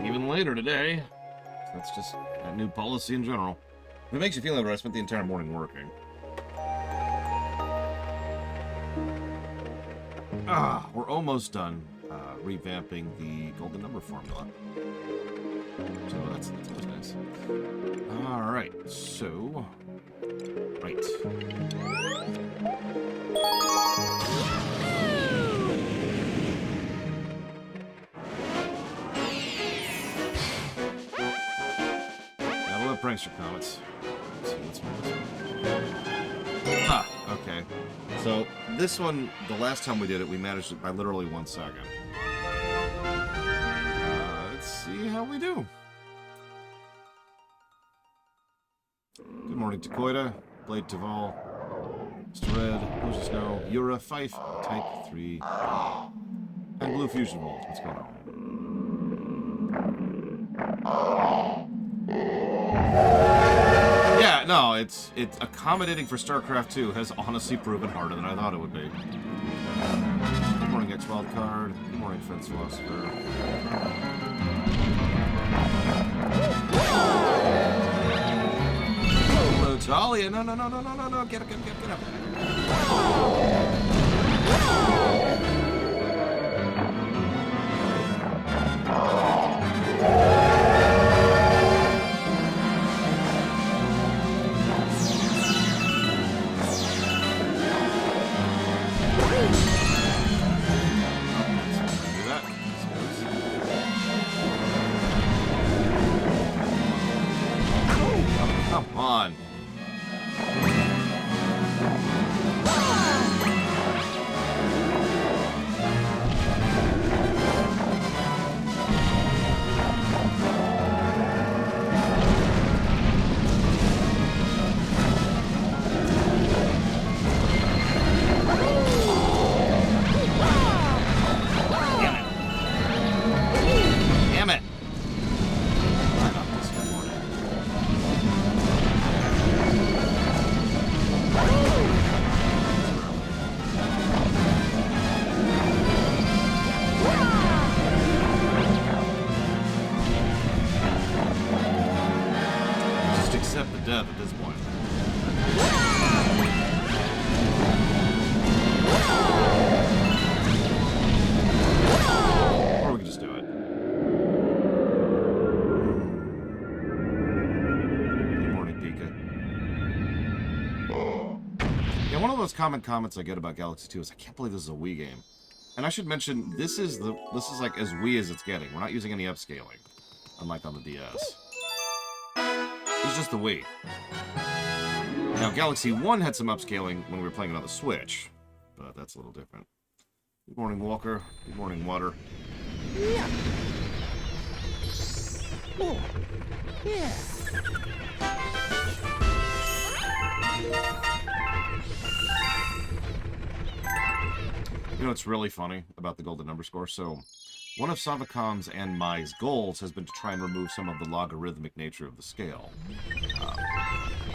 even later today. That's just a new policy in general. If it makes you feel better, I spent the entire morning working. We're almost done revamping the golden number formula. So that's always nice. Alright, so... Right. Gotta love prankster comments. Let's see, what's okay. So, this one, the last time we did it, we managed it by literally 1 second. Let's see how we do. Good morning, Takoida, Blade Taval, Mr. Red, Blue Snow, Yura, Fife, Type 3, and Blue Fusion Volt. What's going on? Yeah, no, it's accommodating for StarCraft 2 has honestly proven harder than I thought it would be. Good morning, X-Wildcard. Good morning, Fence Philosopher. Hello, Talia. No, get up. Come on. Damn it. I got this one more. Just accept the death at this point. Or we can just do it. Good morning, Pika. Yeah, one of those common comments I get about Galaxy 2 is I can't believe this is a Wii game. And I should mention, this is like as Wii as it's getting. We're not using any upscaling, unlike on the DS. It's just the Wii. Now, Galaxy 1 had some upscaling when we were playing it on the Switch, but that's a little different. Good morning, Walker. Good morning, Water. Yeah. Oh. Yeah. You know what's really funny about the golden number score? So, one of Savacom's and Mai's goals has been to try and remove some of the logarithmic nature of the scale.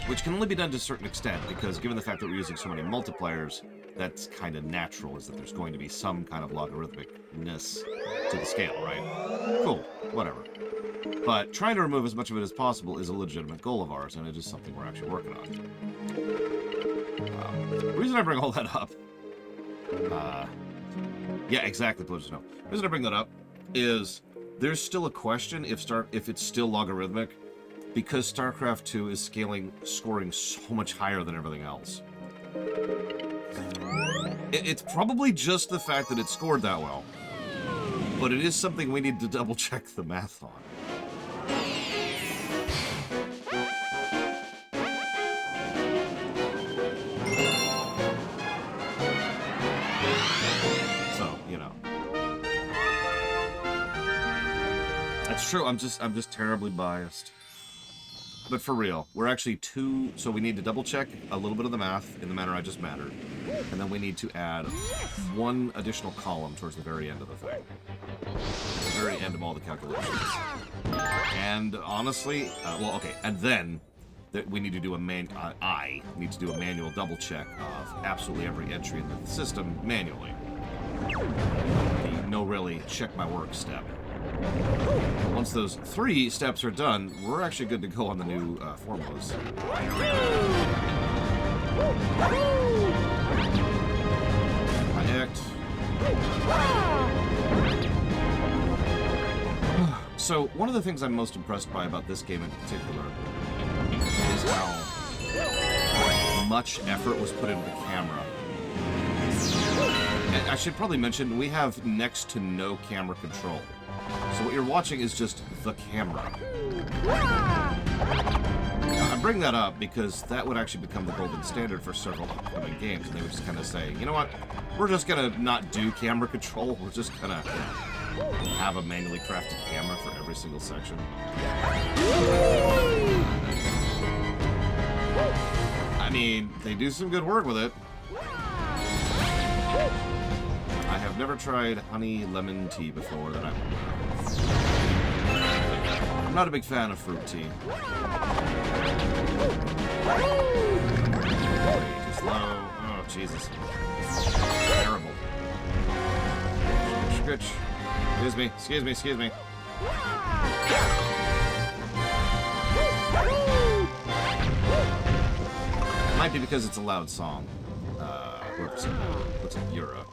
Which can only be done to a certain extent, because given the fact that we're using so many multipliers, that's kind of natural, is that there's going to be some kind of logarithmicness to the scale, right? Cool, whatever. But trying to remove as much of it as possible is a legitimate goal of ours, and it is something we're actually working on. The reason I bring all that up... yeah, exactly, Blue Snow. The reason I bring that up is there's still a question if it's still logarithmic, because StarCraft 2 is scoring so much higher than everything else. It's probably just the fact that it scored that well, but it is something we need to double check the math on. So, you know. That's true, I'm just terribly biased. But for real, we're actually so we need to double check a little bit of the math in the manner I just mattered. And then we need to add one additional column towards the very end of the thing. The very end of all the calculations. And honestly, well, okay, and then we need to do I need to do a manual double check of absolutely every entry in the system manually. The no really check my work step. Once those 3 steps are done, we're actually good to go on the new formulas. Act. So, one of the things I'm most impressed by about this game in particular is how much effort was put into the camera. And I should probably mention, we have next to no camera control. So what you're watching is just the camera. I bring that up because that would actually become the golden standard for several upcoming games, and they would just kind of say, you know what, we're just going to not do camera control, we're just going to have a manually crafted camera for every single section. I mean, they do some good work with it. I have never tried honey lemon tea before that I'm aware of. I'm not a big fan of fruit tea. Too slow. Oh, Jesus. Terrible. Scritch. Excuse me, excuse me, excuse me. It might be because it's a loud song. Looks like Yura.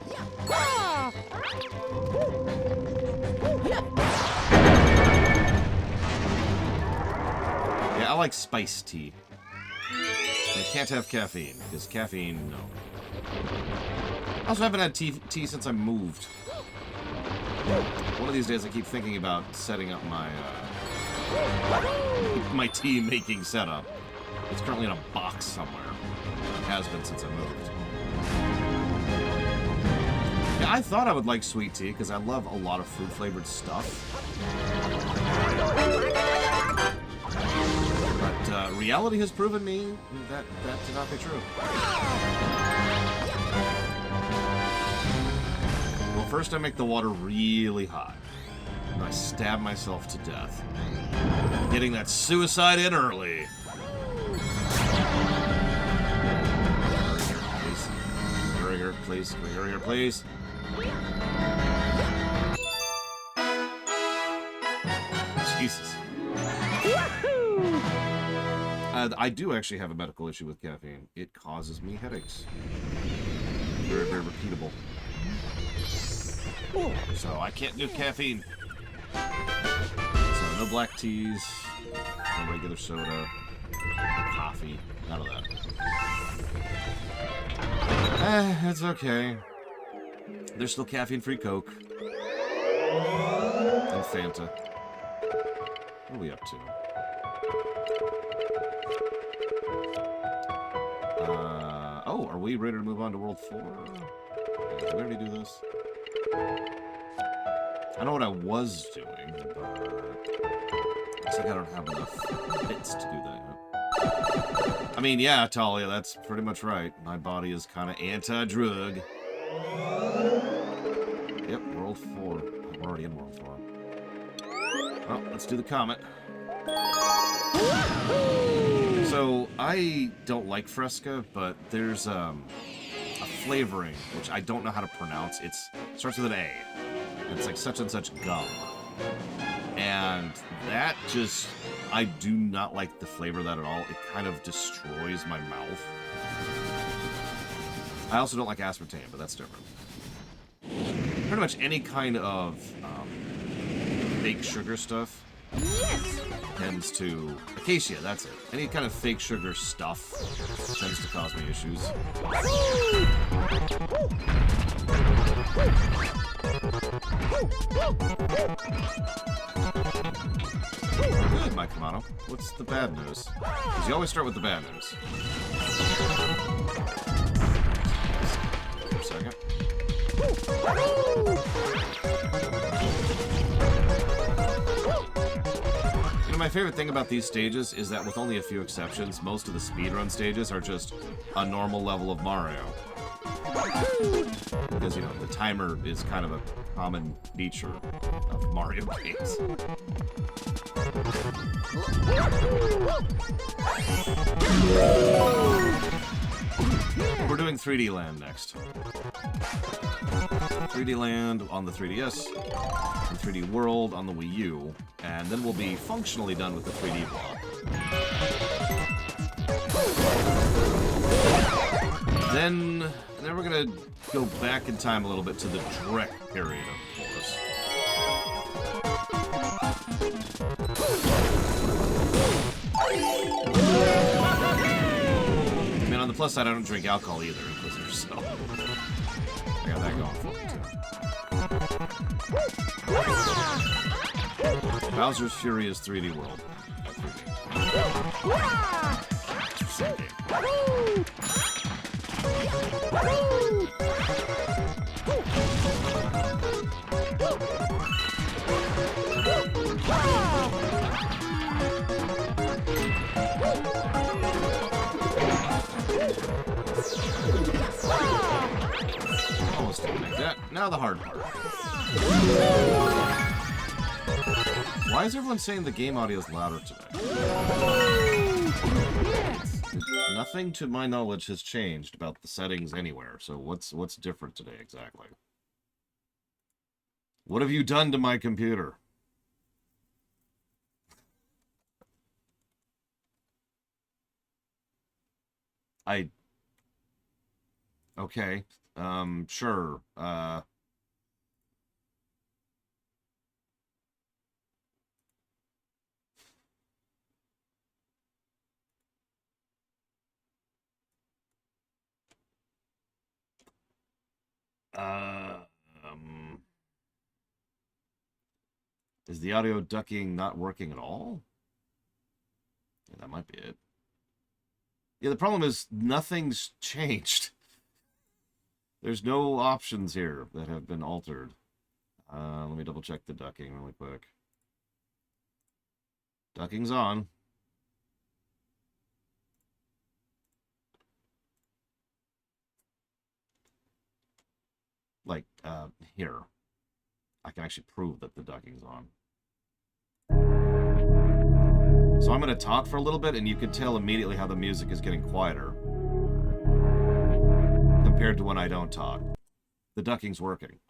Yeah, I like spiced tea. And it can't have caffeine, because caffeine, no. I also haven't had tea since I moved. One of these days I keep thinking about setting up my tea making setup. It's currently in a box somewhere. It has been since I moved. Yeah, I thought I would like sweet tea because I love a lot of fruit-flavored stuff. But reality has proven me that to not be true. Well, first I make the water really hot. And I stab myself to death. Getting that suicide in early. Hurry here, please. Can we hurry here, please? Jesus. I do actually have a medical issue with caffeine. It causes me headaches. Very, very repeatable. So I can't do caffeine. So no black teas, no regular soda, no coffee, none of that. It's okay. There's still caffeine-free Coke. And Fanta. What are we up to? Oh, are we ready to move on to World 4? Did we already do this? I know what I was doing, but looks like I don't have enough bits to do that yet. I mean, yeah, Talia, that's pretty much right. My body is kind of anti-drug. Yep, World 4. I'm already in World 4. Well, let's do the comet. So, I don't like Fresca, but there's a flavoring, which I don't know how to pronounce. It starts with an A. It's like such and such gum. And that just, I do not like the flavor of that at all. It kind of destroys my mouth. I also don't like aspartame, but that's different. Pretty much any kind of fake sugar stuff tends to... Acacia, that's it. Any kind of fake sugar stuff tends to cause me issues. Good, Mike Kamano. What's the bad news? Because you always start with the bad news. For a second. You know, my favorite thing about these stages is that with only a few exceptions, most of the speedrun stages are just a normal level of Mario. Because, you know, the timer is kind of a common feature of Mario games. We're doing 3D Land next. 3D Land on the 3DS, and 3D World on the Wii U, and then we'll be functionally done with the 3D block. Then we're gonna go back in time a little bit to the Drek period, of course. I mean, on the plus side, I don't drink alcohol either, Inquisitor, so I got that going for me, too. Bowser's Fury is 3D World. Same game. Almost didn't make that. Now the hard part. Why is everyone saying the game audio is louder today? Nothing to my knowledge has changed about the settings anywhere, so what's different today exactly? What have you done to my computer? Okay. Sure. Is the audio ducking not working at all? Yeah, that might be it. Yeah, the problem is nothing's changed. There's no options here that have been altered. Let me double check the ducking really quick. Ducking's on. Like, here. I can actually prove that the ducking's on. So I'm going to talk for a little bit, and you can tell immediately how the music is getting quieter compared to when I don't talk. The ducking's working.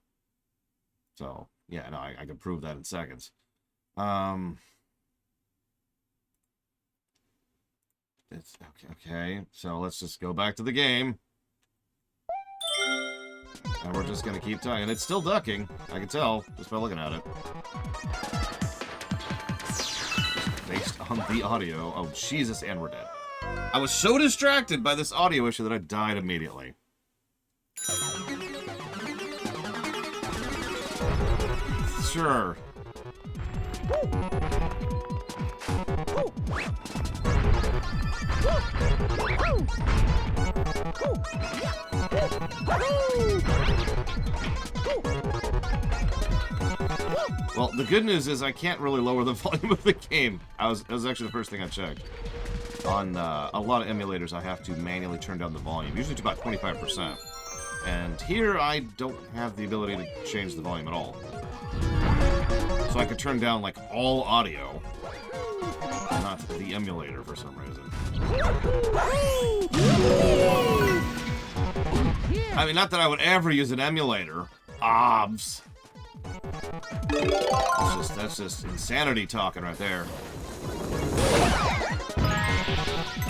So, yeah, no, I can prove that in seconds. It's okay. So let's just go back to the game. And we're just going to keep talking. And it's still ducking. I can tell just by looking at it. Based on the audio. Oh, Jesus, and we're dead. I was so distracted by this audio issue that I died immediately. Sure. Well, the good news is I can't really lower the volume of the game. That was actually the first thing I checked. On a lot of emulators, I have to manually turn down the volume, usually to about 25%. And here, I don't have the ability to change the volume at all. So I could turn down, like, all audio, not the emulator for some reason. I mean, not that I would ever use an emulator. Obs. That's just insanity talking right there.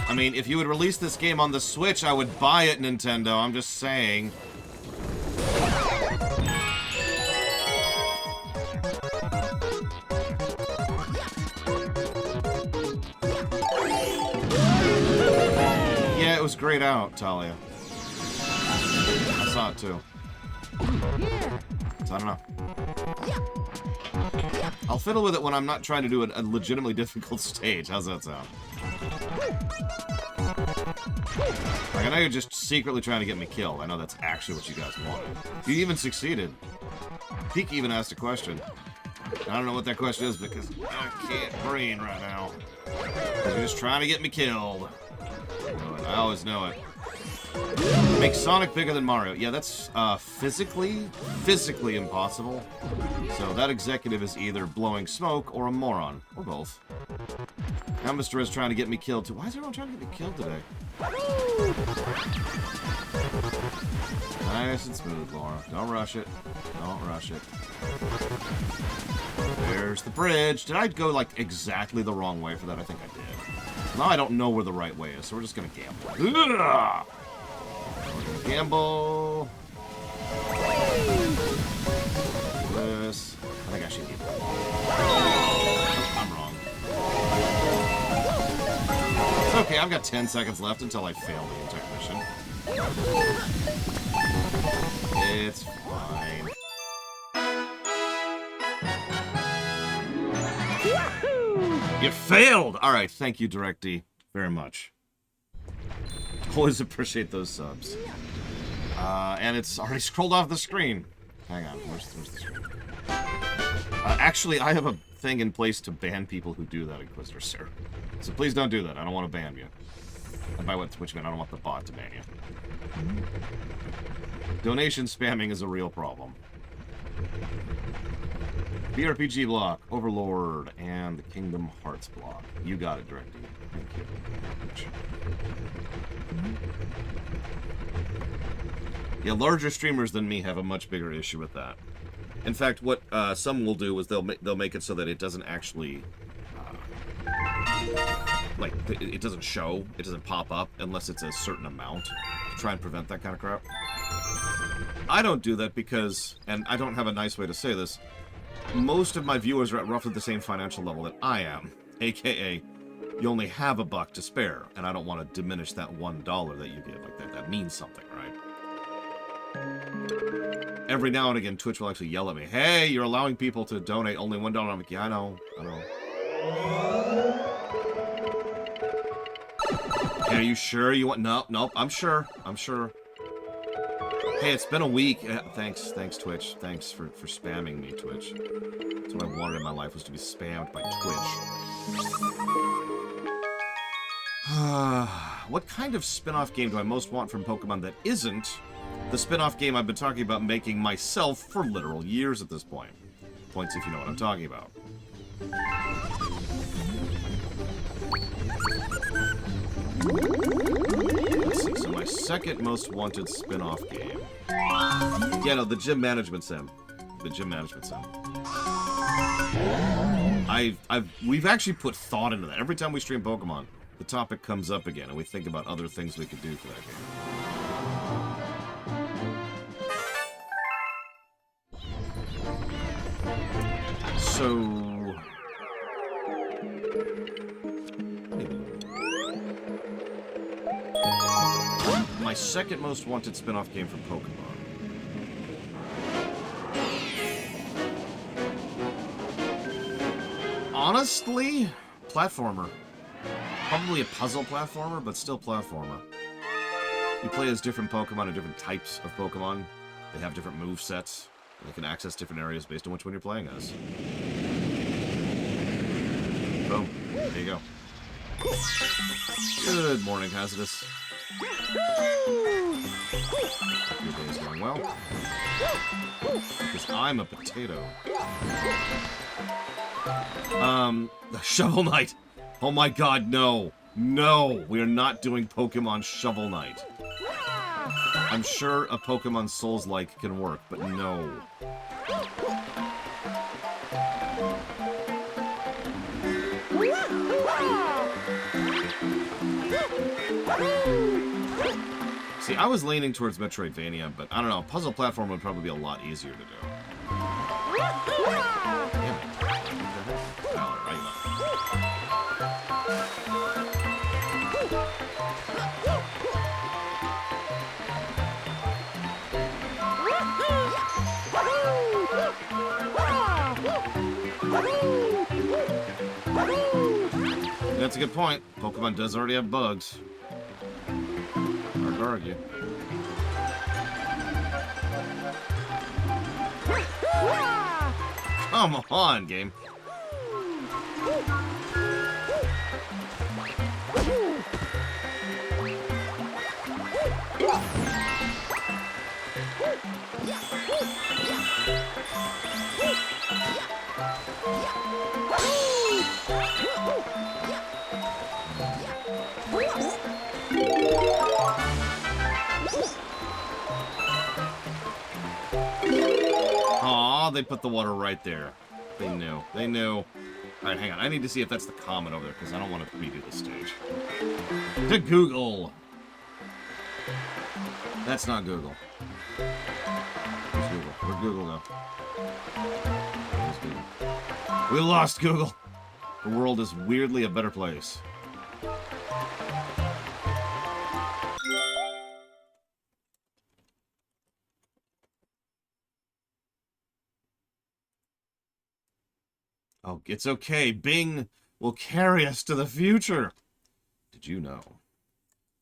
I mean, if you would release this game on the Switch, I would buy it, Nintendo. I'm just saying. Yeah, it was grayed out, Talia. I saw it too. So I don't know. I'll fiddle with it when I'm not trying to do a legitimately difficult stage. How's that sound? Like, I know you're just secretly trying to get me killed. I know that's actually what you guys wanted. You even succeeded. Peek even asked a question. I don't know what that question is because I can't brain right now. You're just trying to get me killed. I always know it. Make Sonic bigger than Mario. Yeah, that's physically impossible. So that executive is either blowing smoke or a moron. Or both. Now Mr. is trying to get me killed too. Why is everyone trying to get me killed today? Nice and smooth, Laura. Don't rush it. Don't rush it. There's the bridge. Did I go, like, exactly the wrong way for that? I think I did. Now I don't know where the right way is, so we're just gonna gamble. Ugh! We're gonna gamble. This. I think I should keep it. I'm wrong. It's okay, I've got 10 seconds left until I fail the entire mission. It's fine. You failed! Alright, thank you, DirectD, very much. Always appreciate those subs. And it's already scrolled off the screen. Hang on, where's the screen? Actually, I have a thing in place to ban people who do that, Inquisitor, sir. So please don't do that. I don't want to ban you. And by which I mean I don't want the bot to ban you. Donation spamming is a real problem. BRPG block, Overlord, and the Kingdom Hearts block. You got it, DirectD. Thank you. Yeah, larger streamers than me have a much bigger issue with that. In fact, what some will do is they'll make it so that it doesn't actually like it doesn't show, it doesn't pop up unless it's a certain amount to try and prevent that kind of crap. I don't do that because, and I don't have a nice way to say this, most of my viewers are at roughly the same financial level that I am, aka you only have $1 to spare, and I don't want to diminish that $1 that you give. Like that means something, right? Every now and again, Twitch will actually yell at me, "Hey, you're allowing people to donate only $1." I'm like, yeah, I know. Hey, are you sure you want? Nope. I'm sure. Hey, it's been a week. Thanks, Twitch. Thanks for spamming me, Twitch. That's what I wanted in my life, was to be spammed by Twitch. What kind of spin-off game do I most want from Pokemon that isn't the spin-off game I've been talking about making myself for literal years at this point? Points if you know what I'm talking about. Let's see, so my second most wanted spin-off game. Yeah, no, the Gym Management Sim. We've actually put thought into that. Every time we stream Pokemon, the topic comes up again, and we think about other things we could do for that game. So... my second most wanted spin-off game from Pokemon. Honestly, platformer. Probably a puzzle platformer, but still platformer. You play as different Pokemon and different types of Pokemon. They have different move sets. And they can access different areas based on which one you're playing as. Boom. There you go. Good morning, Hazardous. Hope your day is going well. Because I'm a potato. Shovel Knight. Oh my god, no. No, we are not doing Pokemon Shovel Knight. I'm sure a Pokemon Souls-like can work, but no. See, I was leaning towards Metroidvania, but I don't know, puzzle platform would probably be a lot easier to do. Damn it. That's a good point. Pokemon does already have bugs. Hard to argue. Come on, game. they put the water right there. They knew. They knew. Alright, hang on. I need to see if that's the comet over there, because I don't want to redo this stage. To Google! That's not Google. Where's Google? Where'd Google go? Where's Google? We lost Google! The world is weirdly a better place. Oh, it's okay. Bing will carry us to the future. Did you know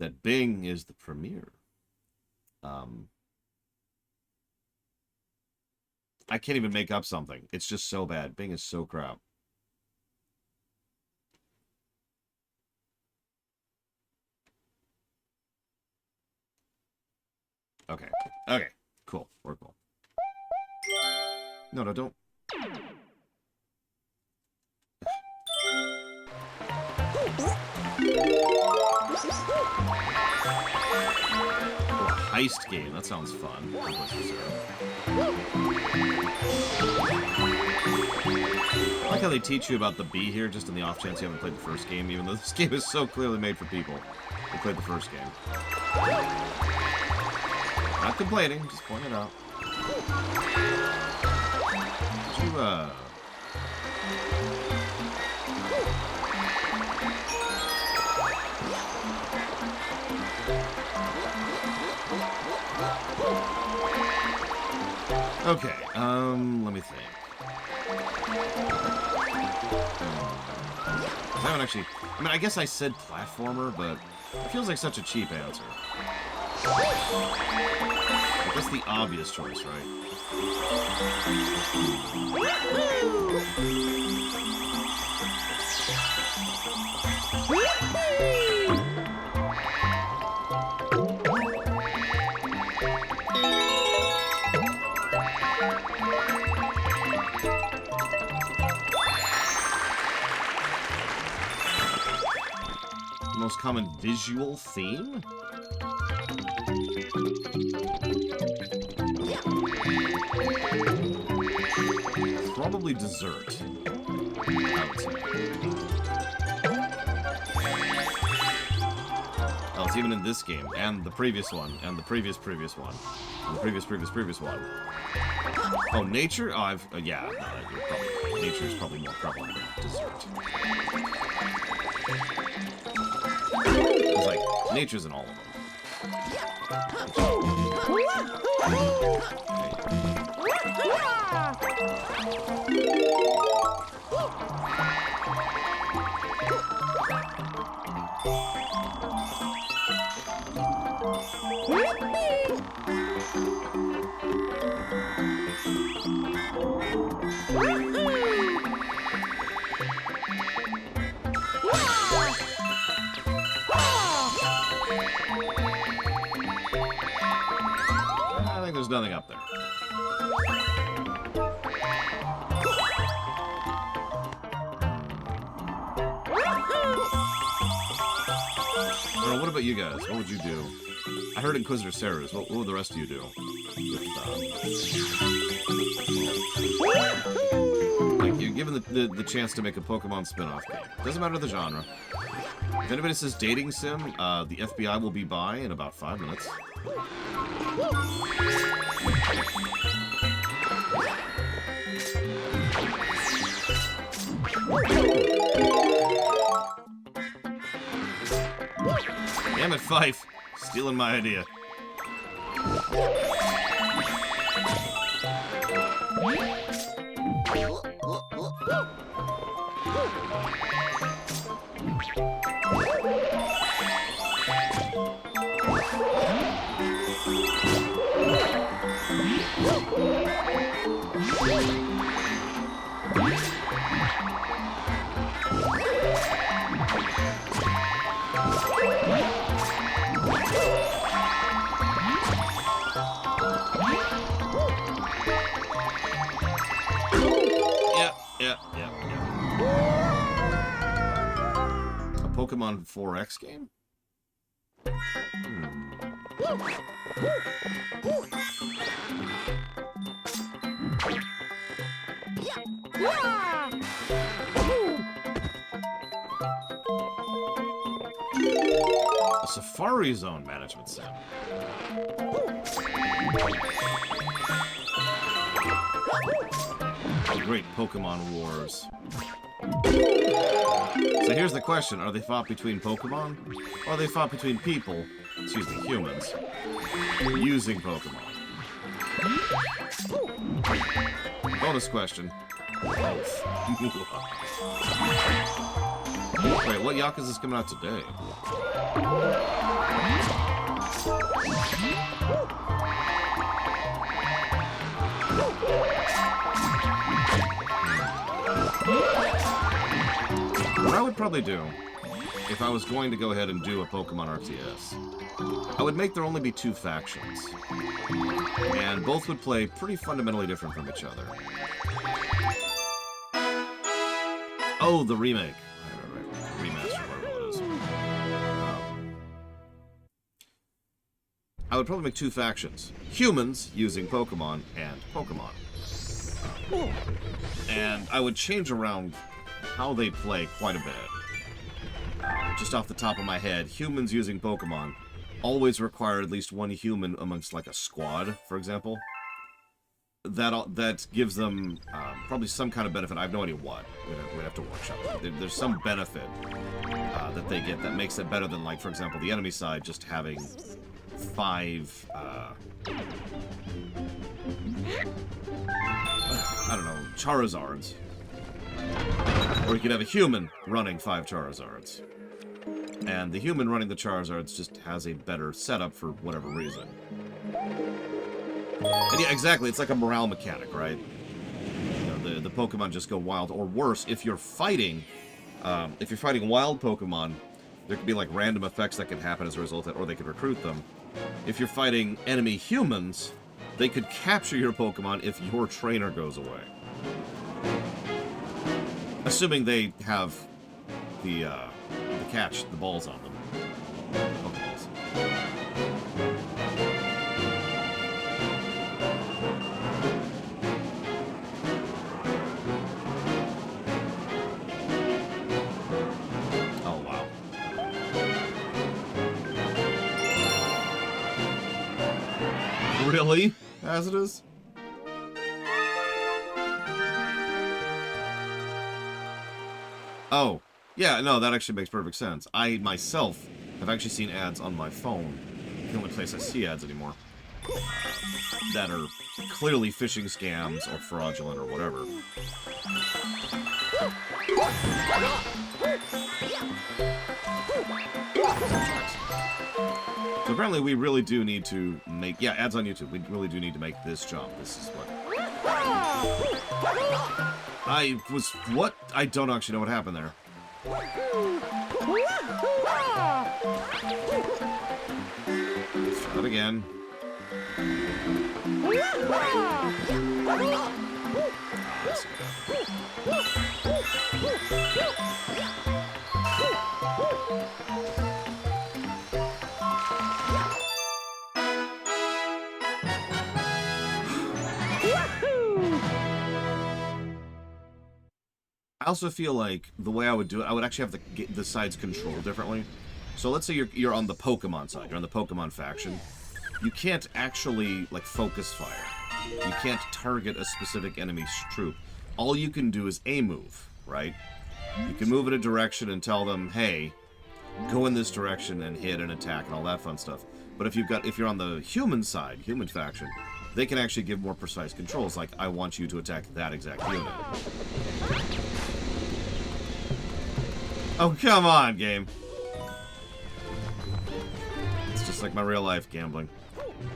that Bing is the premier? I can't even make up something. It's just so bad. Bing is so crap. Okay. Okay. Cool. We're cool. No, don't. Oh, a heist game. That sounds fun. I like how they teach you about the bee here, just in the off chance you haven't played the first game, even though this game is so clearly made for people who played the first game. Not complaining, just pointing it out. Did you, Okay, let me think. I haven't actually... I mean, I guess I said platformer, but it feels like such a cheap answer. I guess the obvious choice, right? The most common visual theme? Probably dessert, I would say. Oh, it's even in this game, and the previous one, and the previous one, and the previous one. Oh, nature? Oh, yeah, no, you're probably right. Nature is probably more prevalent than dessert. It's like, nature's in all of them. I think there's nothing up there. What about you guys? What would you do? I heard Inquisitor Sarah's. What would the rest of you do? Thank you. Given the chance to make a Pokemon spin-off game. Doesn't matter the genre. If anybody says dating sim, the FBI will be by in about 5 minutes. Damn it, Fife. Stealing my idea. Yeah. A Pokemon 4X game? A Safari Zone management sim. The great Pokemon Wars. So here's the question. Are they fought between Pokemon? Or are they fought between people, excuse me, humans, using Pokemon? Bonus question. Both. Wait, what Yakuza is coming out today? What I would probably do, if I was going to go ahead and do a Pokemon RTS, I would make there only be 2 factions. And both would play pretty fundamentally different from each other. Oh, the remake. Right. Remaster, whatever it is. I would probably make 2 factions. Humans using Pokemon and Pokemon. And I would change around how they play quite a bit. Just off the top of my head, humans using Pokemon always require at least 1 human amongst like a squad, for example. That gives them probably some kind of benefit. I have no idea what. We'd have to workshop it. There's some benefit that they get that makes it better than, like, for example, the enemy side just having 5... I don't know, Charizards. Or you could have a human running 5 Charizards. And the human running the Charizards just has a better setup for whatever reason. And yeah, exactly, it's like a morale mechanic, right? You know, the Pokemon just go wild. Or worse, if you're fighting wild Pokemon, there could be like random effects that can happen as a result of it, or they could recruit them. If you're fighting enemy humans, they could capture your Pokemon if your trainer goes away. Assuming they have the catch, the balls on them. Pokeballs. Oh, wow. Really? As it is? Oh, yeah, no, that actually makes perfect sense. I, myself, have actually seen ads on my phone. The only place I see ads anymore. That are clearly phishing scams or fraudulent or whatever. So apparently we really do need to make... Yeah, ads on YouTube. We really do need to make this jump. This is what... What? I don't actually know what happened there. Let's try it again. I also feel like the way I would do it, I would actually have the sides controlled differently. So let's say you're on the Pokemon side, you're on the Pokemon faction. You can't actually, like, focus fire. You can't target a specific enemy's troop. All you can do is a move, right? You can move in a direction and tell them, hey, go in this direction and hit and attack and all that fun stuff. But if you're on the human side, human faction, they can actually give more precise controls, like, I want you to attack that exact unit. Oh, come on, game. It's just like my real life gambling.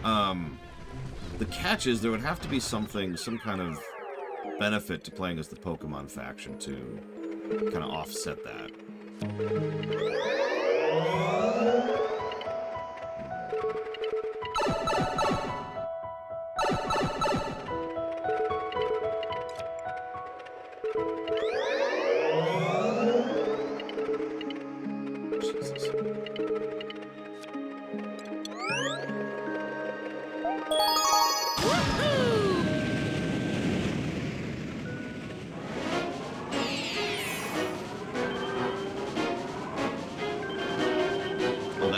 The catch is there would have to be some kind of benefit to playing as the Pokemon faction to kind of offset that.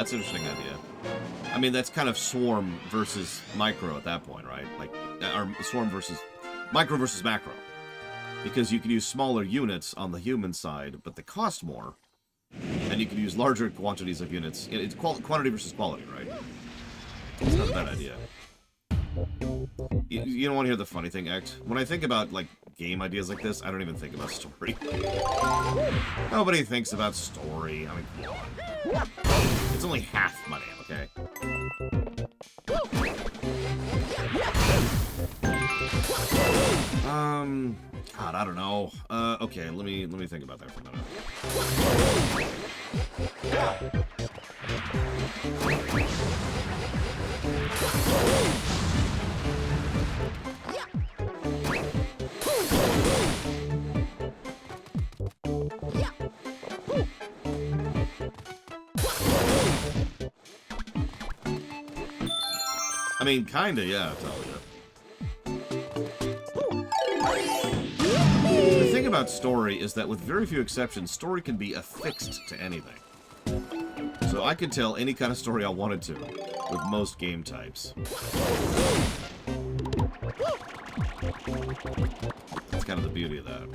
that's an interesting idea. I mean, that's kind of Swarm versus Micro at that point, right? Like, or Swarm versus... Micro versus Macro. Because you can use smaller units on the human side, but they cost more. And you can use larger quantities of units. It's quantity versus quality, right? It's not a bad idea. You don't want to hear the funny thing, Act? When I think about, like, game ideas like this, I don't even think about story. Nobody thinks about story. I mean, come on. It's only half money, okay? God, I don't know. Okay, let me think about that for a minute. I mean, kinda, yeah, I'll tell you. The thing about story is that with very few exceptions, story can be affixed to anything. So I could tell any kind of story I wanted to, with most game types. That's kind of the beauty of that.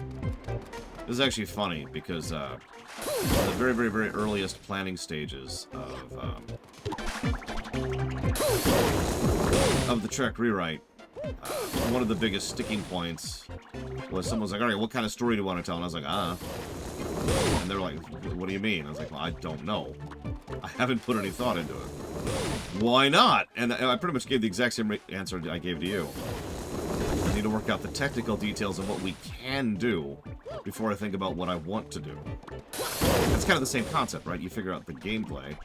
This is actually funny, because in the very, very, very earliest planning stages of the Trek rewrite, one of the biggest sticking points was someone's like, all right, what kind of story do you want to tell? And I was like, And they're like, what do you mean? I was like, well, I don't know. I haven't put any thought into it. Why not? And I pretty much gave the exact same answer I gave to you. I need to work out the technical details of what we can do before I think about what I want to do. That's kind of the same concept, right? You figure out the gameplay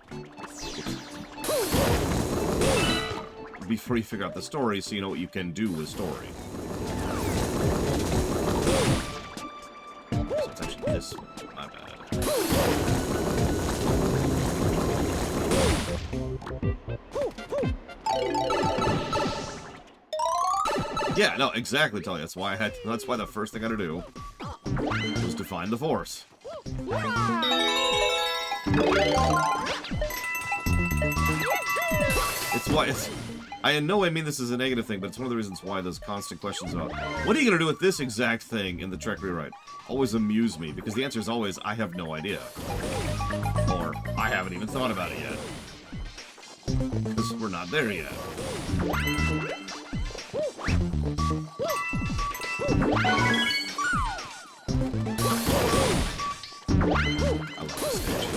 before you figure out the story, so you know what you can do with story. So it's actually this one. My bad. Yeah, no, exactly, Tully. That's why that's why the first thing I had to do was to find the Force. It's why it's... I in no way mean this is a negative thing, but it's one of the reasons why those constant questions about what are you going to do with this exact thing in the Trek rewrite always amuse me, because the answer is always, I have no idea. Or, I haven't even thought about it yet. Because we're not there yet. I love this stage.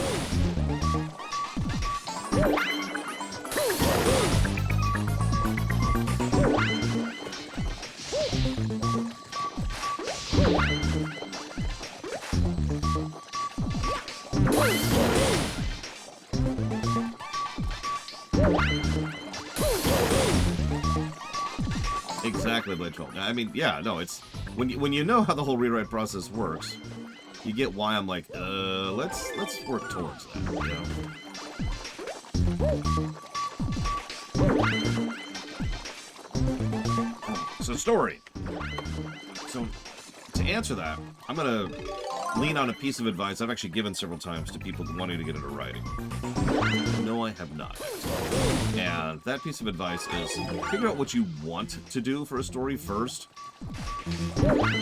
Exactly, Blade Troll. I mean, yeah, no, it's... When you know how the whole rewrite process works, you get why I'm like, let's work towards that, you know? So, story. So, to answer that, I'm gonna lean on a piece of advice I've actually given several times to people wanting to get into writing. No, I have not. And that piece of advice is figure out what you want to do for a story first,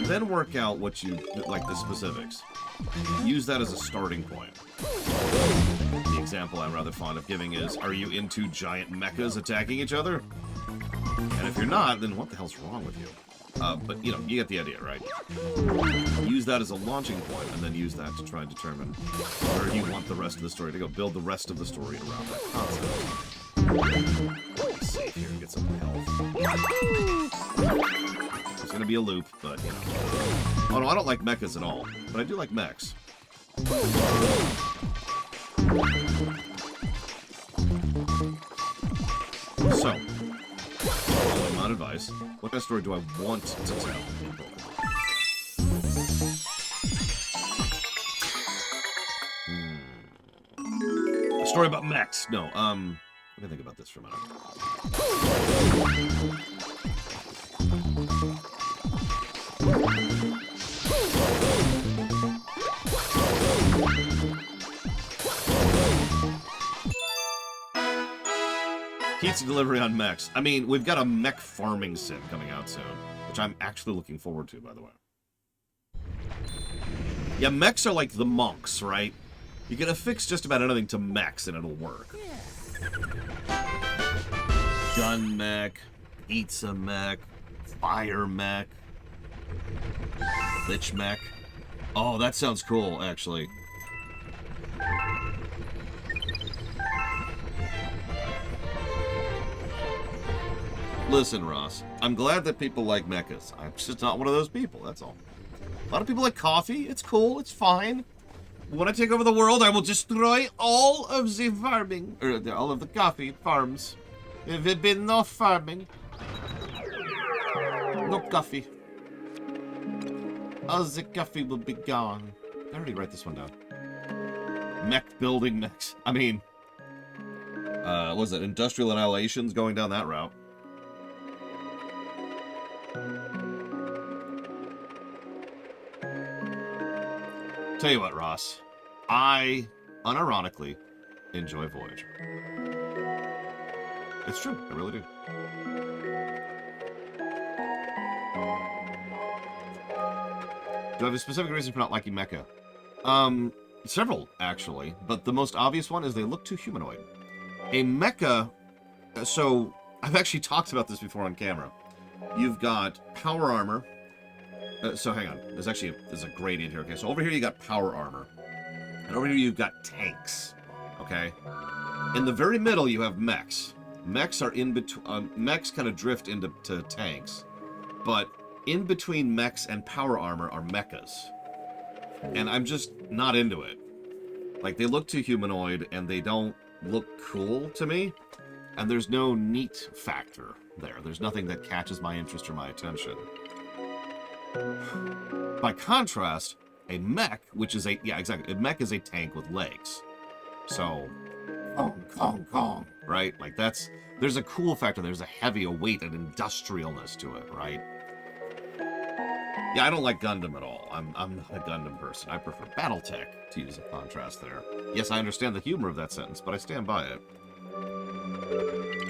then work out what you like, the specifics. Use that as a starting point. The example I'm rather fond of giving is, are you into giant mechas attacking each other? And if you're not, then what the hell's wrong with you? But, you know, you get the idea, right? Use that as a launching point, and then use that to try and determine where you want the rest of the story to go. Build the rest of the story around that concept. Be safe here and get some health. It's gonna be a loop, but, you know. Oh, no, I don't like mechas at all, but I do like mechs. So, following my advice, what kind of story do I want to tell in Pokemon? A story about mechs. No, let me think about this for a minute. Pizza delivery on mechs. I mean, we've got a mech farming sim coming out soon, which I'm actually looking forward to, by the way. Yeah, mechs are like the monks, right? You can affix just about anything to mechs and it'll work. Gun mech, pizza mech, fire mech, lich mech. Oh, that sounds cool, actually. Listen, Ross, I'm glad that people like mechas. I'm just not one of those people, that's all. A lot of people like coffee. It's cool, it's fine. When I take over the world, I will destroy all of the farming, or all of the coffee farms. There will be no farming. No coffee. All the coffee will be gone. I already write this one down. Mech building mechs. I mean, what was it? Industrial annihilations going down that route. Tell you what, Ross. I, unironically, enjoy Voyager. It's true. I really do. Do I have a specific reason for not liking mecha? Several, actually. But the most obvious one is they look too humanoid. A mecha... So, I've actually talked about this before on camera. You've got power armor. So, hang on. There's a gradient here. Okay, so over here you got power armor. And over here you've got tanks. Okay? In the very middle you have mechs. Mechs are in between... mechs kind of drift into tanks. But in between mechs and power armor are mechas. And I'm just not into it. Like, they look too humanoid, and they don't look cool to me. And there's no neat factor there. There's nothing that catches my interest or my attention. By contrast, a mech, which is a... Yeah, exactly. A mech is a tank with legs. So... Kong, Kong, Kong. Right? Like, that's... There's a cool factor. There's a heavy, a weight, an industrialness to it, right? Yeah, I don't like Gundam at all. I'm not a Gundam person. I prefer Battletech, to use a contrast there. Yes, I understand the humor of that sentence, but I stand by it.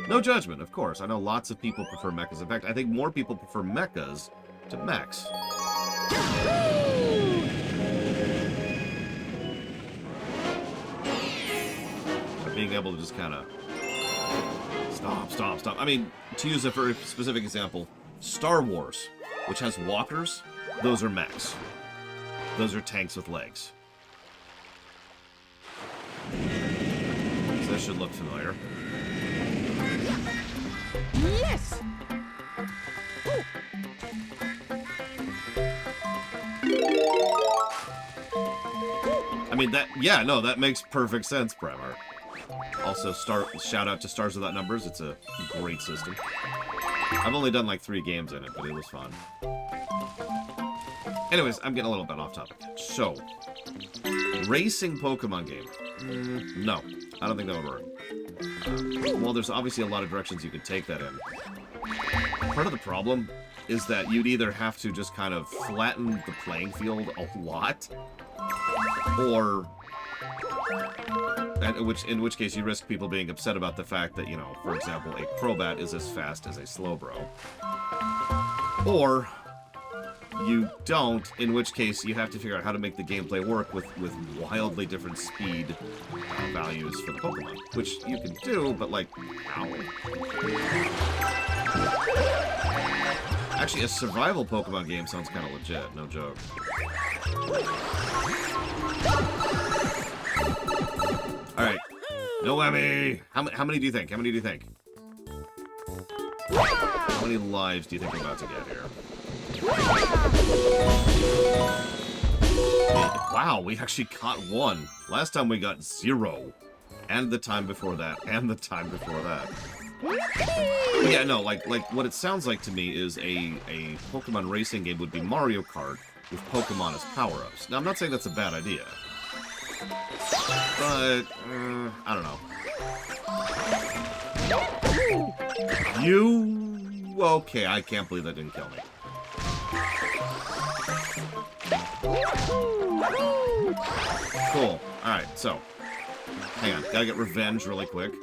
No judgment, of course. I know lots of people prefer mechas. In fact, I think more people prefer mechas to mechs. Being able to just kind of... Stop. I mean, to use a very specific example, Star Wars, which has walkers, those are mechs. Those are tanks with legs. So this should look familiar. Yes! I mean, that makes perfect sense, Primark. Also, shout out to Stars Without Numbers. It's a great system. I've only done like 3 games in it, but it was fun. Anyways, I'm getting a little bit off topic. So, racing Pokemon game. No, I don't think that would work. Well, there's obviously a lot of directions you could take that in. Part of the problem is that you'd either have to just kind of flatten the playing field a lot, or... in which case you risk people being upset about the fact that, you know, for example, a Crobat is as fast as a Slowbro. Or you don't, in which case you have to figure out how to make the gameplay work with wildly different speed values for the Pokemon. Which you can do, but like, how? Actually, a survival Pokemon game sounds kind of legit, no joke. Alright. No whammy! How many do you think? How many lives do you think we're about to get here? Wow, we actually caught 1. Last time we got 0. And the time before that. And the time before that. But yeah, no, like what it sounds like to me is a Pokemon racing game would be Mario Kart with Pokemon as power-ups. Now, I'm not saying that's a bad idea. But, I don't know. You... Okay, I can't believe that didn't kill me. Cool. Alright, so. Hang on, gotta get revenge really quick.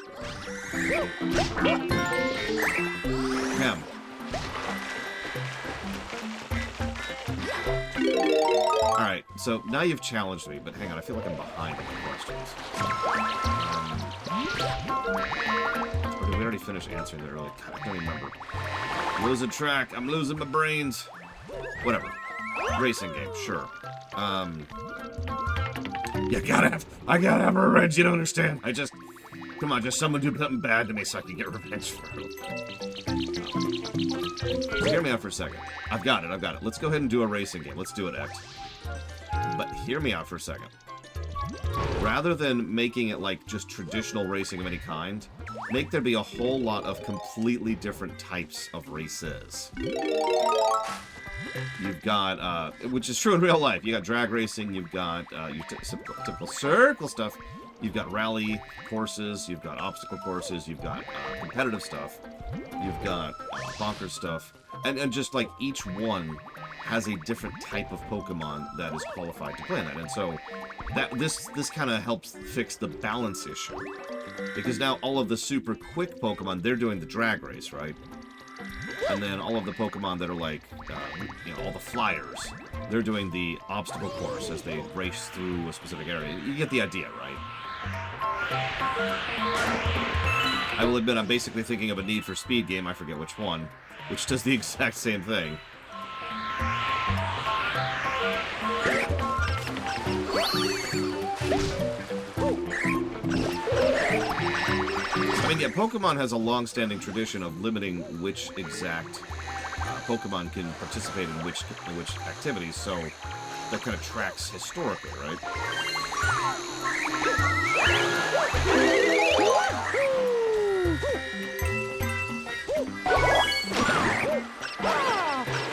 Hem. Alright, so now you've challenged me, but hang on, I feel like I'm behind on the questions. Or did we already finish answering that earlier? God, I don't remember. I'm losing track. I'm losing my brains. Whatever. Racing game, sure. I gotta have revenge, you don't understand. Come on, just someone do something bad to me so I can get revenge for her. Hear me out for a second. I've got it. Let's go ahead and do a racing game. Let's do it, X. But hear me out for a second. Rather than making it like just traditional racing of any kind, make there be a whole lot of completely different types of races. You've got, which is true in real life, you got drag racing, you've got your typical circle stuff, you've got rally courses, you've got obstacle courses, you've got competitive stuff, you've got bonker stuff, and just like each one has a different type of Pokemon that is qualified to play in that. And so that this kind of helps fix the balance issue. Because now all of the super quick Pokemon, they're doing the drag race, right? And then all of the Pokemon that are like, all the flyers, they're doing the obstacle course as they race through a specific area. You get the idea, right? I will admit I'm basically thinking of a Need for Speed game, I forget which one, which does the exact same thing. I mean, yeah, Pokemon has a long-standing tradition of limiting which exact Pokemon can participate in which activities, so that kind of tracks historically, right?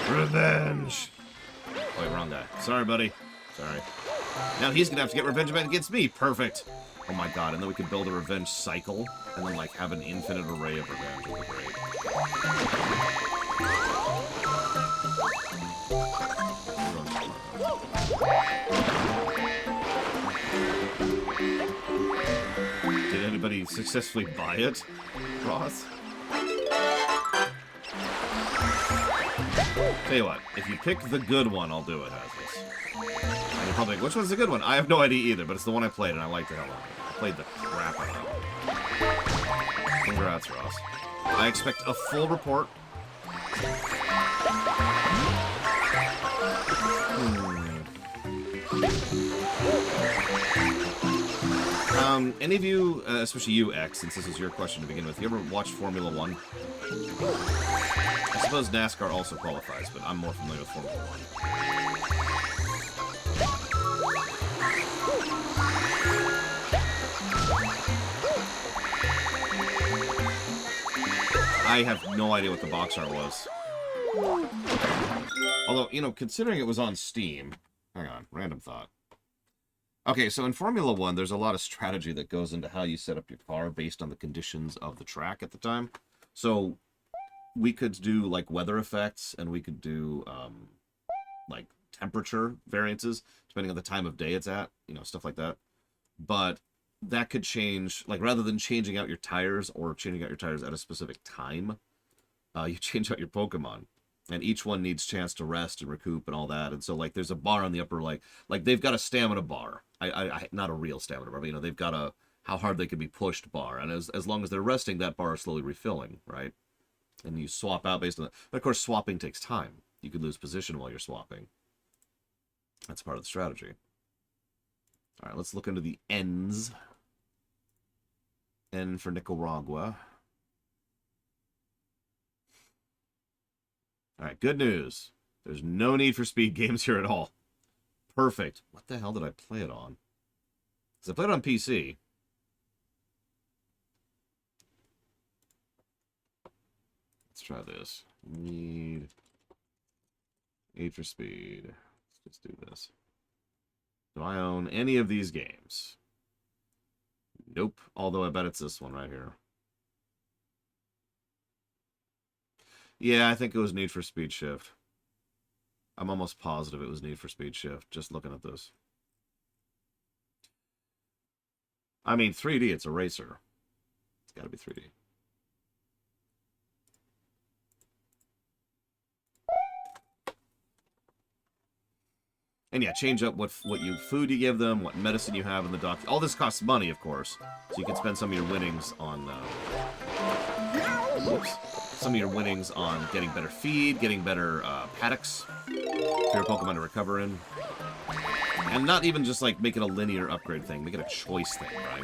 Revenge! Oh, wait, wrong guy. Sorry, buddy. Sorry. Now he's gonna have to get revenge against me. Perfect. Oh my god, and then we can build a revenge cycle, and then, like, have an infinite array of revenge. Would be great. Did anybody successfully buy it, Ross? Tell you what, if you pick the good one, I'll do it, Hazardous. And you're probably like, which one's the good one? I have no idea either, but it's the one I played, and I liked the hell out of it. I played the crap out of it. Congrats, Ross. I expect a full report. Any of you, especially you, X, since this is your question to begin with, you ever watched Formula 1? I suppose NASCAR also qualifies, but I'm more familiar with Formula 1. I have no idea what the box art was. Although, considering it was on Steam... Hang on, random thought. Okay, so in Formula 1, there's a lot of strategy that goes into how you set up your car based on the conditions of the track at the time. So we could do, like, weather effects, and we could do, like, temperature variances, depending on the time of day it's at, stuff like that. But that could change, like, rather than changing out your tires or changing out your tires at a specific time, you change out your Pokemon. And each one needs chance to rest and recoup and all that. And so, like, there's a bar on the upper, like they've got a stamina bar. Not a real stamina bar, but, they've got a how hard they can be pushed bar. And as long as they're resting, that bar is slowly refilling, right? And you swap out based on that. But, of course, swapping takes time. You could lose position while you're swapping. That's part of the strategy. All right, let's look into the N's. N for Nicaragua. Alright, good news. There's no Need for Speed games here at all. Perfect. What the hell did I play it on? Because I played it on PC. Let's try this. Need for Speed. Let's just do this. Do I own any of these games? Nope. Although I bet it's this one right here. Yeah, I think it was Need for Speed Shift. I'm almost positive it was Need for Speed Shift, just looking at this. I mean, 3D, it's a racer. It's got to be 3D. And yeah, change up what food you give them, what medicine you have in the doctor. All this costs money, of course. So you can spend some of your winnings on... some of your winnings on getting better feed, getting better paddocks for your Pokemon to recover in. And not even just, like, make it a linear upgrade thing. Make it a choice thing, right?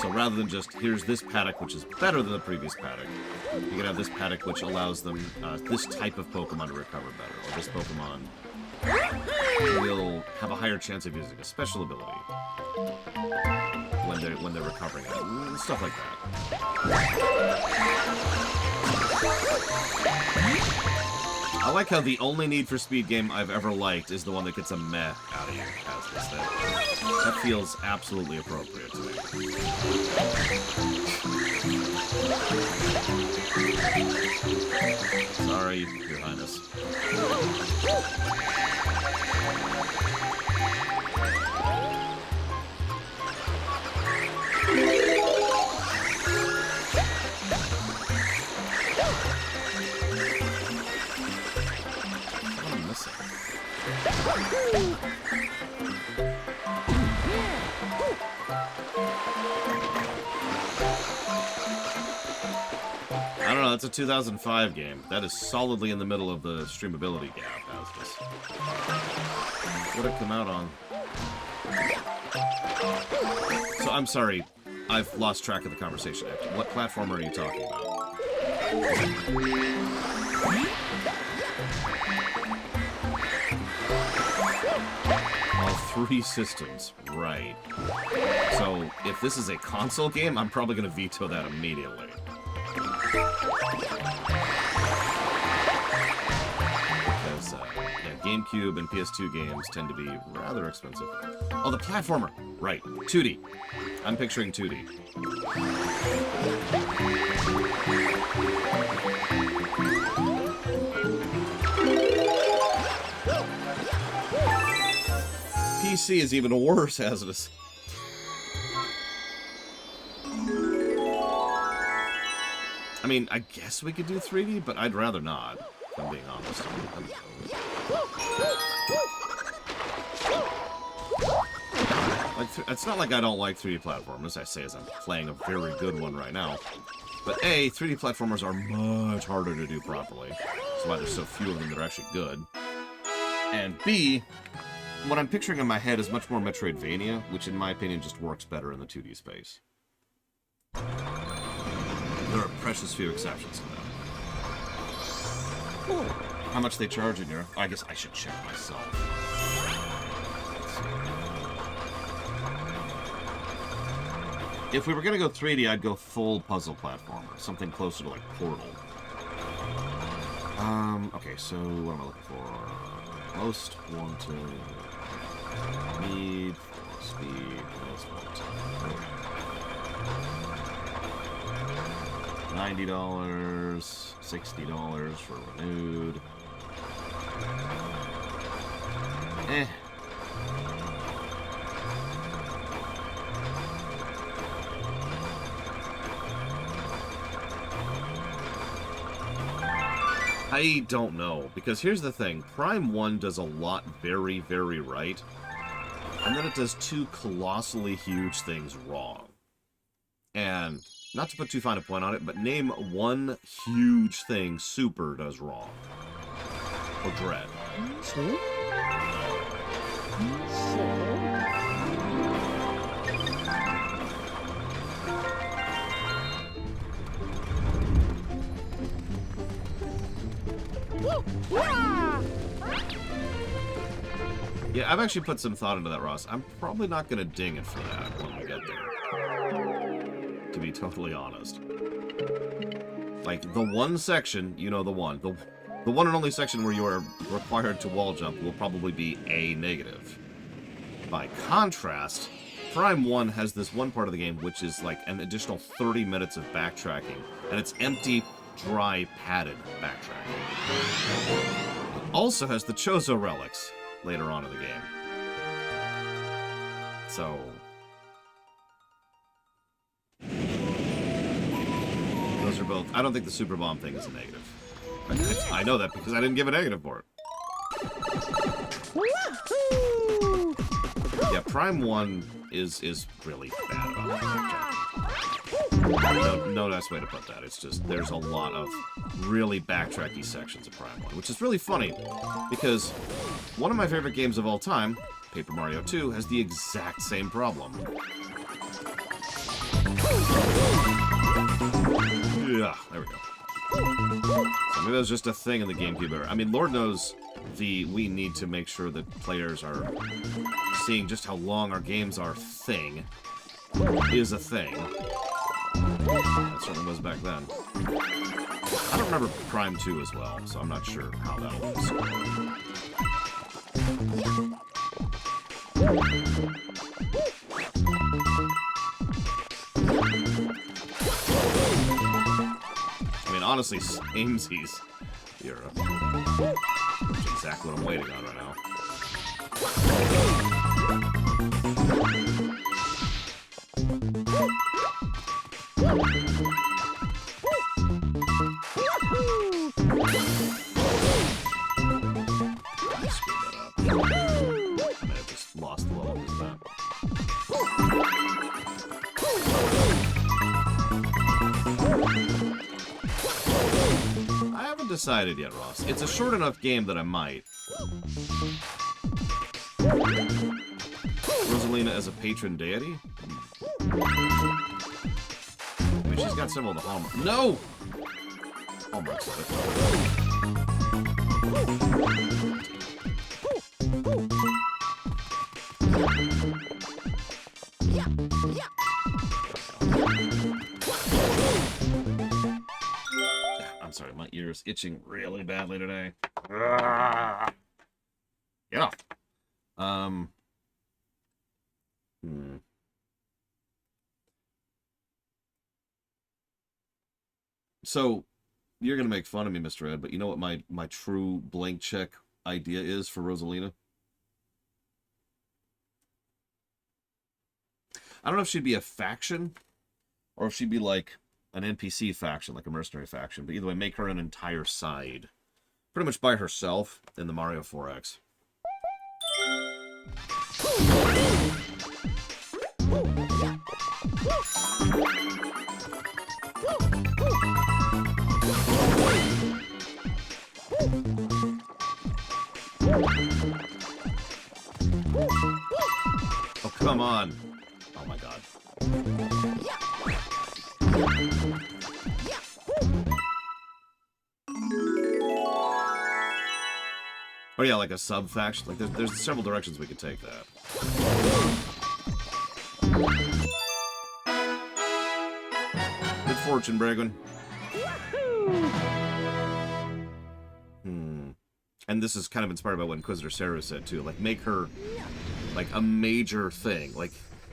So rather than just, here's this paddock, which is better than the previous paddock, you can have this paddock, which allows them, this type of Pokemon to recover better. Or this Pokemon will have a higher chance of using a special ability when they're recovering it. Stuff like that. I like how the only Need for Speed game I've ever liked is the one that gets a meh out of you as this thing. That feels absolutely appropriate to me. Sorry, Your Highness. What am I missing? I don't know, that's a 2005 game. That is solidly in the middle of the streamability gap, as this. What did it come out on? So, I'm sorry, I've lost track of the conversation. What platform are you talking about? All three systems, right. So, if this is a console game, I'm probably going to veto that immediately. Because, yeah, GameCube and PS2 games tend to be rather expensive. Oh, the platformer! Right, 2D. I'm picturing 2D. PC is even worse, Hazardous. I mean, I guess we could do 3D, but I'd rather not, if I'm being honest. Like, it's not like I don't like 3D platformers, I say as I'm playing a very good one right now. But A, 3D platformers are much harder to do properly. That's why there's so few of them that are actually good. And B, what I'm picturing in my head is much more Metroidvania, which in my opinion just works better in the 2D space. There are precious few exceptions to that. How much they charge in Europe? I guess I should check myself. If we were going to go 3D, I'd go full puzzle platformer. Something closer to, like, Portal. Okay, so what am I looking for? Most wanted. Need for speed. Most wanted. $90, $60 for renewed. I don't know, because here's the thing. Prime 1 does a lot very, very right, and then it does two colossally huge things wrong. And, not to put too fine a point on it, but name one huge thing Super does wrong. Or Dread. Yeah, I've actually put some thought into that, Ross. I'm probably not going to ding it for that when we get there. To be totally honest. Like, the one section, you know the one. The one and only section where you are required to wall jump will probably be a negative. By contrast, Prime 1 has this one part of the game which is like an additional 30 minutes of backtracking. And it's empty, dry, padded backtracking. It also has the Chozo relics later on in the game. So, those are both... I don't think the Super Bomb thing is a negative. I know that because I didn't give a negative for it. Wahoo! Yeah, Prime 1 is really bad about backtracking. No nice way to put that. It's just, there's a lot of really backtracky sections of Prime 1, which is really funny, because one of my favorite games of all time, Paper Mario 2, has the exact same problem. Yeah, there we go. So maybe that was just a thing in the GameCube era. I mean, Lord knows we need to make sure that players are seeing just how long our games are thing is a thing. That certainly was back then. I don't remember Prime 2 as well, so I'm not sure how that'll score. I mean, honestly, Amesy's era. That's exactly what I'm waiting on right now. I screwed that up. I may have just lost the level with that. I haven't decided yet, Ross. It's a short enough game that I might. Rosalina as a patron deity? I mean, she's got several of the hallmarks. No! Hallmarks of it. I'm sorry, my ear's itching really badly today. Get off. So, you're gonna make fun of me, Mr. Ed, but you know what my true blank check idea is for Rosalina? I don't know if she'd be a faction, or if she'd be like an NPC faction, like a mercenary faction, but either way, make her an entire side. Pretty much by herself in the Mario 4X. Oh, come on. Oh my god. Oh yeah, like a sub-faction. Like, there's several directions we could take that. Good fortune, Bragon. And this is kind of inspired by what Inquisitor Sarah said, too. Like, make her, like, a major thing. Like,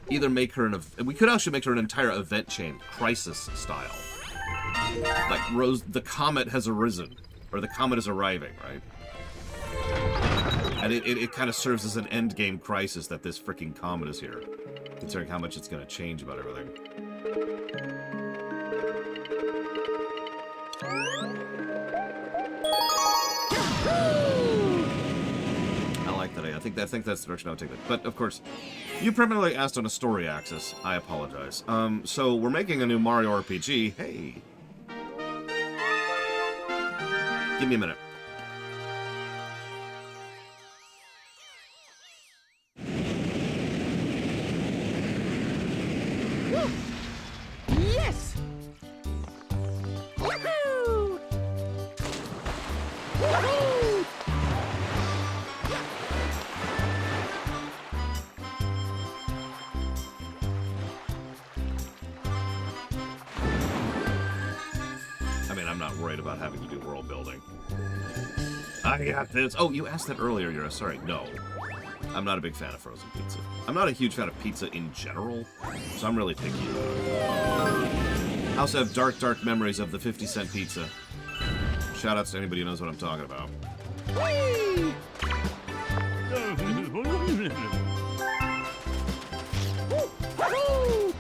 either make her we could actually make her an entire event chain, Crisis style. Like, the comet has arisen. Or the comet is arriving, right? And it kind of serves as an endgame crisis that this freaking comet is here. Considering how much it's going to change about everything. I like that. I think that's the direction I would take that. But, of course, you primarily asked on a story axis. I apologize. So, we're making a new Mario RPG. Hey! Give me a minute. Yes! Wahoo! Wahoo! I mean, I'm not worried about having to do world building. I got this. Oh, you asked that earlier, Yura. Sorry. No. I'm not a big fan of frozen pizza. I'm not a huge fan of pizza in general, so I'm really picky. I also have dark, dark memories of the 50-cent pizza. Shoutouts to anybody who knows what I'm talking about. Whee! Wahoo!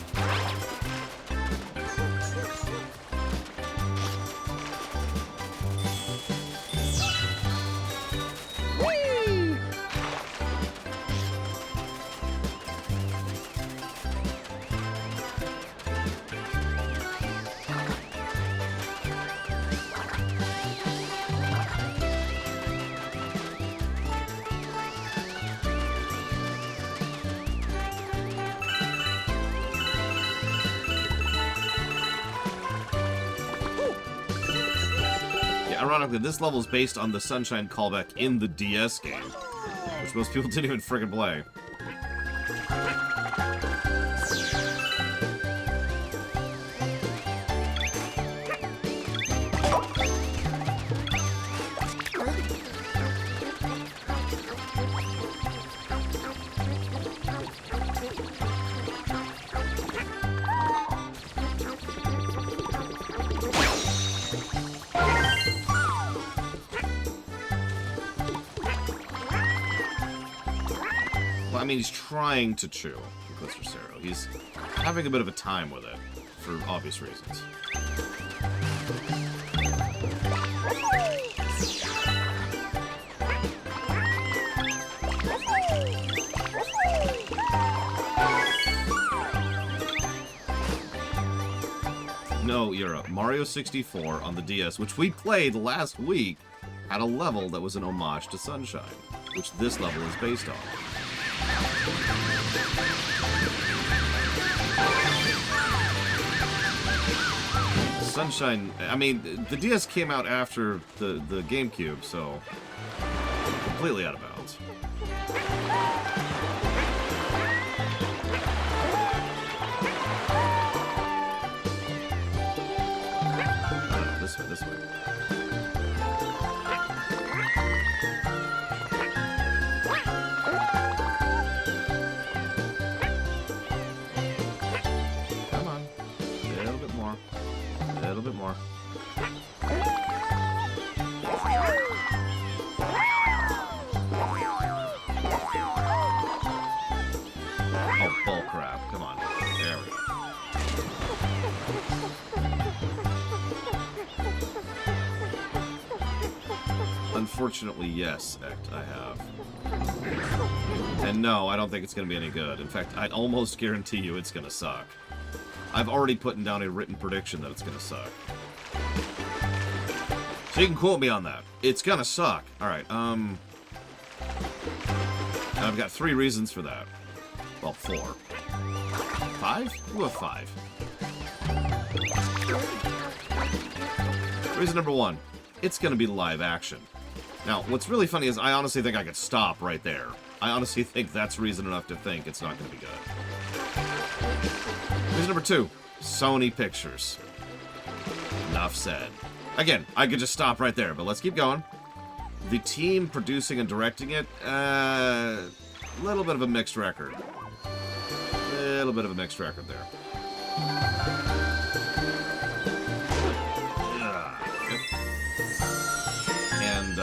ironically, this level is based on the Sunshine callback in the DS game, which most people didn't even friggin' play. I mean, he's trying to chew, Mr. Cero. He's having a bit of a time with it, for obvious reasons. No, Yura. Mario 64 on the DS, which we played last week, had a level that was an homage to Sunshine, which this level is based on. Sunshine, I mean, the DS came out after the GameCube, so completely out of bounds. This way. Come on. A little bit more. A little bit more. Oh, bull crap. Come on. There we go. Unfortunately, yes, Ect, I have. And no, I don't think it's going to be any good. In fact, I almost guarantee you it's going to suck. I've already put down a written prediction that it's going to suck. So you can quote me on that. It's going to suck. Alright, and I've got 3 reasons for that. Well, 4. 5? We'll have 5. Reason number 1. It's going to be live action. Now, what's really funny is I honestly think I could stop right there. I honestly think that's reason enough to think it's not going to be good. Reason number 2. Sony Pictures. Enough said. Again, I could just stop right there, but let's keep going. The team producing and directing it, little bit of a mixed record. Little bit of a mixed record there. And,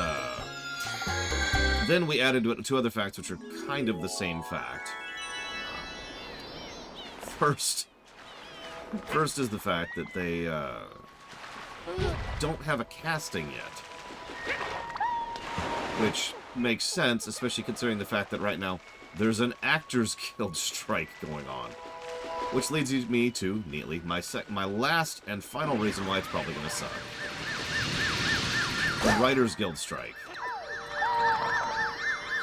then we added 2 other facts, which are kind of the same fact. First is the fact that they don't have a casting yet. Which makes sense, especially considering the fact that right now there's an Actors Guild strike going on. Which leads me to, neatly, my last and final reason why it's probably going to suck. The Writers Guild strike.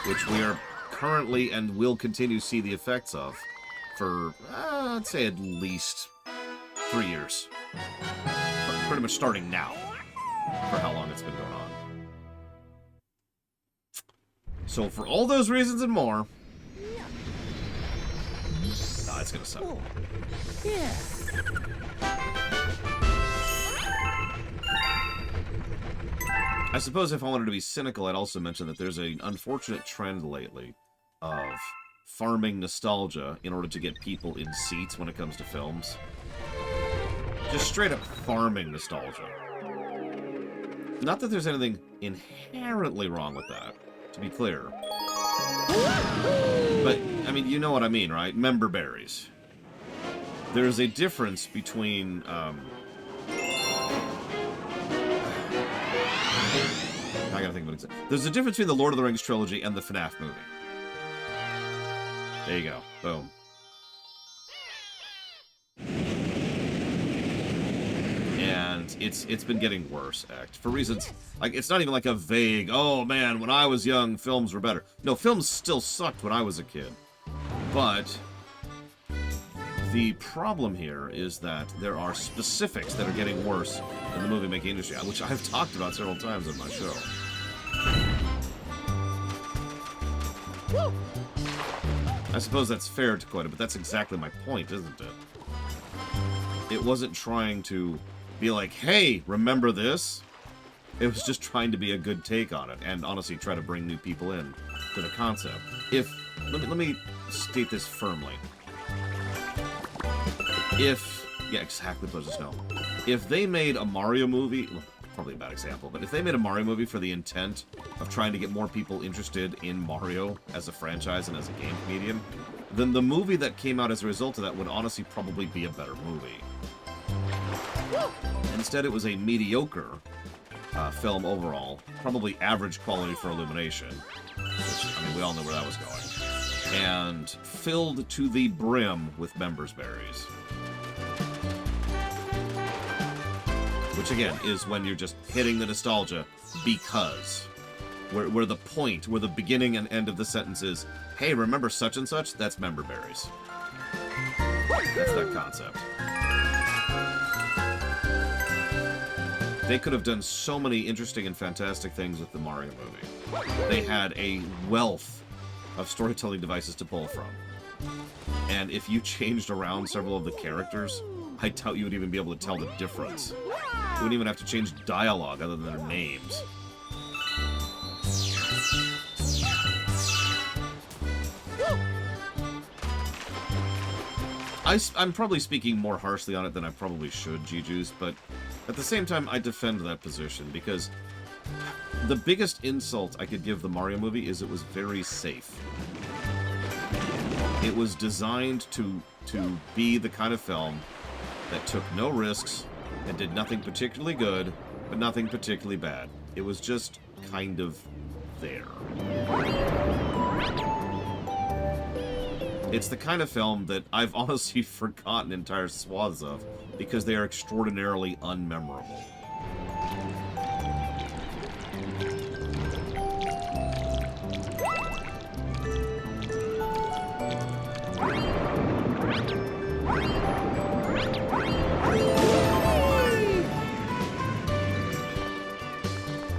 Which we are currently and will continue to see the effects of for, I'd say at least 3 years. Pretty much starting now, for how long it's been going on. So for all those reasons and more, it's gonna suck. Yeah. I suppose if I wanted to be cynical, I'd also mention that there's an unfortunate trend lately of farming nostalgia in order to get people in seats when it comes to films. Just straight up farming nostalgia. Not that there's anything inherently wrong with that, to be clear. But, I mean, you know what I mean, right? Member berries. There's a difference between, I gotta think of an example. There's a difference between the Lord of the Rings trilogy and the FNAF movie. There you go. Boom. And it's been getting worse, Act. For reasons, like, it's not even like a vague, oh man, when I was young, films were better. No, films still sucked when I was a kid. But The problem here is that there are specifics that are getting worse in the movie-making industry, which I've talked about several times on my show. I suppose that's fair to quote it, but that's exactly my point, isn't it? It wasn't trying to be like, hey, remember this? It was just trying to be a good take on it, and honestly try to bring new people in to the concept. Let me state this firmly. Yeah, exactly, Blizzard Snow. If they made a Mario movie, well, probably a bad example, but if they made a Mario movie for the intent of trying to get more people interested in Mario as a franchise and as a game medium, then the movie that came out as a result of that would honestly probably be a better movie. Instead, it was a mediocre film overall, probably average quality for Illumination, which, I mean, we all know where that was going, and filled to the brim with members berries. Which, again, is when you're just hitting the nostalgia because. Where the point, where the beginning and end of the sentence is, hey, remember such and such? That's member berries. That's that concept. They could have done so many interesting and fantastic things with the Mario movie. They had a wealth of storytelling devices to pull from. And if you changed around several of the characters, I doubt you would even be able to tell the difference. You wouldn't even have to change dialogue other than their names. I'm probably speaking more harshly on it than I probably should, G-Juice, but at the same time, I defend that position, because the biggest insult I could give the Mario movie is it was very safe. It was designed to be the kind of film that took no risks and did nothing particularly good, but nothing particularly bad. It was just kind of there. It's the kind of film that I've honestly forgotten entire swaths of because they are extraordinarily unmemorable.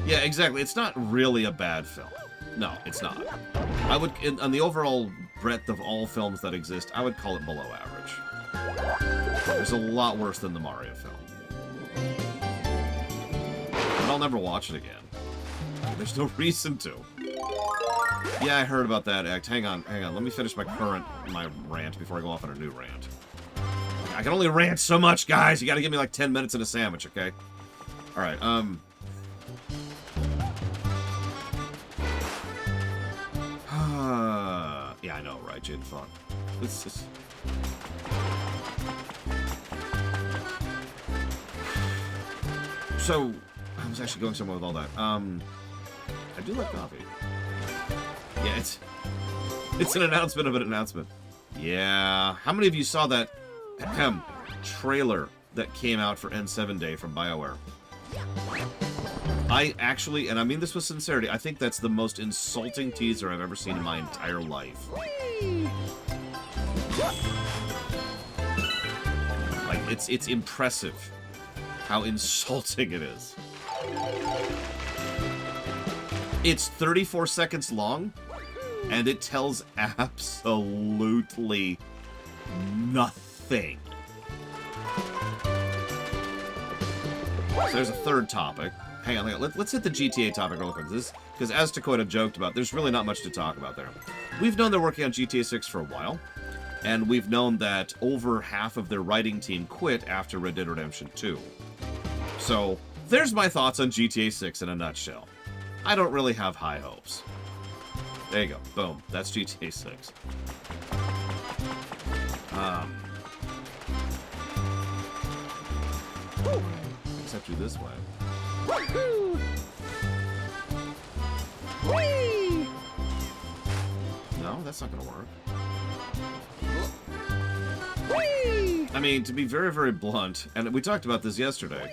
Yeah, exactly. It's not really a bad film. No, it's not. I would, on the overall breadth of all films that exist, I would call it below average. There's a lot worse than the Mario film. But I'll never watch it again. There's no reason to. Yeah, I heard about that act. Hang on. Let me finish my rant before I go off on a new rant. I can only rant so much, guys. You gotta give me like 10 minutes and a sandwich, okay? Alright, yeah, I know, right, Jade Fun. It's just... So, I was actually going somewhere with all that. I do like coffee. Yeah, it's an announcement of an announcement. Yeah, how many of you saw that trailer that came out for N7 Day from BioWare? I actually, and I mean this with sincerity, I think that's the most insulting teaser I've ever seen in my entire life. Like, it's impressive how insulting it is. It's 34 seconds long, and it tells absolutely nothing. So there's a third topic. Hang on, let's hit the GTA topic real quick. Because as Dakota joked about, there's really not much to talk about there. We've known they're working on GTA 6 for a while, and we've known that over half of their writing team quit after Red Dead Redemption 2. So, there's my thoughts on GTA 6 in a nutshell. I don't really have high hopes. There you go. Boom. That's GTA 6. Except through this way. No, that's not gonna work. I mean, to be very, very blunt, and we talked about this yesterday,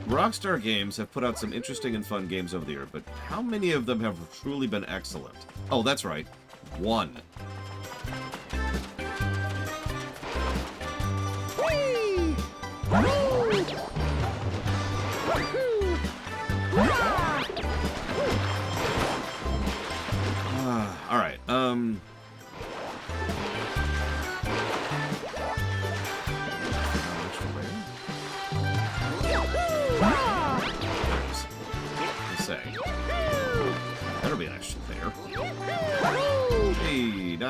Rockstar Games have put out some interesting and fun games over the year, but how many of them have truly been excellent? Oh, that's right. One.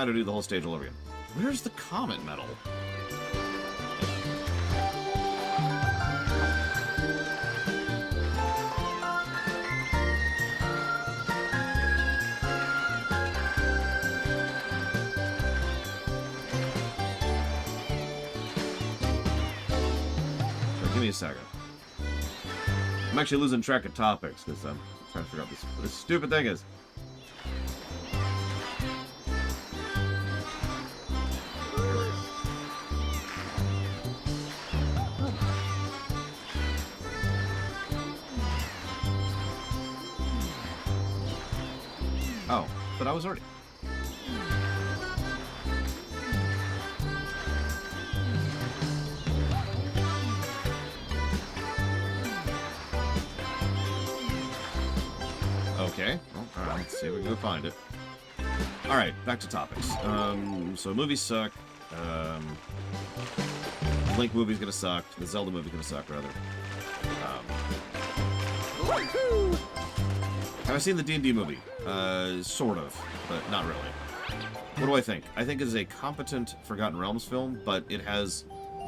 kind of do the whole stage all over again. Where's the comet medal? Give me a second. I'm actually losing track of topics because I'm trying to figure out what this stupid thing is. Oh, but I was already... Okay. Well, alright, let's see if we can go find it. Alright, back to topics. So movies suck. Link movie's gonna suck. The Zelda movie's gonna suck, rather. Have I seen the D&D movie? Sort of, but not really. What do I think? I think it's a competent Forgotten Realms film, but it has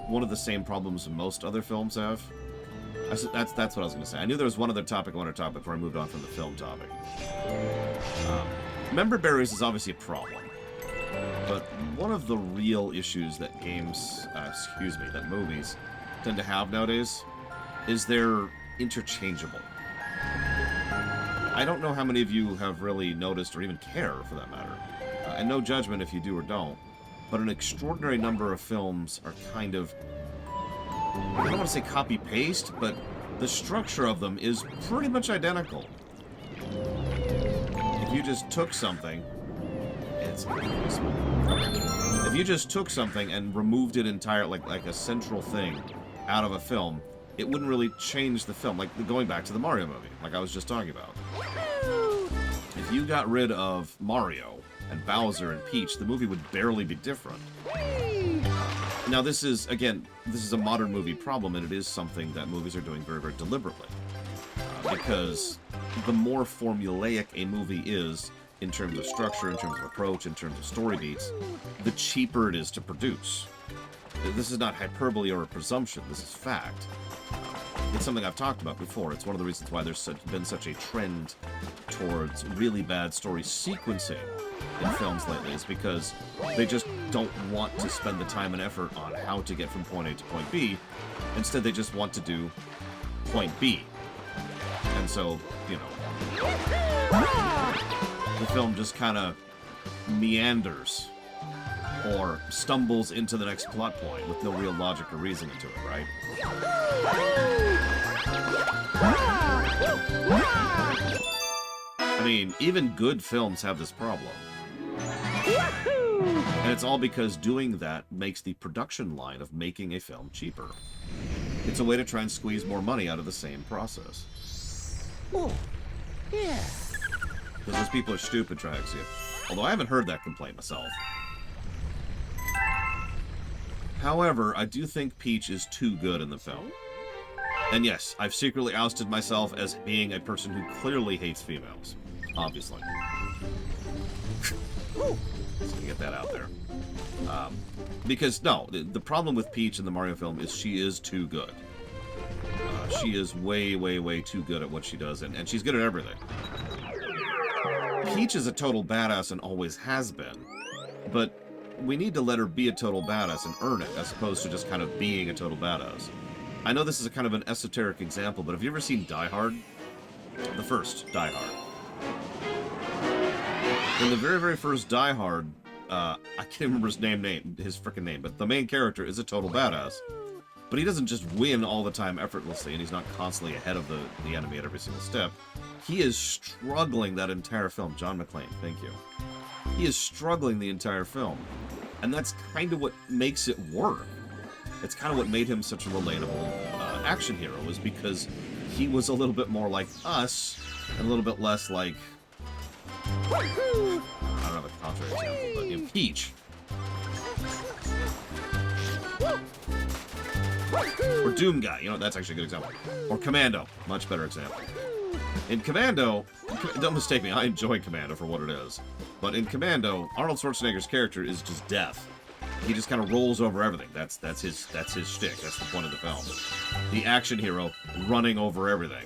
one of the same problems most other films have. That's what I was going to say. I knew there was one other topic I wanted to talk about before I moved on from the film topic. Member berries is obviously a problem, but one of the real issues that that movies tend to have nowadays is they're interchangeable. I don't know how many of you have really noticed, or even care for that matter, and no judgment if you do or don't, but an extraordinary number of films are kind of, I don't want to say copy-paste, but the structure of them is pretty much identical. If you just took something, if you just took something and removed it entirely, like a central thing, out of a film, it wouldn't really change the film. Like going back to the Mario movie, like I was just talking about. If you got rid of Mario and Bowser and Peach, the movie would barely be different. Now this is a modern movie problem, and it is something that movies are doing very, very deliberately. Because the more formulaic a movie is, in terms of structure, in terms of approach, in terms of story beats, the cheaper it is to produce. This is not hyperbole or a presumption, this is fact. It's something I've talked about before. It's one of the reasons why there's been such a trend towards really bad story sequencing in films lately, is because they just don't want to spend the time and effort on how to get from point A to point B. Instead, they just want to do point B. And so, you know, the film just kind of meanders or stumbles into the next plot point with no real logic or reasoning to it, right? I mean, even good films have this problem. And it's all because doing that makes the production line of making a film cheaper. It's a way to try and squeeze more money out of the same process. Oh, yeah. Because those people are stupid, Traxia. Although I haven't heard that complaint myself. However, I do think Peach is too good in the film. And yes, I've secretly ousted myself as being a person who clearly hates females. Obviously. Just to get that out there. Because, no, the problem with Peach in the Mario film is she is too good. She is way, way, way too good at what she does, and she's good at everything. Peach is a total badass and always has been, but we need to let her be a total badass and earn it, as opposed to just kind of being a total badass. I know this is a kind of an esoteric example, but have you ever seen Die Hard? The first Die Hard. In the very, very first Die Hard, I can't remember his frickin' name, but the main character is a total badass. But he doesn't just win all the time effortlessly, and he's not constantly ahead of the enemy at every single step. He is struggling that entire film. John McClane, thank you. He is struggling the entire film. And that's kind of what makes it work. It's kind of what made him such a relatable action hero, is because he was a little bit more like us, and a little bit less like... I don't have a contrary example, but in Peach. Or Doom Guy, you know, that's actually a good example. Or Commando, much better example. In Commando don't mistake me, I enjoy Commando for what it is. But in Commando, Arnold Schwarzenegger's character is just death. He just kind of rolls over everything. That's his shtick. That's the point of the film. The action hero running over everything.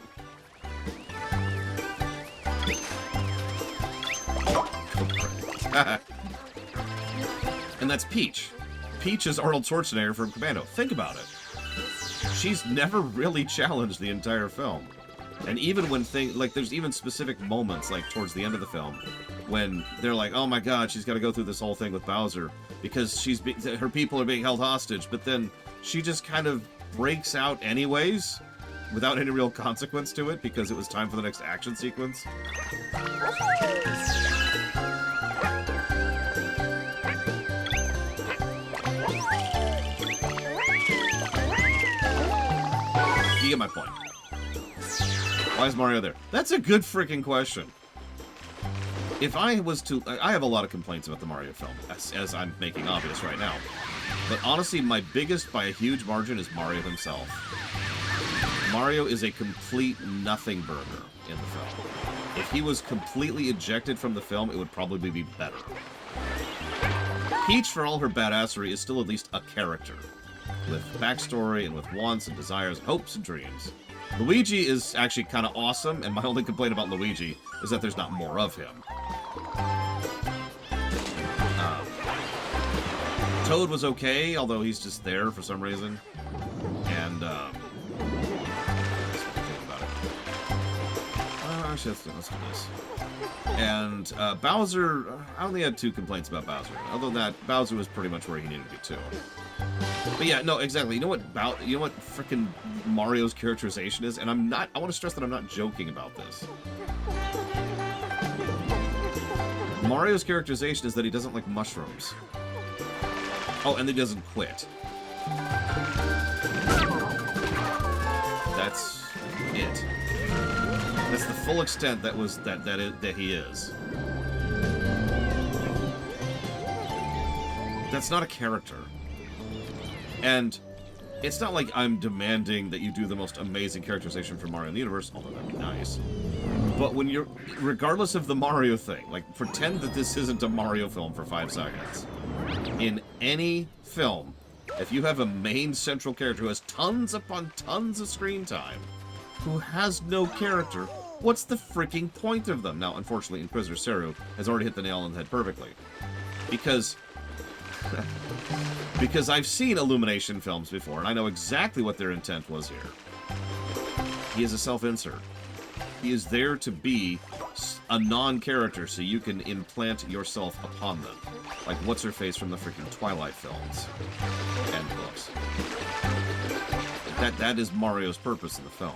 And that's Peach. Peach is Arnold Schwarzenegger from Commando. Think about it. She's never really challenged the entire film. And even when there's even specific moments, like towards the end of the film, when they're like, oh my god, she's got to go through this whole thing with Bowser because her people are being held hostage, but then she just kind of breaks out anyways without any real consequence to it because it was time for the next action sequence. You get my point. Why is Mario there? That's a good freaking question. If I was to... I have a lot of complaints about the Mario film, as I'm making obvious right now. But honestly, my biggest, by a huge margin, is Mario himself. Mario is a complete nothing burger in the film. If he was completely ejected from the film, it would probably be better. Peach, for all her badassery, is still at least a character. With backstory, and with wants and desires, and hopes and dreams. Luigi is actually kind of awesome, and my only complaint about Luigi is that there's not more of him. Toad was okay, although he's just there for some reason. And, actually, let's do this. And, Bowser, I only had 2 complaints about Bowser. Although that, Bowser was pretty much where he needed to be, too. But yeah, no, exactly. You know what frickin' Mario's characterization is? And I want to stress that I'm not joking about this. Mario's characterization is that he doesn't like mushrooms. Oh, and he doesn't quit. That's it. That's the full extent that he is. That's not a character. And it's not like I'm demanding that you do the most amazing characterization for Mario in the universe, although that'd be nice. But when you're, regardless of the Mario thing, like, pretend that this isn't a Mario film for 5 seconds. In any film, if you have a main central character who has tons upon tons of screen time, who has no character, what's the freaking point of them? Now, unfortunately, Inquisitor Seru has already hit the nail on the head perfectly. Because I've seen Illumination films before, and I know exactly what their intent was here. He is a self-insert. He is there to be a non-character so you can implant yourself upon them. Like What's-Her-Face from the freaking Twilight films and books. That is Mario's purpose in the film.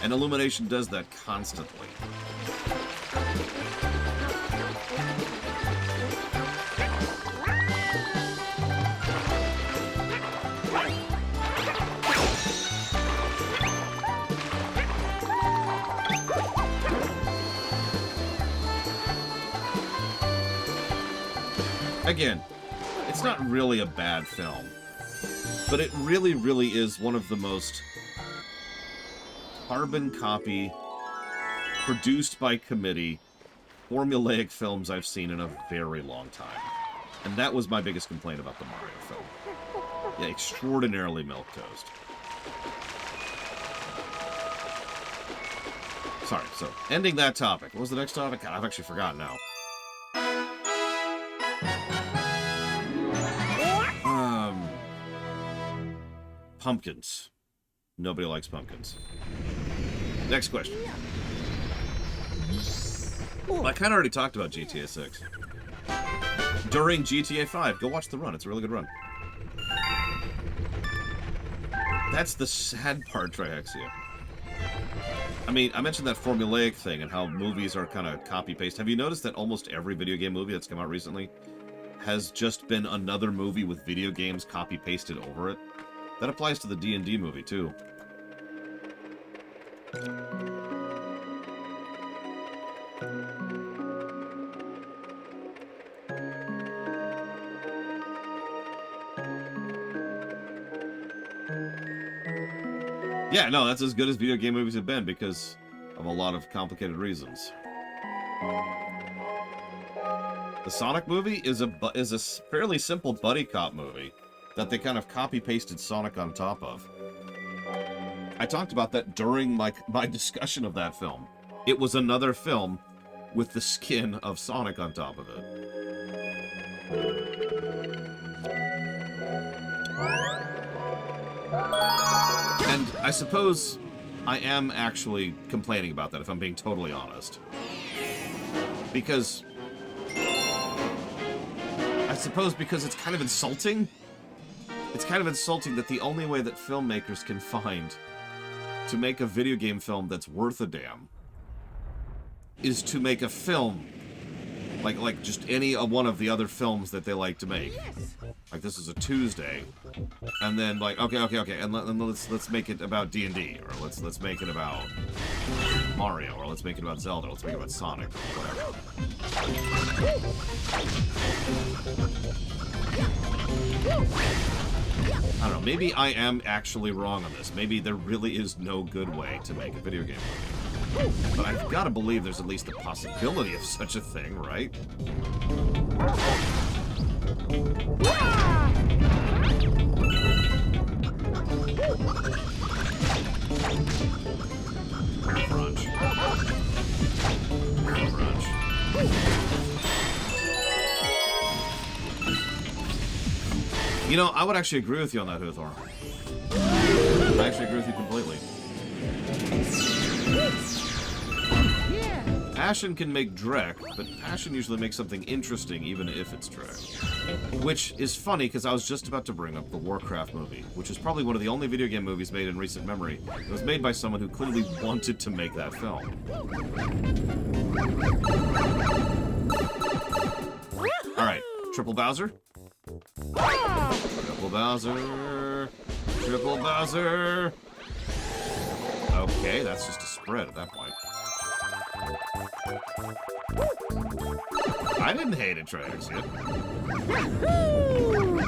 And Illumination does that constantly. Again, it's not really a bad film, but it really, really is one of the most carbon copy, produced by committee, formulaic films I've seen in a very long time. And that was my biggest complaint about the Mario film. Yeah, extraordinarily milquetoast. Sorry, so, ending that topic. What was the next topic? God, I've actually forgotten now. Pumpkins. Nobody likes pumpkins. Next question. Well, I kind of already talked about GTA 6. During GTA 5, go watch the run. It's a really good run. That's the sad part, Triexia. I mean, I mentioned that formulaic thing and how movies are kind of copy-paste. Have you noticed that almost every video game movie that's come out recently has just been another movie with video games copy-pasted over it? That applies to the D&D movie, too. Yeah, no, that's as good as video game movies have been because of a lot of complicated reasons. The Sonic movie is a fairly simple buddy cop movie that they kind of copy-pasted Sonic on top of. I talked about that during my discussion of that film. It was another film with the skin of Sonic on top of it. And I suppose I am actually complaining about that, if I'm being totally honest. Because... I suppose because it's kind of insulting. It's kind of insulting that the only way that filmmakers can find to make a video game film that's worth a damn is to make a film like just any one of the other films that they like to make. Like, this is a Tuesday, and then like okay, and let's make it about D&D, or let's make it about Mario, or let's make it about Zelda, let's make it about Sonic, or whatever. I don't know, maybe I am actually wrong on this. Maybe there really is no good way to make a video game movie. But I've got to believe there's at least the possibility of such a thing, right? Crunch. Crunch. You know, I would actually agree with you on that, Huthor. I actually agree with you completely. Passion can make Drek, but passion usually makes something interesting, even if it's Drek. Which is funny, because I was just about to bring up the Warcraft movie, which is probably one of the only video game movies made in recent memory. It was made by someone who clearly wanted to make that film. Alright, Triple Bowser? Triple Bowser. Triple Bowser. Okay, that's just a spread at that point. I didn't hate it, Triaxia.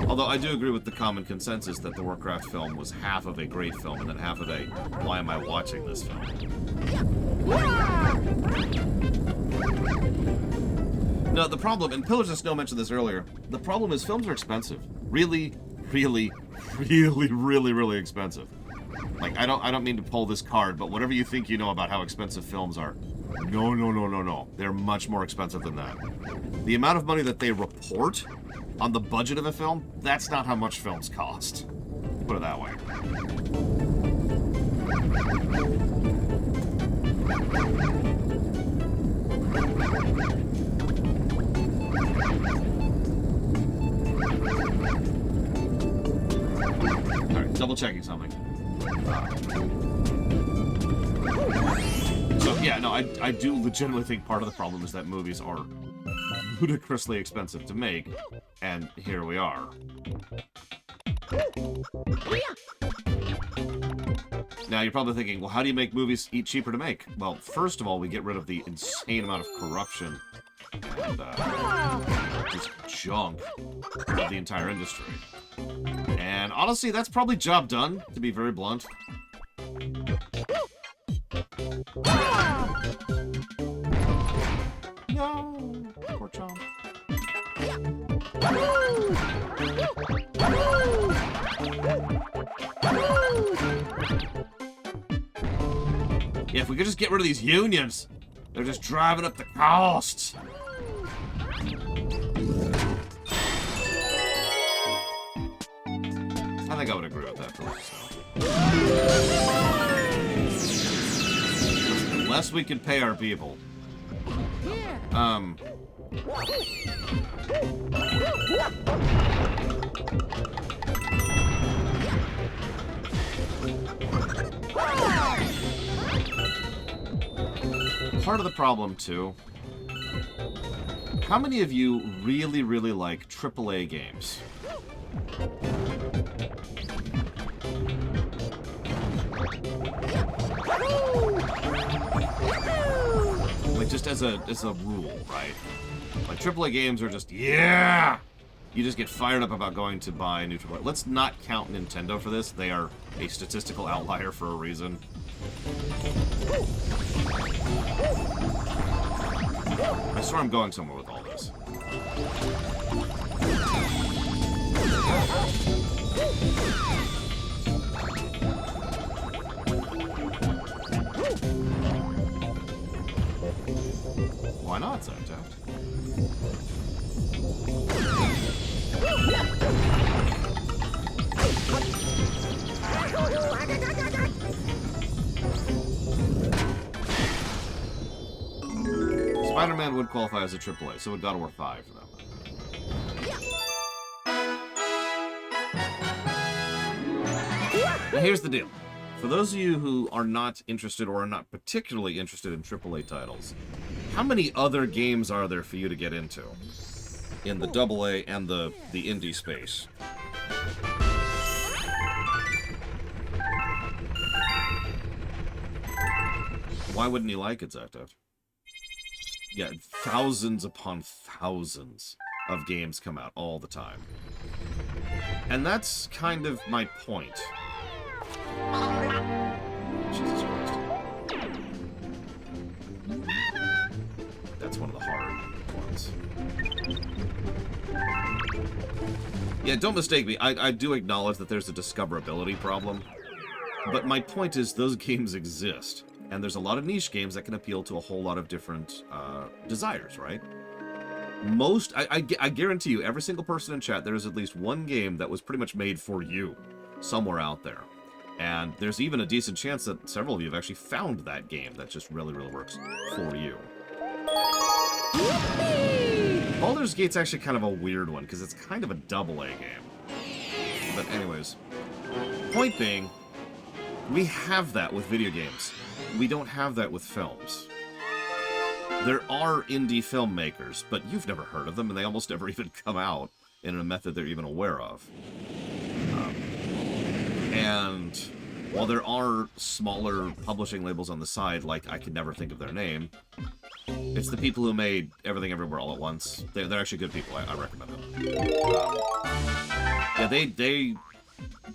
Although I do agree with the common consensus that the Warcraft film was half of a great film and then half of a why am I watching this film? No, the problem, and Pillars of Snow mentioned this earlier, the problem is films are expensive. Really, really, really, really, really expensive. Like, I don't mean to pull this card, but whatever you think you know about how expensive films are, no. They're much more expensive than that. The amount of money that they report on the budget of a film, that's not how much films cost. Put it that way. Alright, double checking something. So, yeah, no, I do legitimately think part of the problem is that movies are ludicrously expensive to make, and here we are. Now, you're probably thinking, well, how do you make movies cheaper to make? Well, first of all, we get rid of the insane amount of corruption and just junk of the entire industry. And honestly, that's probably job done, to be very blunt. No, poor Chomp. Yeah, if we could just get rid of these unions, they're just driving up the costs. I think I would agree with that for myself. Unless we can pay our people. Part of the problem, too, how many of you really, really like AAA games? Like, just as a rule, right? Like, AAA games are just, yeah! You just get fired up about going to buy a new AAA. Let's not count Nintendo for this. They are a statistical outlier for a reason. I swear I'm going somewhere with all this. Why not, Zaptaft? Spider-Man would qualify as a AAA, so it God of War 5 for them. Now here's the deal. For those of you who are not interested or are not particularly interested in AAA titles, how many other games are there for you to get into in the AA and the indie space? Why wouldn't you like it, Zaptaft? Yeah, thousands upon thousands of games come out all the time. And that's kind of my point. Jesus Christ. That's one of the hard ones. Yeah, don't mistake me. I do acknowledge that there's a discoverability problem. But my point is those games exist. And there's a lot of niche games that can appeal to a whole lot of different desires, right? I guarantee you, every single person in chat, there is at least one game that was pretty much made for you somewhere out there. And there's even a decent chance that several of you have actually found that game that just really, really works for you. Baldur's Gate's actually kind of a weird one, because it's kind of a AA game. But anyways, point being, we have that with video games. We don't have that with films. There are indie filmmakers, but you've never heard of them, and they almost never even come out in a method they're even aware of. And while there are smaller publishing labels on the side, like I could never think of their name, it's the people who made Everything Everywhere All at Once. They're actually good people. I recommend them. Yeah,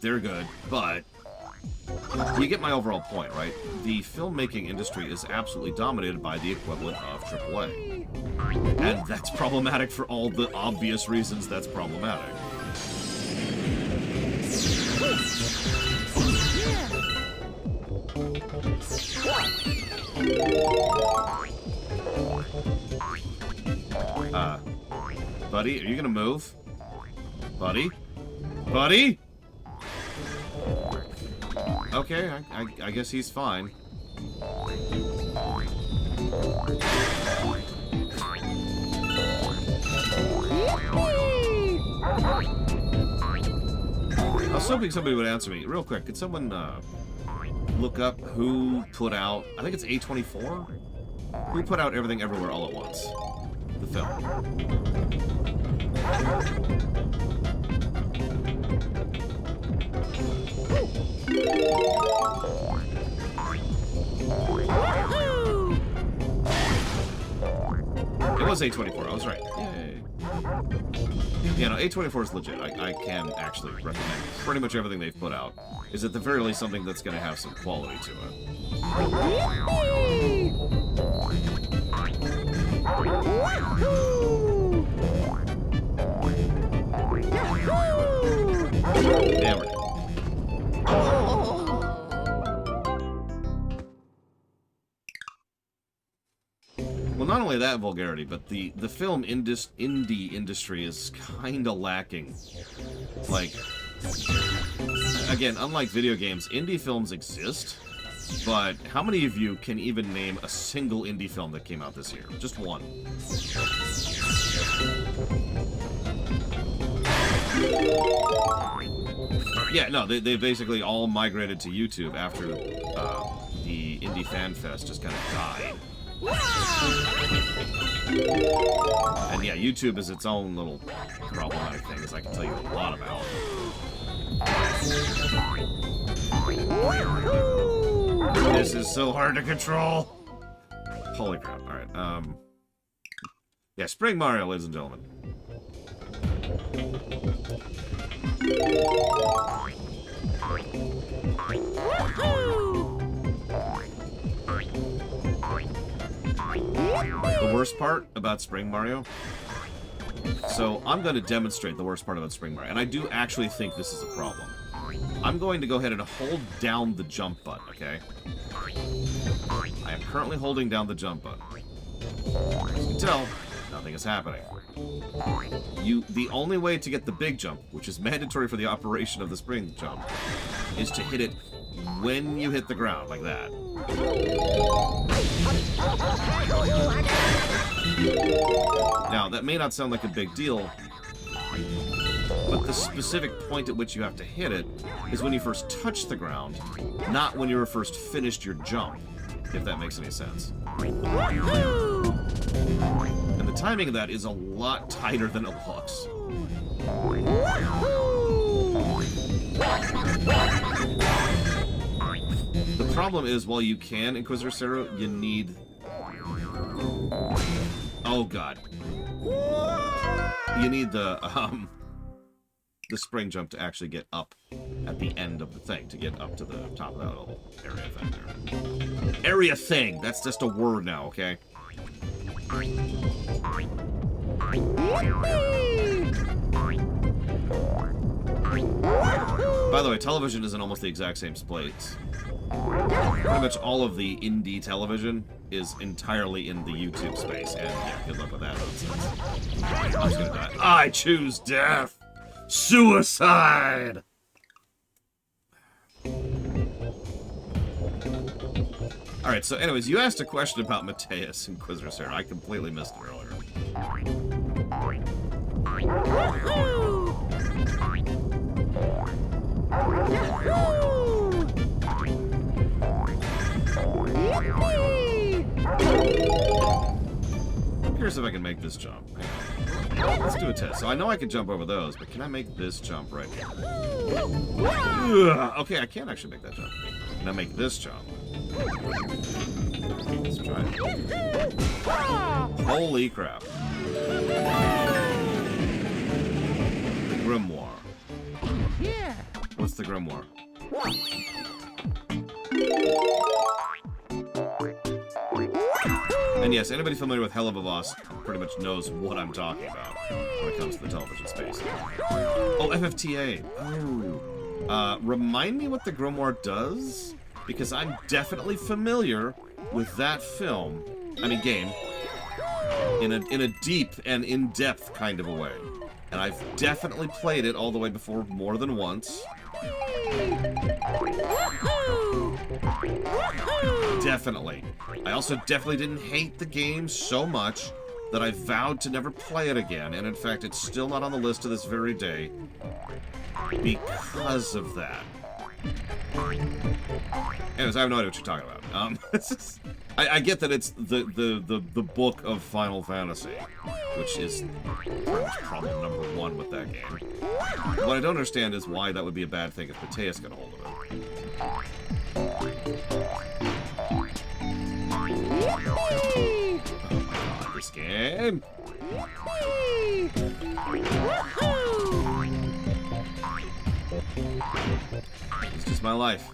they're good, but you get my overall point, right? The filmmaking industry is absolutely dominated by the equivalent of AAA. And that's problematic for all the obvious reasons that's problematic. Buddy, are you gonna move? Buddy? Buddy? Okay, I guess he's fine. I was hoping somebody would answer me. Real quick, could someone look up who put out, I think it's A24? Who put out Everything Everywhere All at Once? The film. It was A24, I was right. Yay. Yeah, no, A24 is legit. I can actually recommend pretty much everything they've put out. Is at the very least something that's going to have some quality to it. Damn it. Well, not only that vulgarity, but the film indie industry is kind of lacking. Like, again, unlike video games, indie films exist, but how many of you can even name a single indie film that came out this year? Just one. Yeah, no, they basically all migrated to YouTube after the Indie Fan Fest just kind of died. And yeah, YouTube is its own little problematic thing, as I can tell you a lot about. This is so hard to control. Holy crap! All right, yeah, Spring Mario, ladies and gentlemen. The worst worst part about Spring Mario? So I'm going to demonstrate the worst part about Spring Mario, and I do actually think this is a problem. I'm going to go ahead and hold down the jump button, okay? I am currently holding down the jump button. As you can tell, nothing is happening. The only way to get the big jump, which is mandatory for the operation of the spring jump, is to hit it when you hit the ground, like that. Now, that may not sound like a big deal, but the specific point at which you have to hit it is when you first touch the ground, not when you first finished your jump, if that makes any sense. And the timing of that is a lot tighter than it looks. The problem is, while you can Inquisitor Zero, you need... Oh god. You need the spring jump to actually get up at the end of the thing, to get up to the top of that little area thing there. Area thing! That's just a word now, okay? By the way, television is in almost the exact same place. Pretty much all of the indie television is entirely in the YouTube space, and yeah, good luck with that nonsense. I'm just gonna die. I choose death! Suicide! Alright, so anyways, you asked a question about Mateus Inquisitor Zero. I completely missed it earlier. I'm curious if I can make this jump. Let's do a test. So I know I can jump over those, but can I make this jump right here? Ugh. Okay, I can actually make that jump. Can I make this jump? Let's try it. Holy crap. Grimoire. Yeah. What's the Grimoire? And yes, anybody familiar with Hell of a Boss pretty much knows what I'm talking about when it comes to the television space. Oh, FFTA. Oh. Remind me what the Grimoire does? Because I'm definitely familiar with that film, game, in a deep and in-depth kind of a way. And I've definitely played it all the way before more than once. Definitely. I also definitely didn't hate the game so much that I vowed to never play it again, and in fact, it's still not on the list to this very day because of that. Anyways, I have no idea what you're talking about. I get that it's the book of Final Fantasy, which is pretty much problem number one with that game. What I don't understand is why that would be a bad thing if Mateus got a hold of it. Oh my god, this game! It's just my life.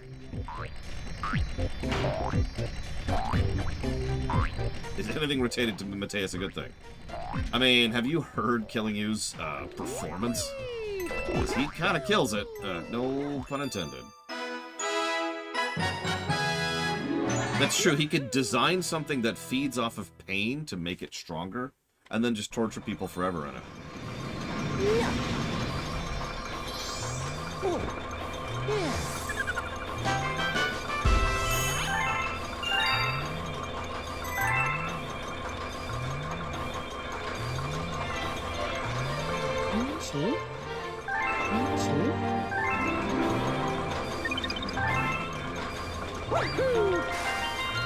Is anything related to Mateus a good thing? I mean, have you heard Killing You's performance? Because he kind of kills it. No pun intended. That's true. He could design something that feeds off of pain to make it stronger, and then just torture people forever in it. Yeah. Oh. Yeah.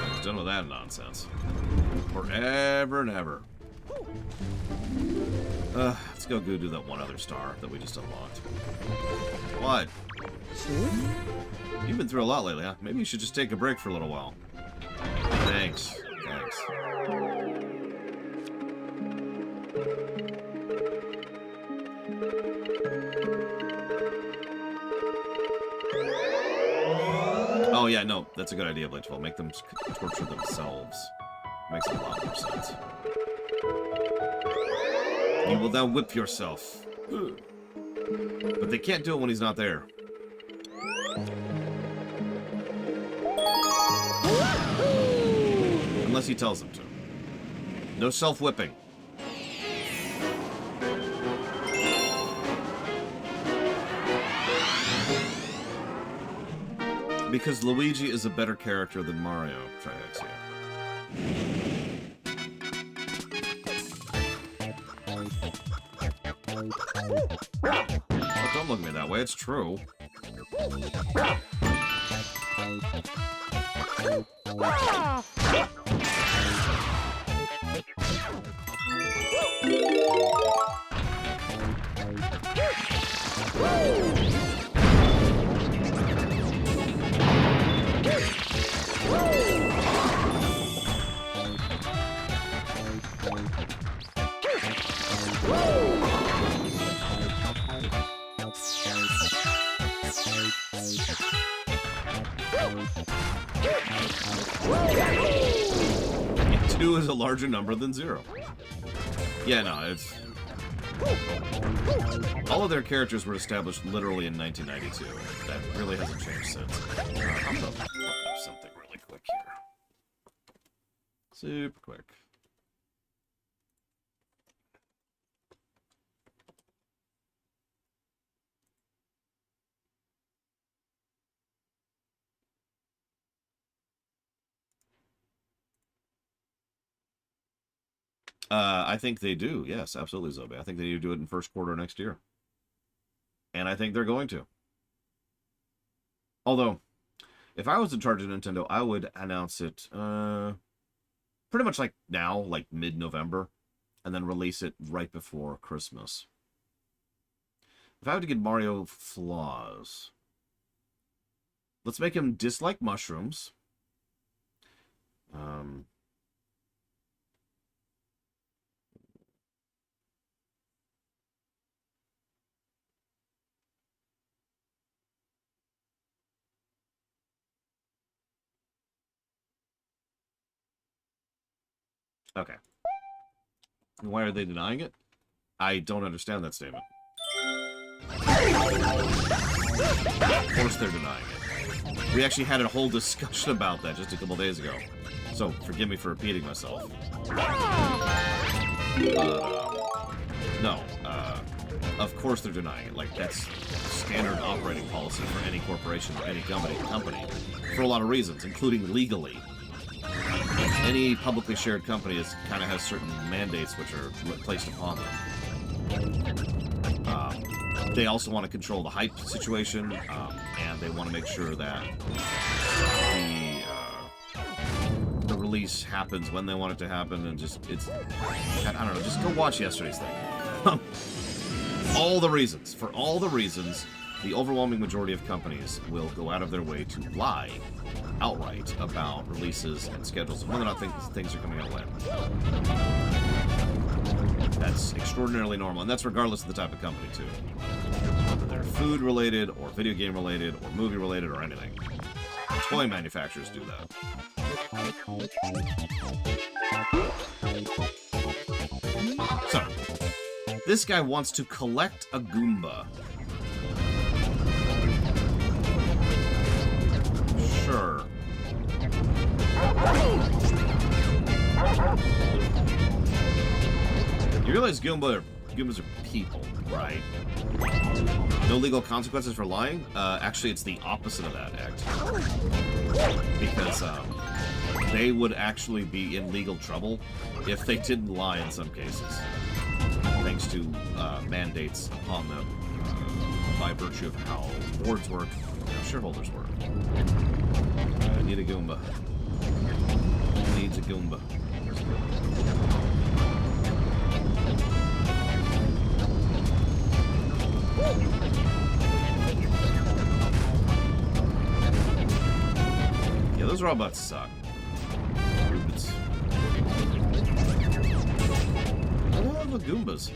I'm done with that nonsense. Forever and ever. Let's go do that one other star that we just unlocked. What? You've been through a lot lately, huh? Maybe you should just take a break for a little while. Thanks. Thanks. Oh yeah, no, that's a good idea, Bleachful. Make them torture themselves. Makes a lot more sense. You will now whip yourself. But they can't do it when he's not there. Unless he tells them to. No self-whipping. Because Luigi is a better character than Mario, Triaxia. Oh, don't look at me that way, it's true. Two is a larger number than 0. Yeah, no, it's... All of their characters were established literally in 1992. That really hasn't changed since. I'm gonna look up something really quick here. Super quick. I think they do. Yes, absolutely, Zobe. I think they need to do it in first quarter next year. And I think they're going to. Although, if I was in charge of Nintendo, I would announce it pretty much like now, like mid-November, and then release it right before Christmas. If I were to give Mario flaws, let's make him dislike mushrooms. Okay. Why are they denying it? I don't understand that statement. Of course they're denying it. We actually had a whole discussion about that just a couple days ago. So, forgive me for repeating myself. No, of course they're denying it. Like, that's standard operating policy for any corporation or any company for a lot of reasons, including legally. Any publicly shared company kind of has certain mandates which are placed upon them. They also want to control the hype situation, and they want to make sure that the release happens when they want it to happen, and I don't know, just go watch yesterday's thing. For all the reasons, the overwhelming majority of companies will go out of their way to lie outright about releases and schedules and whether or not things are coming out when. That's extraordinarily normal, and that's regardless of the type of company, too. Whether they're food-related, or video game-related, or movie-related, or anything. Toy manufacturers do that. So, this guy wants to collect a Goomba. Sure. You realize Goombas are people, right? No legal consequences for lying? Actually, it's the opposite of that, actually. Because they would actually be in legal trouble if they didn't lie in some cases. Thanks to mandates upon them by virtue of how boards work, how shareholders work. I need a Goomba. Needs a Goomba. Yeah, those robots suck. I love the Goombas.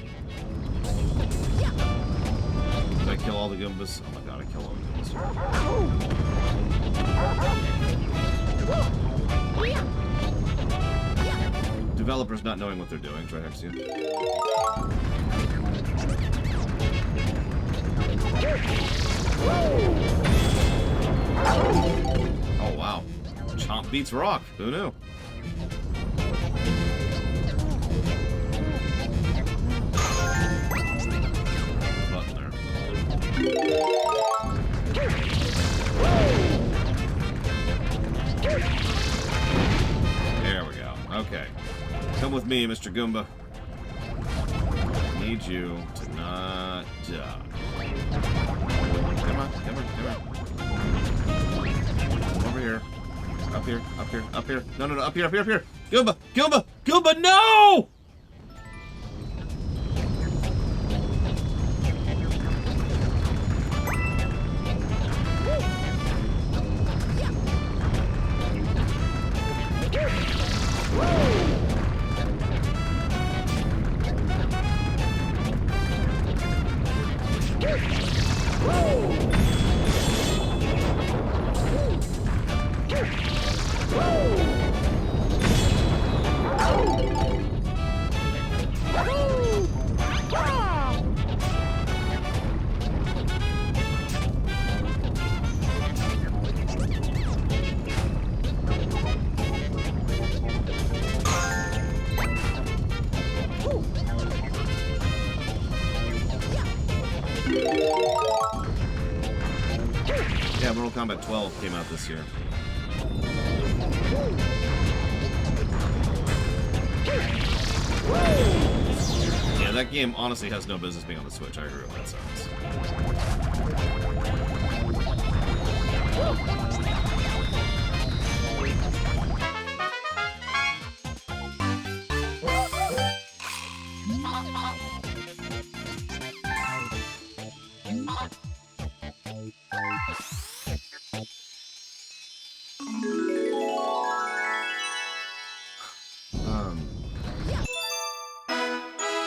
Did I kill all the Goombas? Oh my god, I killed all the Goombas. Developers not knowing what they're doing, Triaxia. Oh, wow. Chomp beats rock. Who knew? Button there. There we go. Okay. Come with me, Mr. Goomba. I need you to not die. Come on, come on, come on. Over here. Up here, up here, up here. No, no, no, up here, up here, up here. Goomba, Goomba, Goomba, no! Yeah, Mortal Kombat 12 came out this year. Yeah, that game honestly has no business being on the Switch. I agree with that sentence.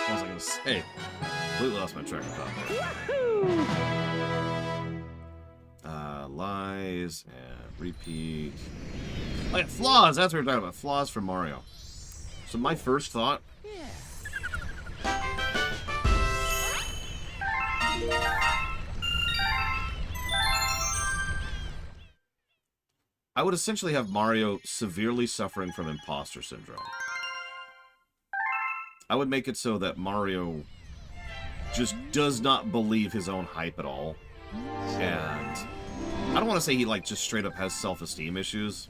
What was I gonna say? Completely lost my track of thought there. Lies and repeat. Oh yeah, flaws! That's what we're talking about. Flaws from Mario. So my first thought... I would essentially have Mario severely suffering from imposter syndrome. I would make it so that Mario just does not believe his own hype at all. And I don't want to say he, like, just straight up has self-esteem issues.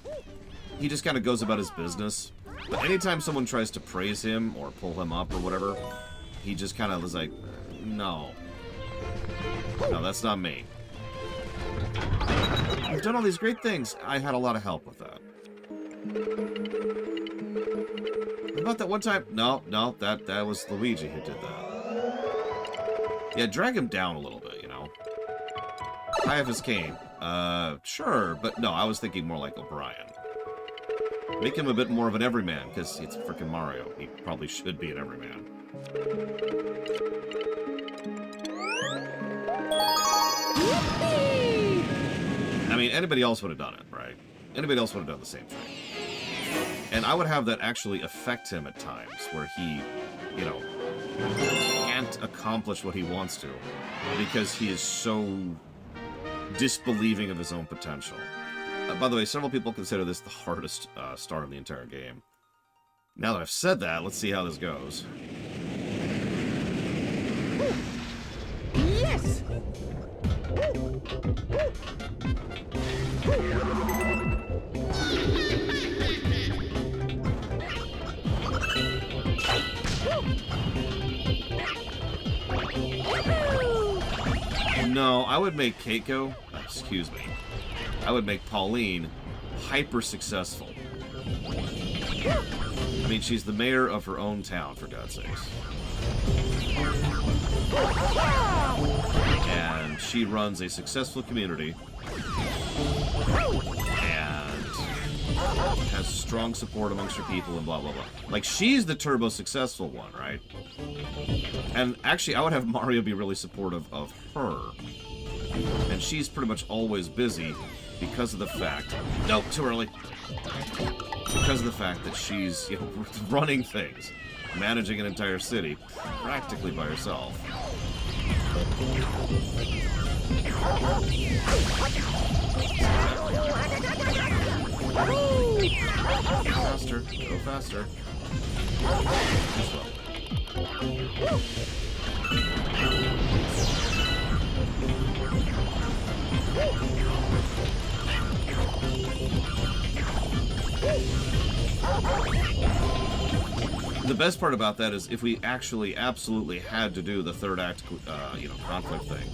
He just kind of goes about his business. But anytime someone tries to praise him or pull him up or whatever, he just kind of is like, no. No, that's not me. You've done all these great things. I had a lot of help with that. What about that one time? No, that was Luigi who did that. Yeah, drag him down a little bit, you know? I have his cane. Sure, but no, I was thinking more like O'Brien. Make him a bit more of an everyman, because it's freaking Mario. He probably should be an everyman. I mean, anybody else would have done it, right? Anybody else would have done the same thing. And I would have that actually affect him at times, where he, you know, can't accomplish what he wants to, because he is so disbelieving of his own potential. By the way, several people consider this the hardest star in the entire game. Now that I've said that, let's see how this goes. Yes! No, I would make Keiko, excuse me, I would make Pauline hyper successful. I mean, she's the mayor of her own town, for God's sakes. And she runs a successful community and has strong support amongst her people and blah, blah, blah. Like, she's the turbo successful one, right? And actually, I would have Mario be really supportive of her. And she's pretty much always busy because of the fact... Nope, too early. Because of the fact that she's, you know, running things, managing an entire city, practically by herself. Faster. Go faster. The best part about that is if we actually absolutely had to do the third act, conflict thing,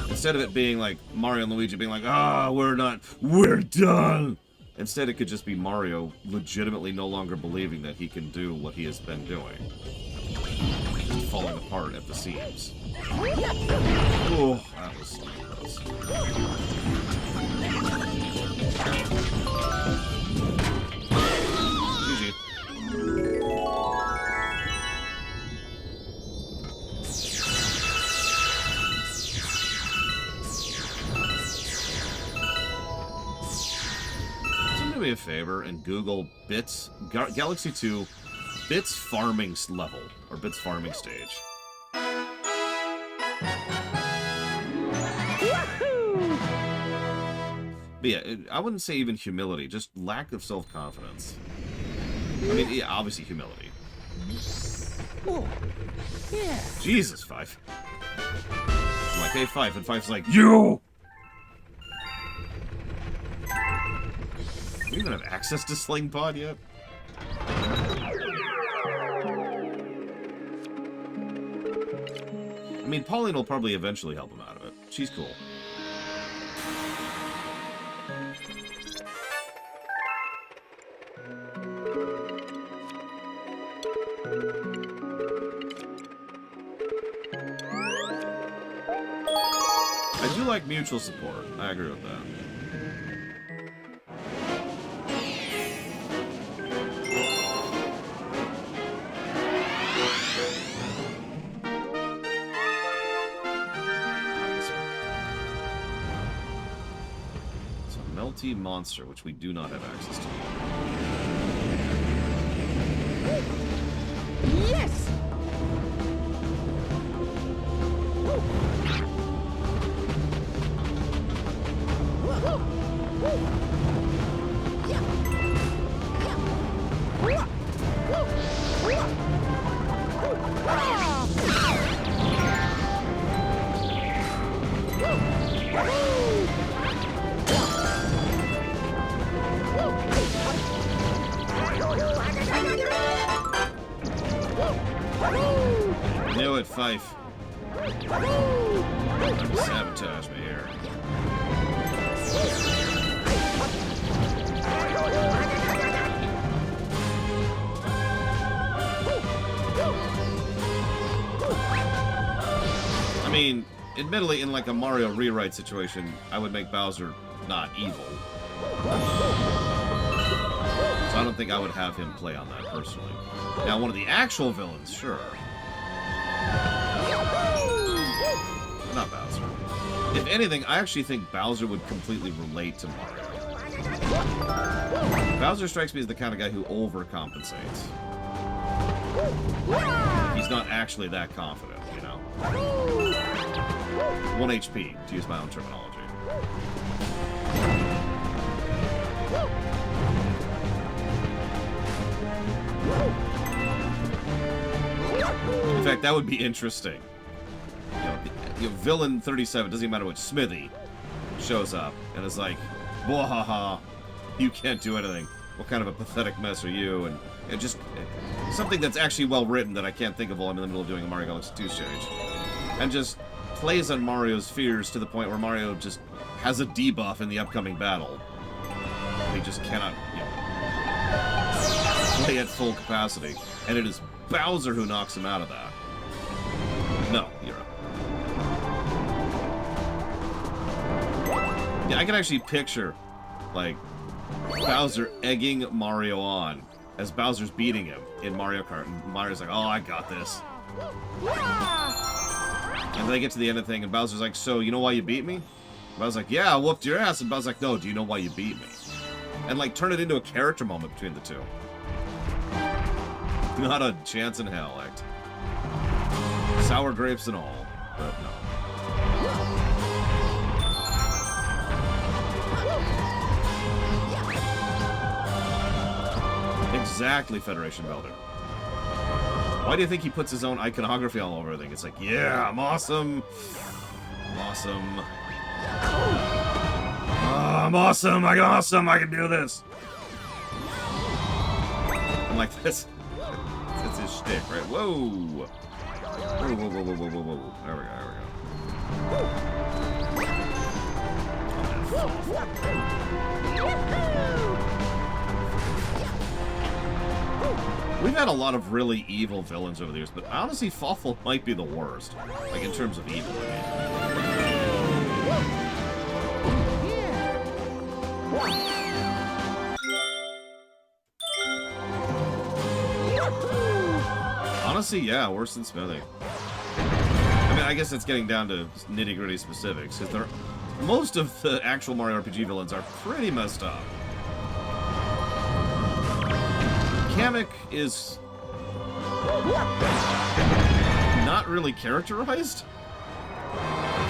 instead of it being like Mario and Luigi being like, we're done. Instead, it could just be Mario legitimately no longer believing that he can do what he has been doing. Just falling apart at the seams. Oh, that was close. GG. Do me a favor and Google Bits Galaxy 2 Bits farming level or Bits farming stage. But yeah, I wouldn't say even humility, just lack of self-confidence. I mean, yeah, obviously humility. Oh, yeah. Jesus, Fife. I'm like, hey, Fife, and Fife's like, you! Do you even have access to Sling Pod yet? I mean, Pauline will probably eventually help him out of it. She's cool. I do like mutual support. I agree with that. Melty Monster, which we do not have access to. Yes! Knew it, Fife. Trying to sabotage me here. I mean, admittedly, in like a Mario rewrite situation, I would make Bowser not evil. So I don't think I would have him play on that personally. Now, one of the actual villains, sure. But not Bowser. If anything, I actually think Bowser would completely relate to Mario. Bowser strikes me as the kind of guy who overcompensates. He's not actually that confident, you know? 1 HP, to use my own terminology. In fact, that would be interesting. You know, villain 37, doesn't even matter which, Smithy, shows up and is like, "Bwahaha, you can't do anything. What kind of a pathetic mess are you?" And just something that's actually well written that I can't think of while I'm in the middle of doing a Mario Galaxy 2 stage. And just plays on Mario's fears to the point where Mario just has a debuff in the upcoming battle. He just cannot, play at full capacity. And it is Bowser who knocks him out of that. No, you're up. Yeah, I can actually picture, like, Bowser egging Mario on as Bowser's beating him in Mario Kart. And Mario's like, "Oh, I got this." And they get to the end of the thing, and Bowser's like, "So, you know why you beat me?" Bowser's like, "Yeah, I whooped your ass." And Bowser's like, "No, do you know why you beat me?" And, like, turn it into a character moment between the two. Not a chance in hell, act. Sour grapes and all, but no. exactly Federation Builder. Why do you think he puts his own iconography all over everything? It's like, yeah, I'm awesome. I'm awesome. I'm awesome. I'm awesome. I can do this. I'm like, that's his shtick, right? Whoa. Whoa, whoa, whoa, whoa, whoa, whoa, whoa. There we go, there we go. We've had a lot of really evil villains over the years, but honestly, Fawful might be the worst. Like, in terms of evil, I mean. Honestly, yeah, worse than Smithy. I mean, I guess it's getting down to nitty-gritty specifics, because most of the actual Mario RPG villains are pretty messed up. Kamek is not really characterized.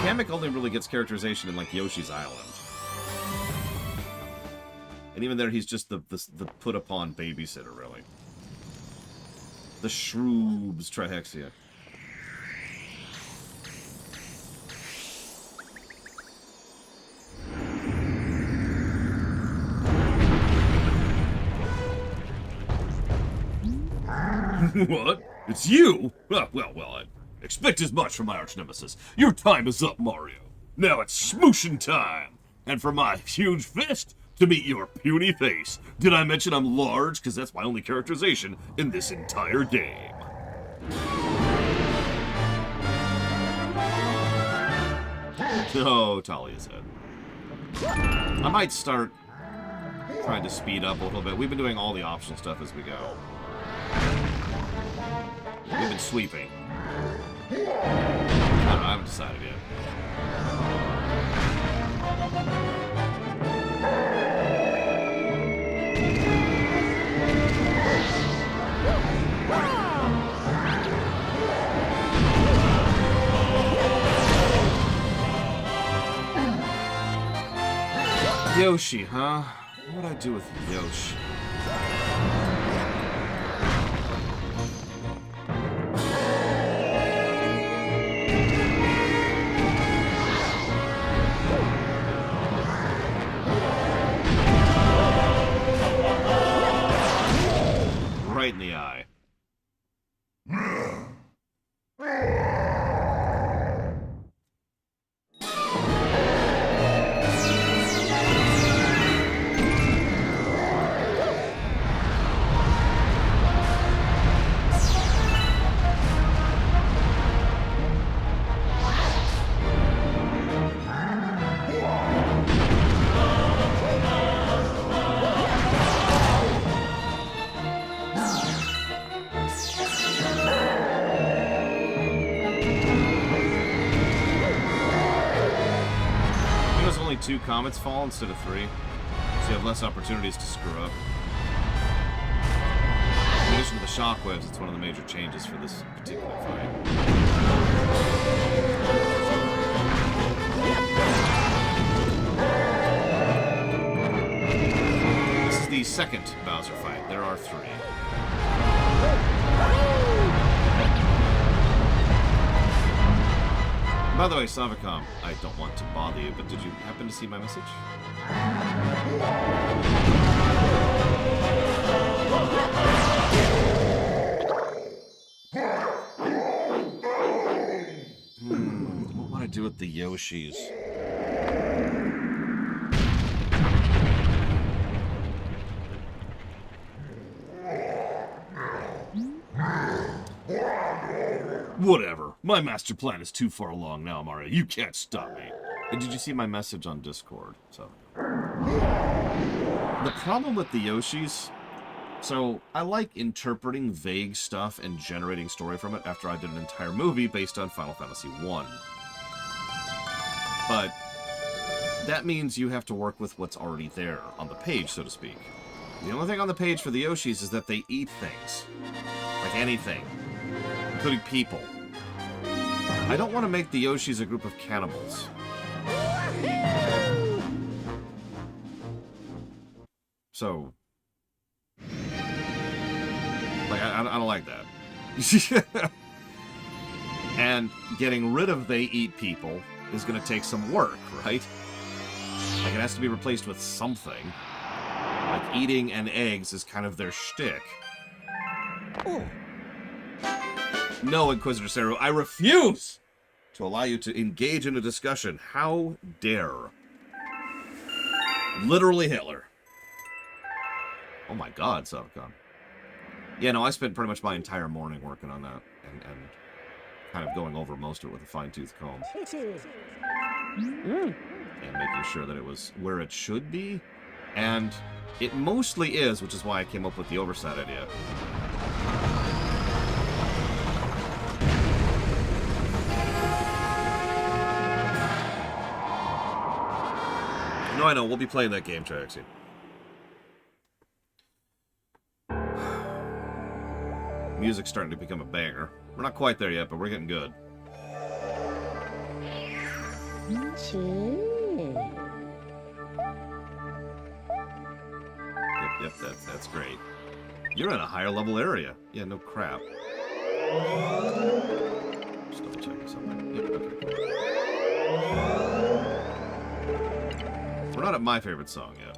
Kamek only really gets characterization in, like, Yoshi's Island. And even there, he's just the put-upon babysitter, really. The Shroobs Trihexia. What? It's you? Well, I expect as much from my arch-nemesis. Your time is up, Mario. Now it's smooshin' time. And for my huge fist to meet your puny face. Did I mention I'm large? Because that's my only characterization in this entire game. Oh, Talia's head. I might start trying to speed up a little bit. We've been doing all the option stuff as we go. We've been sweeping. I don't know, I haven't decided yet. Yoshi, huh? What would I do with Yoshi? Right in the eye. Two comets fall instead of 3, so you have less opportunities to screw up. In addition to the shockwaves, it's one of the major changes for this particular fight. This is the second Bowser fight. There are 3. By the way, Savicom, I don't want to bother you, but did you happen to see my message? What would I do with the Yoshis? Whatever. My master plan is too far along now, Mario. You can't stop me. And did you see my message on Discord? So, the problem with the Yoshis... So, I like interpreting vague stuff and generating story from it after I did an entire movie based on Final Fantasy I. But that means you have to work with what's already there on the page, so to speak. The only thing on the page for the Yoshis is that they eat things. Like anything. Including people. I don't want to make the Yoshis a group of cannibals. So... Like, I don't like that. And getting rid of they eat people is going to take some work, right? Like, it has to be replaced with something. Like, eating and eggs is kind of their shtick. Oh. No, Inquisitor Seru, I refuse to allow you to engage in a discussion. How dare? Literally Hitler. Oh my god, Savacon. Yeah, no, I spent pretty much my entire morning working on that. And kind of going over most of it with a fine-tooth comb. And making sure that it was where it should be. And it mostly is, which is why I came up with the oversight idea. No, I know. We'll be playing that game, Traxie. Music's starting to become a banger. We're not quite there yet, but we're getting good. Yep, that's great. You're in a higher level area. Yeah, no crap. Just double checking something. Yep, okay, cool. We're not at my favorite song yet.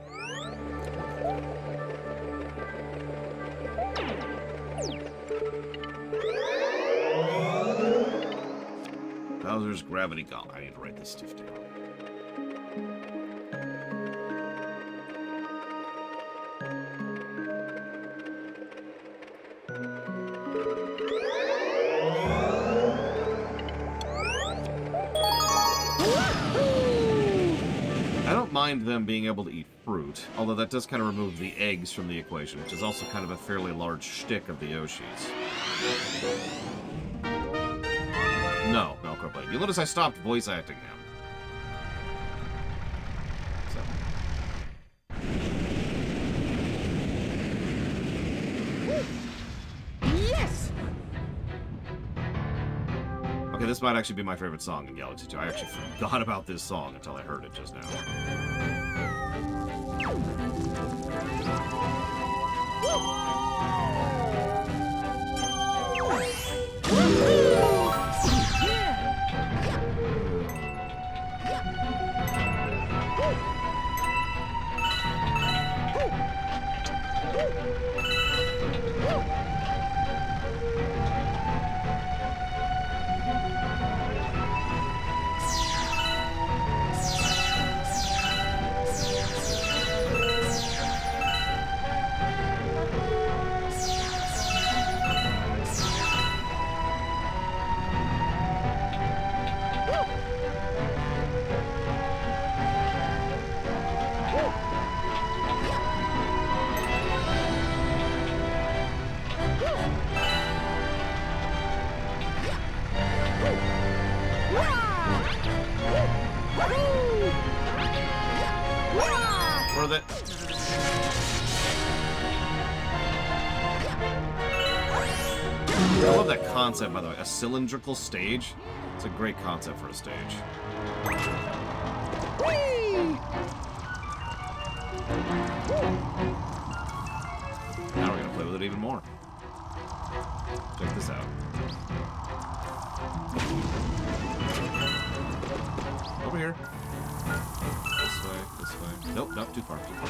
Bowser's Gravity Gauntlet. I need to write this stuff down. I don't mind them being able to eat fruit, although that does kind of remove the eggs from the equation, which is also kind of a fairly large shtick of the Yoshis. No, Melkorblade. You'll notice I stopped voice acting him. Yes. Okay, this might actually be my favorite song in Galaxy 2. I actually forgot about this song until I heard it just now. Worth it. I love that concept, by the way. A cylindrical stage. It's a great concept for a stage. Now we're gonna play with it even more. Check this out. Over here. This way, this way. Nope, not too far, too far.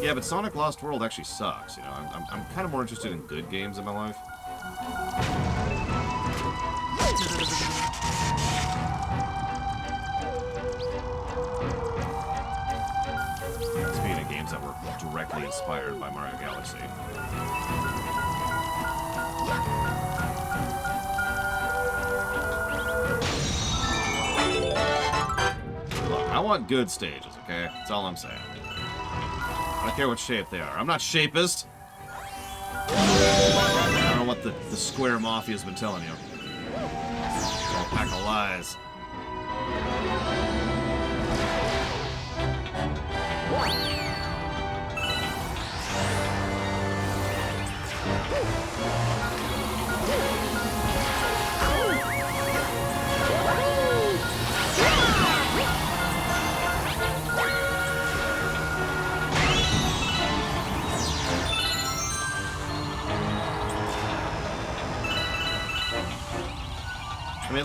Yeah, but Sonic Lost World actually sucks, you know. I'm kind of more interested in good games in my life. Speaking of games that were directly inspired by Mario Galaxy. Look, I want good stages, okay? That's all I'm saying. I don't care what shape they are. I'm not shapist. I don't know what the Square Mafia's been telling you. It's all a pack of lies.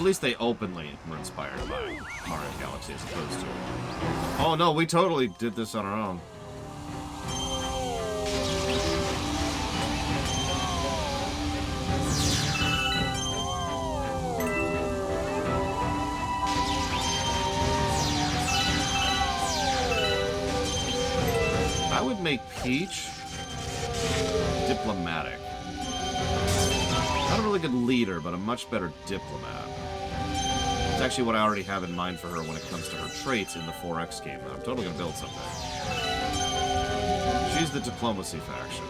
at least they openly were inspired by Mario Galaxy as opposed to... Oh no, we totally did this on our own. I would make Peach diplomatic. Not a really good leader, but a much better diplomat. It's actually what I already have in mind for her when it comes to her traits in the 4X game that I'm totally going to build someday. She's the diplomacy faction.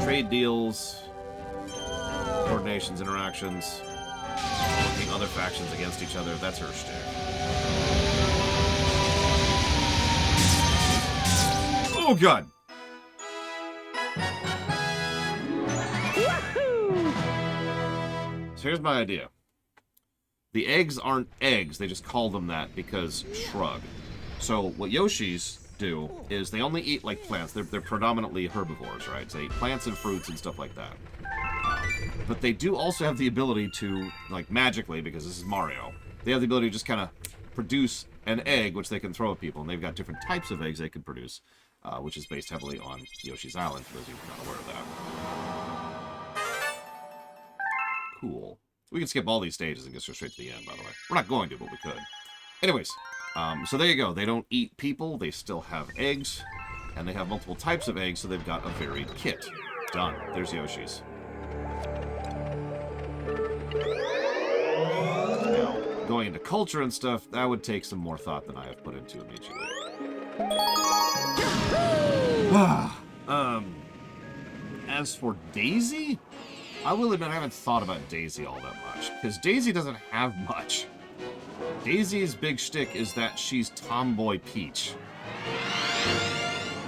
Trade deals, coordinations, interactions, working other factions against each other, that's her shtick. Oh god! So here's my idea. The eggs aren't eggs, they just call them that because shrug. So what Yoshis do is they only eat like plants. They're predominantly herbivores, right? So they eat plants and fruits and stuff like that. But they do also have the ability to, like magically, because this is Mario, they have the ability to just kind of produce an egg which they can throw at people. And they've got different types of eggs they can produce, which is based heavily on Yoshi's Island, for those of you who are not aware of that. Cool. We can skip all these stages and get straight to the end, by the way. We're not going to, but we could. Anyways, so there you go. They don't eat people. They still have eggs. And they have multiple types of eggs, so they've got a varied kit. Done. There's Yoshi's. Now, going into culture and stuff, that would take some more thought than I have put into immediately. As for Daisy, I will admit I haven't thought about Daisy all that much, because Daisy doesn't have much. Daisy's big shtick is that she's Tomboy Peach.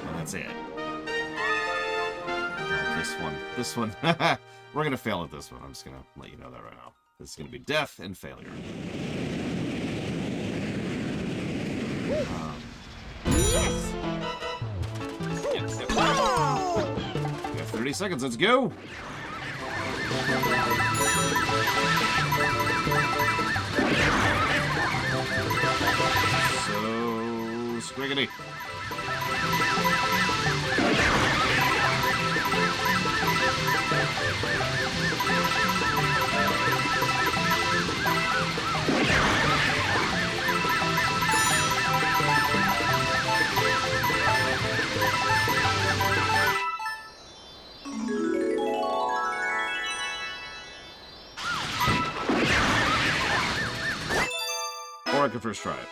And that's it. This one, we're gonna fail at this one. I'm just gonna let you know that right now. This is gonna be death and failure. Yes! Yep. We have 30 seconds, let's go! So... squiggity. Or I could first try it.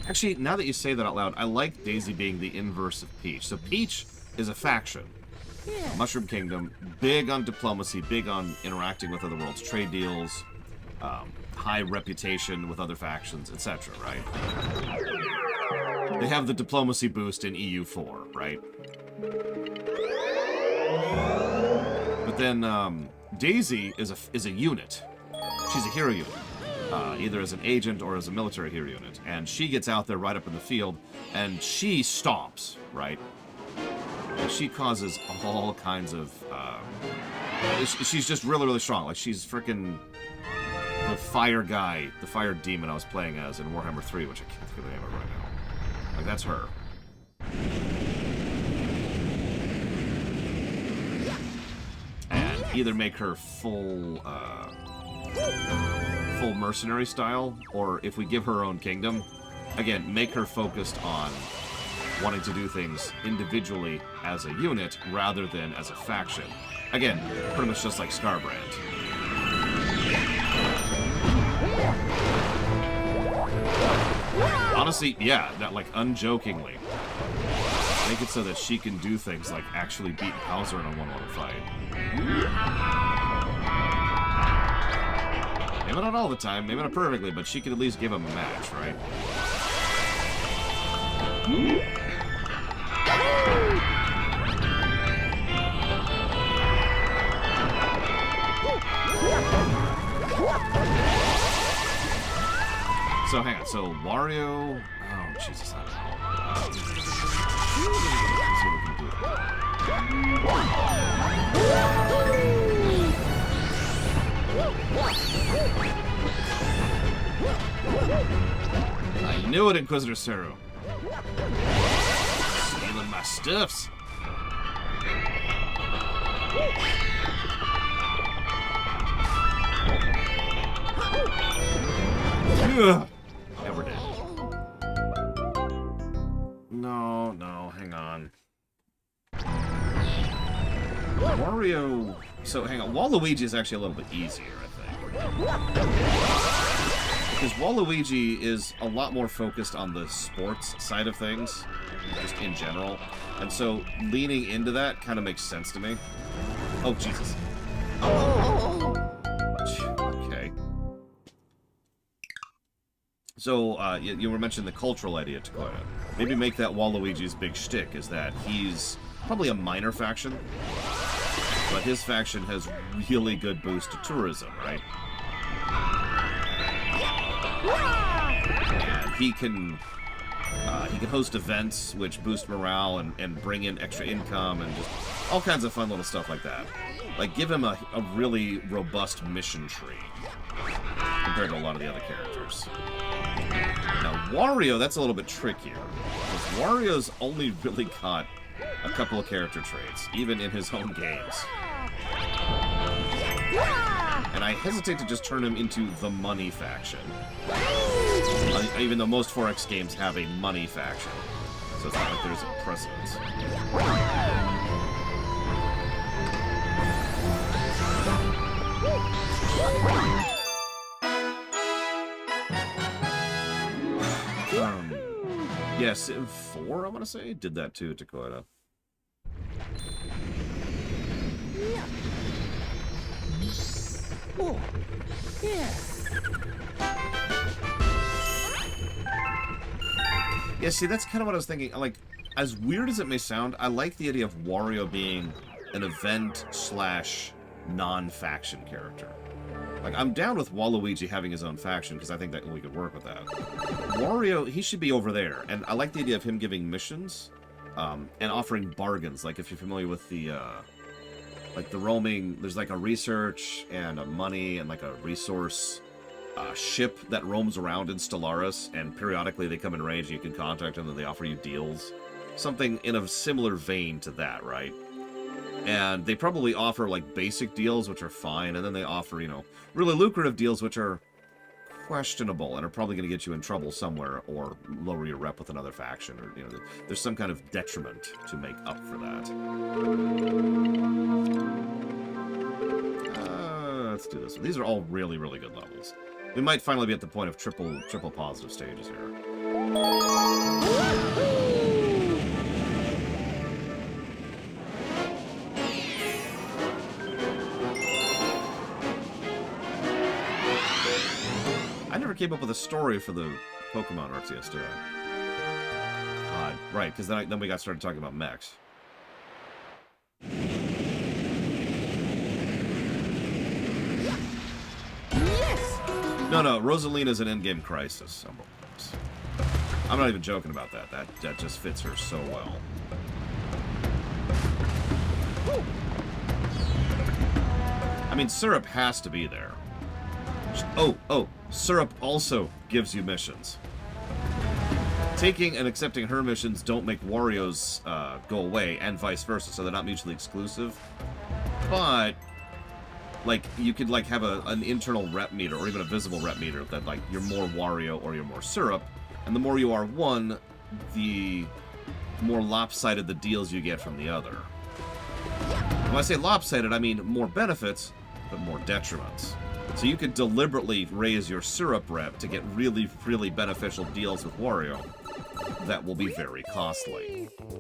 Actually, now that you say that out loud, I like Daisy being the inverse of Peach. So Peach is a faction. Mushroom Kingdom, big on diplomacy, big on interacting with other worlds, trade deals, high reputation with other factions, etc., right? They have the diplomacy boost in EU4, right? But then Daisy is a unit. She's a hero unit. Either as an agent or as a military hero unit. And she gets out there right up in the field, and she stomps, right? And she causes all kinds of... she's just really, really strong. Like, she's freaking the fire guy, the fire demon I was playing as in Warhammer 3, which I can't think of the name of right now. Like, that's her. And either make her full mercenary style, or if we give her own kingdom, again, make her focused on wanting to do things individually as a unit rather than as a faction. Again, pretty much just like Scarbrand. Honestly, yeah, that, like, unjokingly. Make it so that she can do things like actually beat Bowser in a one-on-one fight. Maybe not all the time, maybe not perfectly, but she could at least give him a match, right? So hang on, so Wario... Oh, Jesus, I don't know. See what we can do. I knew it, Inquisitor Seru. Stealing my stuffs. Ugh. Yeah, we're dead. No, hang on. Wario... So, hang on. Waluigi is actually a little bit easier, I think. Because Waluigi is a lot more focused on the sports side of things, just in general. And so, leaning into that kind of makes sense to me. Oh, Jesus. Okay. So, you were mentioning the cultural idea, Takoya. Maybe make that Waluigi's big shtick, is that he's probably a minor faction, but his faction has really good boost to tourism, right? And he can host events which boost morale and bring in extra income and just all kinds of fun little stuff like that. Like, give him a really robust mission tree compared to a lot of the other characters. Now, Wario, that's a little bit trickier, because Wario's only really got a couple of character traits, even in his own games. And I hesitate to just turn him into the money faction. Even though most 4X games have a money faction. So it's not like there's a precedence. Yes, Civ 4, I want to say, did that too, Takoya. Oh, yeah. Yeah, see, that's kind of what I was thinking. Like, as weird as it may sound, I like the idea of Wario being an event/non-faction character. Like, I'm down with Waluigi having his own faction, because I think that we could work with that. Wario, he should be over there, and I like the idea of him giving missions, and offering bargains. Like, if you're familiar with the, like, the roaming, there's like a research, and a money, and like a resource ship that roams around in Stellaris, and periodically they come in range, and you can contact them, and they offer you deals. Something in a similar vein to that, right? And they probably offer, like, basic deals, which are fine, and then they offer, you know, really lucrative deals, which are questionable and are probably going to get you in trouble somewhere or lower your rep with another faction, or, you know, there's some kind of detriment to make up for that. Let's do this. These are all really, really good levels. We might finally be at the point of triple positive stages here. I never came up with a story for the Pokemon RTS, did I? Right, because then we got started talking about mechs. Yes. No, Rosalina's an endgame crisis. I'm not even joking about that. That just fits her so well. I mean, Syrup has to be there. Oh, Syrup also gives you missions. Taking and accepting her missions don't make Wario's go away, and vice versa, so they're not mutually exclusive. But, like, you could, like, have an internal rep meter, or even a visible rep meter, that, like, you're more Wario or you're more Syrup, and the more you are one, the more lopsided the deals you get from the other. When I say lopsided, I mean more benefits, but more detriments. So you could deliberately raise your Syrup rep to get really, really beneficial deals with Wario that will be very costly. Yeah,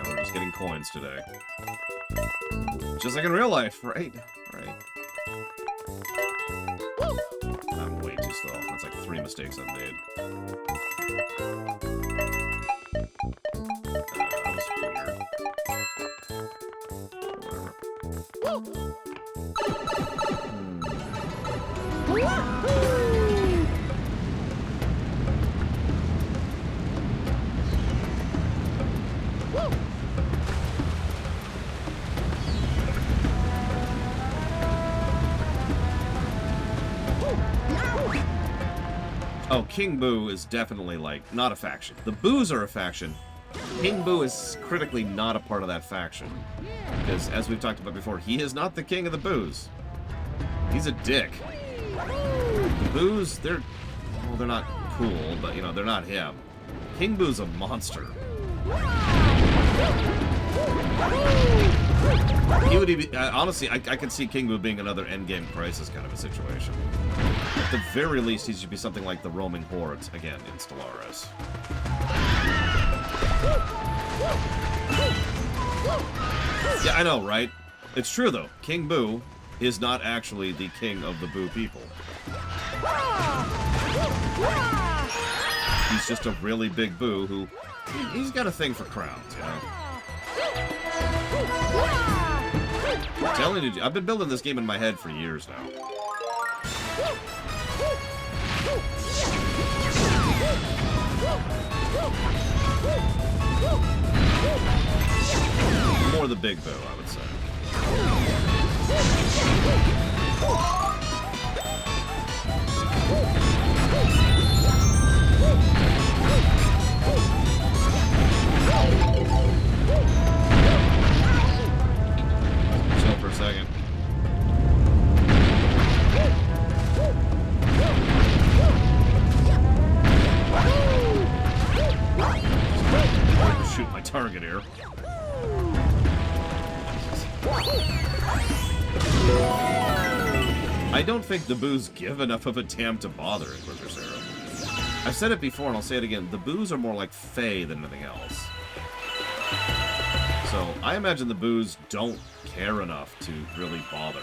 we're just getting coins today. Just like in real life, right? Right. I'm way too slow. That's like 3 mistakes I've made. That was weird. Whatever. Wahoo! Woo! Oh, King Boo is definitely, like, not a faction. The Boos are a faction. King Boo is critically not a part of that faction. Because, as we've talked about before, he is not the king of the Boos. He's a dick. The Boos, they're not cool, but, you know, they're not him. King Boo's a monster. He would even, honestly, I could see King Boo being another Endgame Crisis kind of a situation. At the very least, he should be something like the roaming hordes, again, in Stellaris. Yeah, I know, right? It's true, though. King Boo is not actually the king of the Boo people. He's just a really big Boo who... He's got a thing for crowns, you know? I'm telling you, I've been building this game in my head for years now. More the big Boo, I would say. Chill for a second. Shoot my target here. I don't think the Boos give enough of a damn to bother in Wizard Zero. I've said it before and I'll say it again. The Boos are more like Fae than anything else. So I imagine the Boos don't care enough to really bother.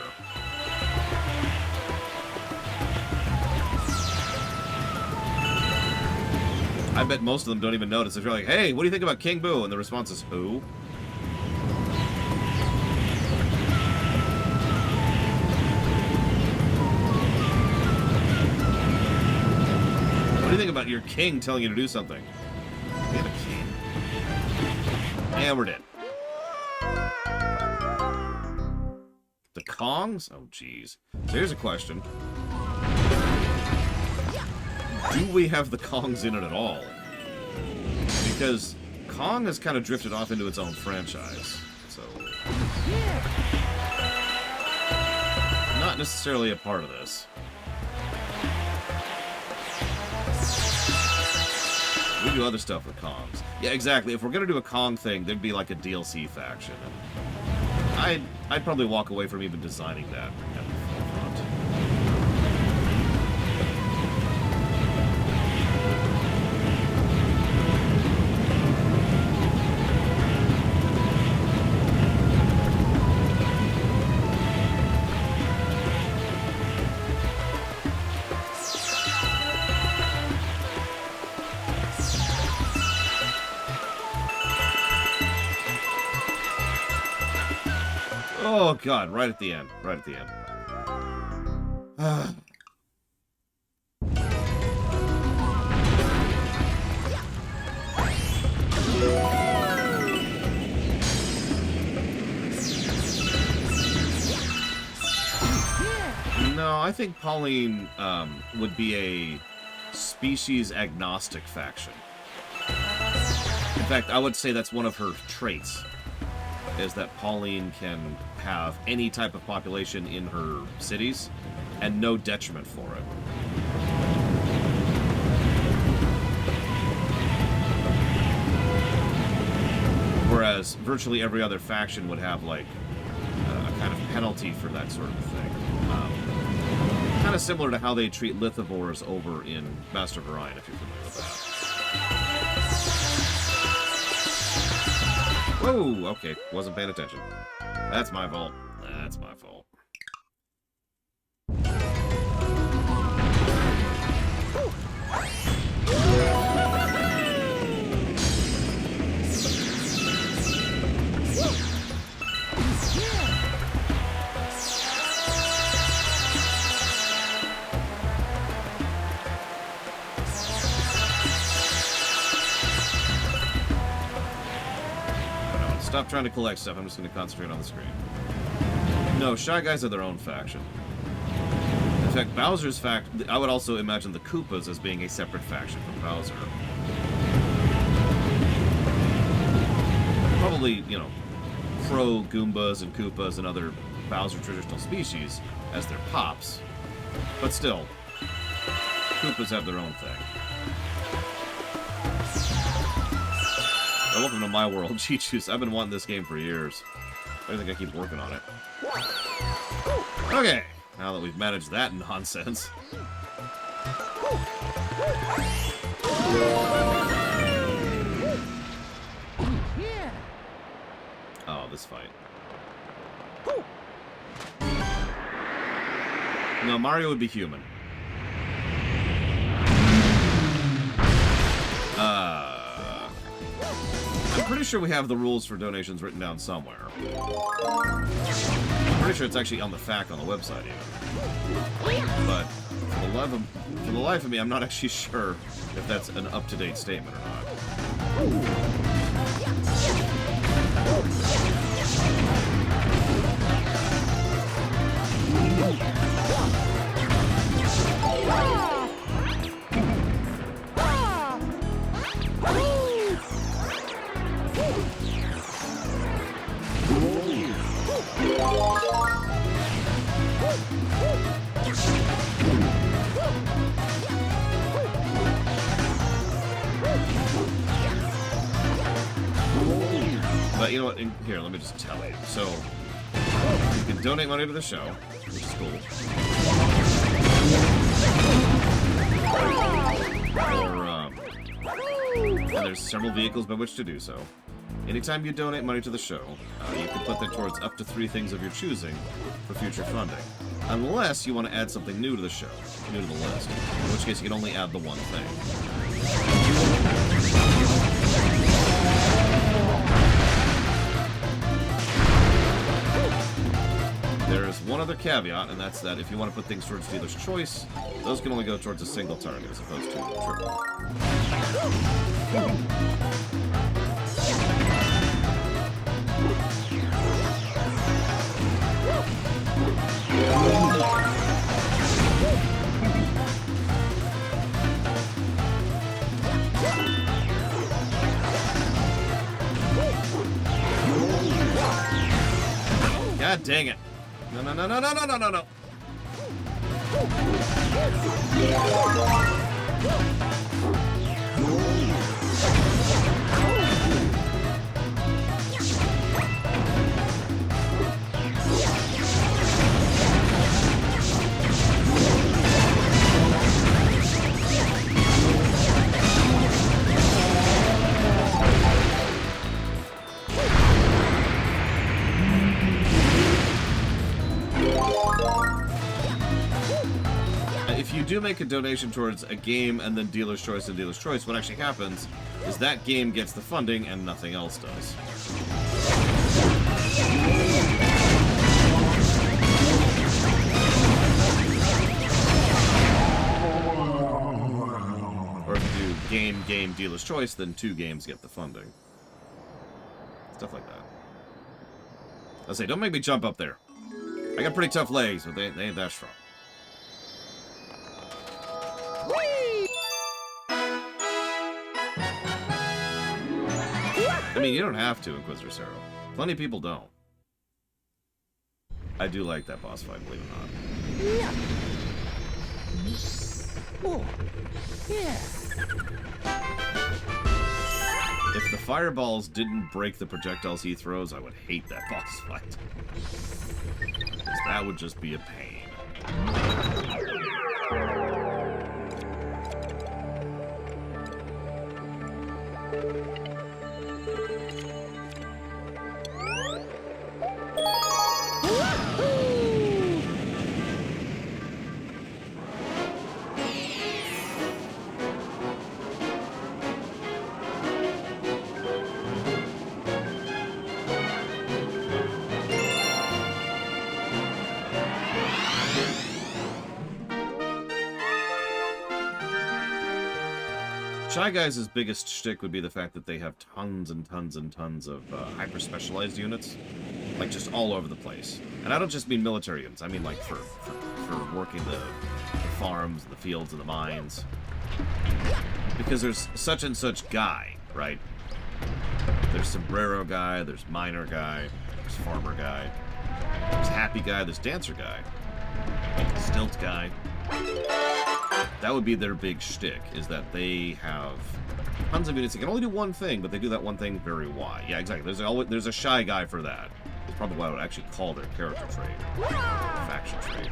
I bet most of them don't even notice. If you're like, hey, what do you think about King Boo? And the response is, who? What do you think about your king telling you to do something? We have a king. And we're dead. The Kongs? Oh, jeez. So here's a question. Do we have the Kongs in it at all? Because Kong has kind of drifted off into its own franchise. So... not necessarily a part of this. We do other stuff with Kongs. Yeah, exactly. If we're gonna do a Kong thing, there'd be like a DLC faction. And I'd probably walk away from even designing that at the forefront. Oh, God, right at the end. Right at the end. No, I think Pauline would be a species-agnostic faction. In fact, I would say that's one of her traits, is that Pauline can have any type of population in her cities and no detriment for it. Whereas virtually every other faction would have, like, a kind of penalty for that sort of thing. Kind of similar to how they treat lithivores over in Master of Orion, if you're familiar with that. Whoa, okay, wasn't paying attention. That's my fault. That's my fault. stop trying to collect stuff. I'm just going to concentrate on the screen. No, Shy Guys are their own faction. In fact, Bowser's I would also imagine the Koopas as being a separate faction from Bowser. Probably, you know, pro-Goombas and Koopas and other Bowser traditional species as their pops. But still, Koopas have their own thing. Oh, welcome to my world, Chi-Chu's. I've been wanting this game for years. I think I keep working on it. Okay, now that we've managed that nonsense. Yeah. Oh, this fight. No, Mario would be human. I'm pretty sure we have the rules for donations written down somewhere. I'm pretty sure it's actually on the FAQ on the website even. But for the life of me, I'm not actually sure if that's an up-to-date statement or not. But you know what? Here, let me just tell you. So, you can donate money to the show, which is cool. And there's several vehicles by which to do so. Anytime you donate money to the show, you can put that towards up to 3 things of your choosing for future funding. Unless you want to add something new to the show, new to the list. In which case, you can only add the one thing. There's one other caveat, and that's that if you want to put things towards dealer's choice, those can only go towards a single target as opposed to a triple. God dang it. No, no, no, no, no, no, no, no, no. If you do make a donation towards a game and then dealer's choice and dealer's choice, what actually happens is that game gets the funding and nothing else does. Or if you do game, dealer's choice, then 2 games get the funding. Stuff like that. I say, don't make me jump up there. I got pretty tough legs, but they ain't that strong. I mean, you don't have to, Inquisitor Zero. Plenty of people don't. I do like that boss fight, believe it or not. Yeah. Oh. Yeah. If the fireballs didn't break the projectiles he throws, I would hate that boss fight. Because that would just be a pain. Shy Guys' biggest shtick would be the fact that they have tons and tons and tons of hyper-specialized units. Like, just all over the place. And I don't just mean military units, I mean, like, for working the farms, the fields, and the mines. Because there's such and such guy, right? There's sombrero guy, there's miner guy, there's farmer guy, there's happy guy, there's dancer guy, stilt guy. That would be their big shtick, is that they have tons of units that can only do one thing, but they do that one thing very wide. Yeah, exactly. There's a shy guy for that. It's probably what I would actually call their character trait. Faction trait.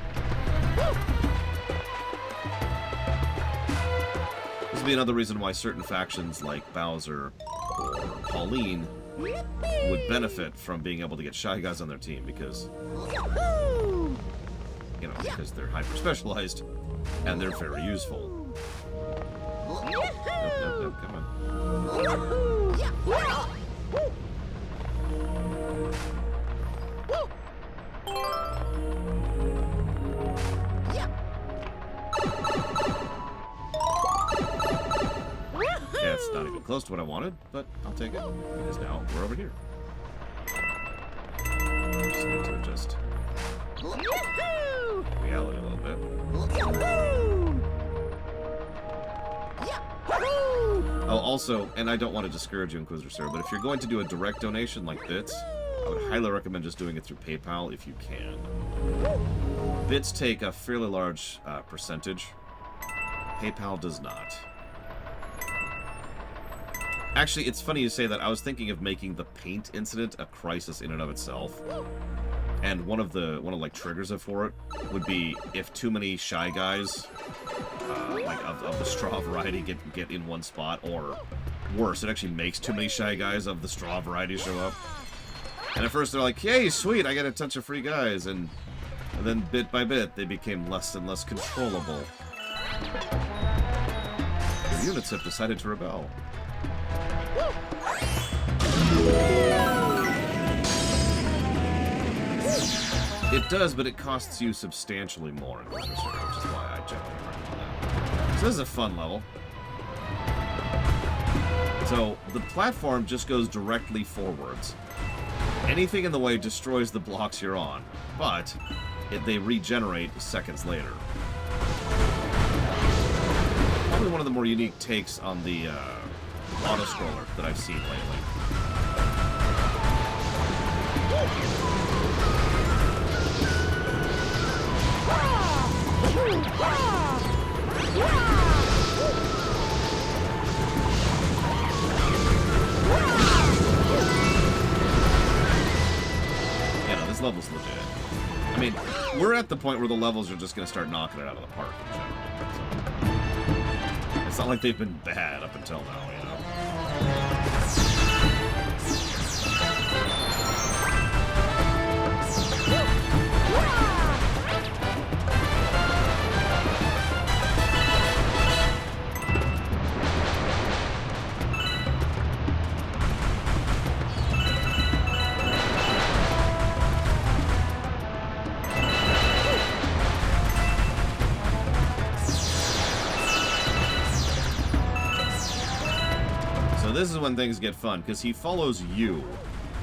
This would be another reason why certain factions like Bowser or Pauline would benefit from being able to get shy guys on their team, because, you know, because they're hyper-specialized and they're very useful. Nope, come on. Yeah, it's not even close to what I wanted, but I'll take it, because now we're over here. Just need to adjust reality a little bit. Oh, also, and I don't want to discourage you, Inquisitor Sir, but if you're going to do a direct donation like Bits, I would highly recommend just doing it through PayPal if you can. Bits take a fairly large percentage. PayPal does not. Actually, it's funny you say that. I was thinking of making the paint incident a crisis in and of itself. And one of like triggers for it would be if too many shy guys, like of the straw variety, get in one spot, or worse, it actually makes too many shy guys of the straw variety show up. And at first they're like, "Yay, sweet! I get a touch of free guys," and then bit by bit they became less and less controllable. The units have decided to rebel. It does, but it costs you substantially more in Inquisitor, which is why I generally recommend that. So this is a fun level. So the platform just goes directly forwards. Anything in the way destroys the blocks you're on, but they regenerate seconds later. Probably one of the more unique takes on the auto-scroller that I've seen lately. You know, this level's legit. I mean, we're at the point where the levels are just going to start knocking it out of the park in general. So, it's not like they've been bad up until now, you know? This is when things get fun, because he follows you.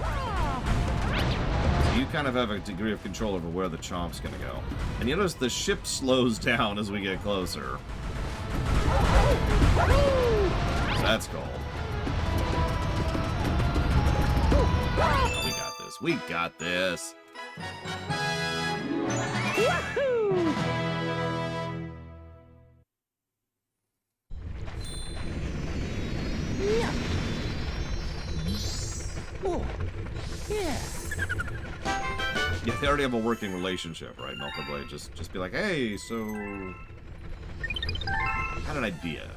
So you kind of have a degree of control over where the chomp's gonna go. And you notice the ship slows down as we get closer. So that's cool. Oh, we got this. We got this. Oh, yeah. Yeah, they already have a working relationship, right? Melterblade just be like, hey, so I had an idea.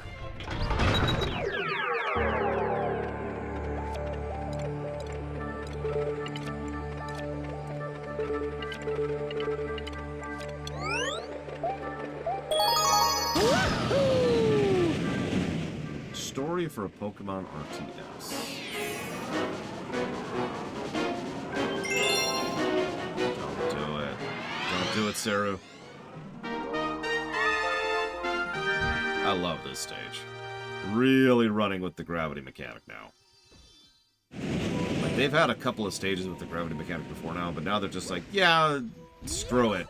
Story for a Pokemon RTS. Don't do it, Saru. I love this stage. really running with the gravity mechanic now. Like, they've had a couple of stages with the gravity mechanic before now, but now they're just like, yeah, screw it.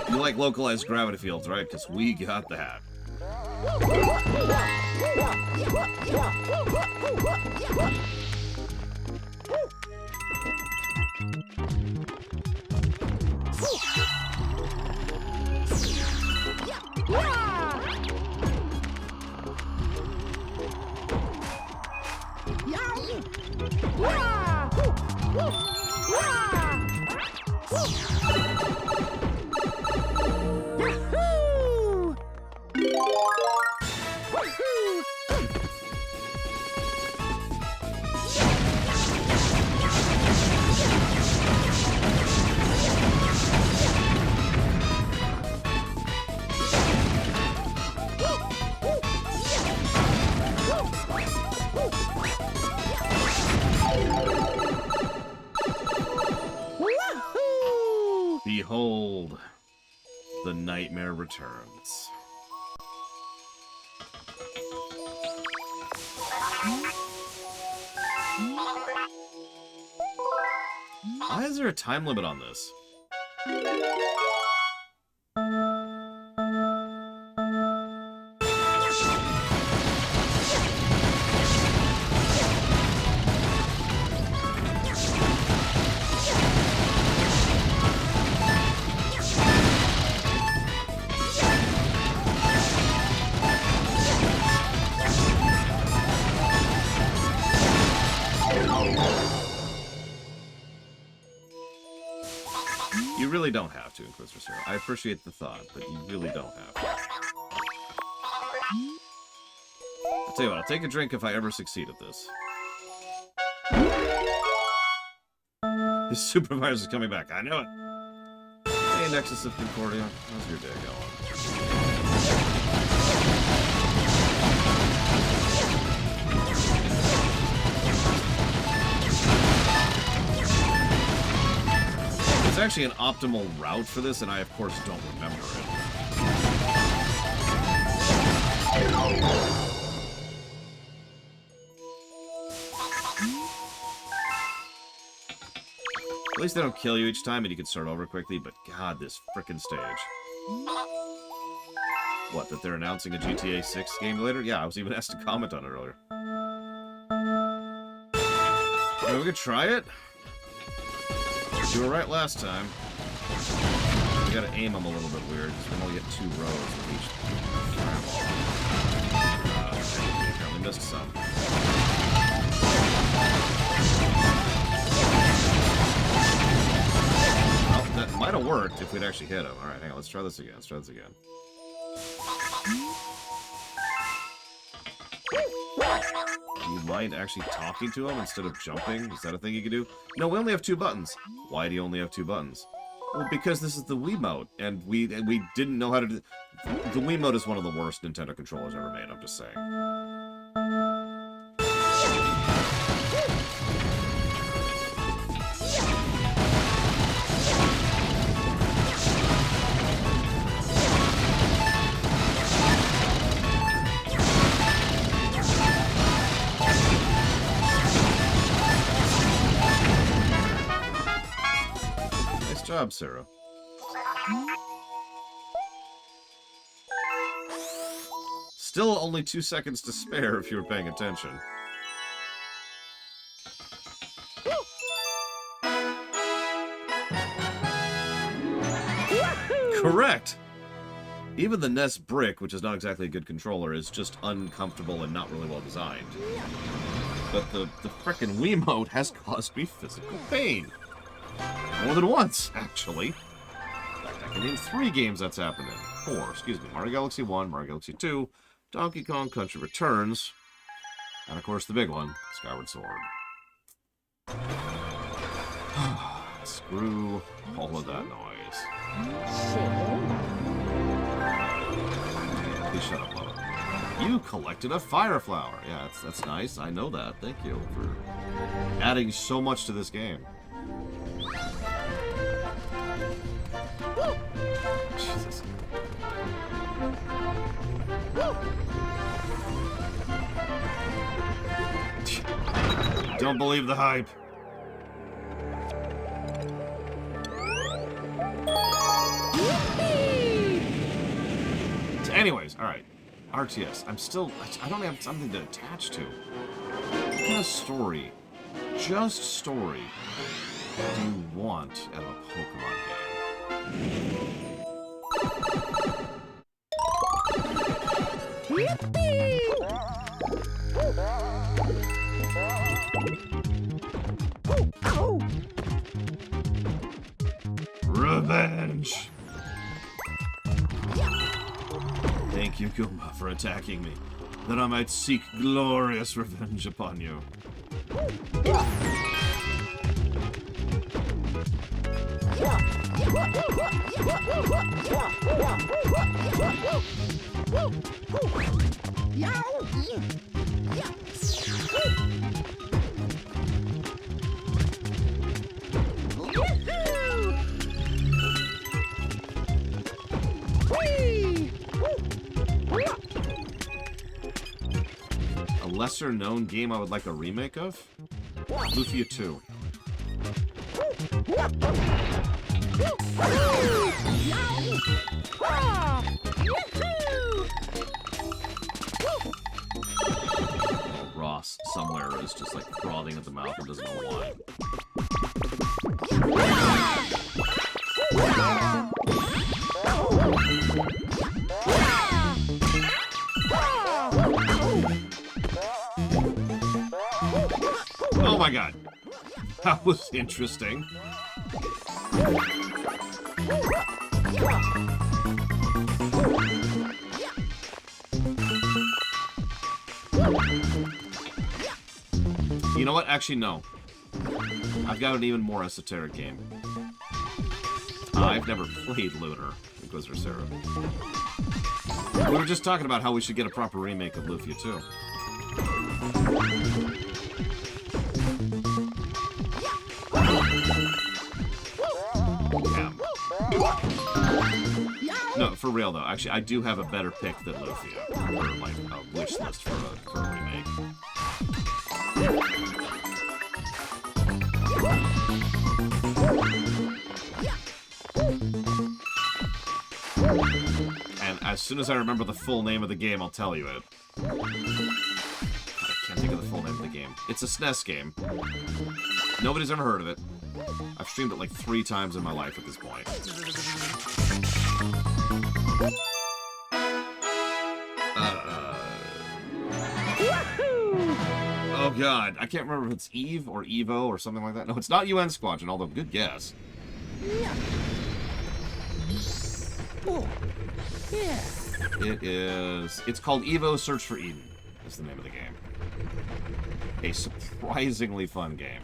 You like localized gravity fields, right? Because we got that. Behold, the nightmare returns. Why is there a time limit on this? You really don't have to, Inquisitor Zero. I appreciate the thought, but you really don't have to. I'll tell you what, I'll take a drink if I ever succeed at this. His supervisor's coming back. I know it. Hey, Nexus of Concordia. How's your day going? It's actually an optimal route for this, and I, of course, don't remember it. At least they don't kill you each time, and you can start over quickly, but god, this frickin' stage. What, that they're announcing a GTA 6 game later? Yeah, I was even asked to comment on it earlier. Maybe we could try it? You were right last time. We gotta aim them a little bit weird, because we only get 2 rows of each. Apparently missed some. Well, that might have worked if we'd actually hit him. Alright, hang on, let's try this again. You mind actually talking to him instead of jumping? Is that a thing you can do? No, we only have 2 buttons. Why do you only have 2 buttons? Well, because this is the Wiimote, and we didn't know how to do... The Wiimote is one of the worst Nintendo controllers ever made, I'm just saying. Nice job, Sarah. Still only 2 seconds to spare if you were paying attention. Correct! Even the NES Brick, which is not exactly a good controller, is just uncomfortable and not really well designed. But the frickin' Wiimote has caused me physical pain. More than once, actually. In fact, I can name 3 games that's happened in. 4, excuse me. Mario Galaxy 1, Mario Galaxy 2, Donkey Kong Country Returns, and of course the big one, Skyward Sword. Screw all of that noise. Please shut up, Lola. You collected a fire flower. Yeah, that's nice. I know that. Thank you for adding so much to this game. Jesus. Don't believe the hype. Anyways, alright. RTS. I don't have something to attach to. What kind of story, just story, do you want out of a Pokemon game? Revenge! Thank you, Goomba, for attacking me, that I might seek glorious revenge upon you. A lesser-known game I would like a remake of? Lufia 2. Ross, somewhere, is just like frothing at the mouth and doesn't know why. Oh my god. That was interesting. You know what? Actually, no. I've got an even more esoteric game. I've never played Lunar, Inquisitor Sarah. We were just talking about how we should get a proper remake of Lufia 2. No, for real though. Actually, I do have a better pick than Lufia for like a wish list for a remake. And as soon as I remember the full name of the game, I'll tell you it. I can't think of the full name of the game. It's a SNES game. Nobody's ever heard of it. I've streamed it like 3 times in my life at this point. Oh god, I can't remember if it's Eve or Evo or something like that. No, it's not UN Squadron, although good guess. Oh, yeah. It is... It's called Evo Search for Eden, is the name of the game. A surprisingly fun game.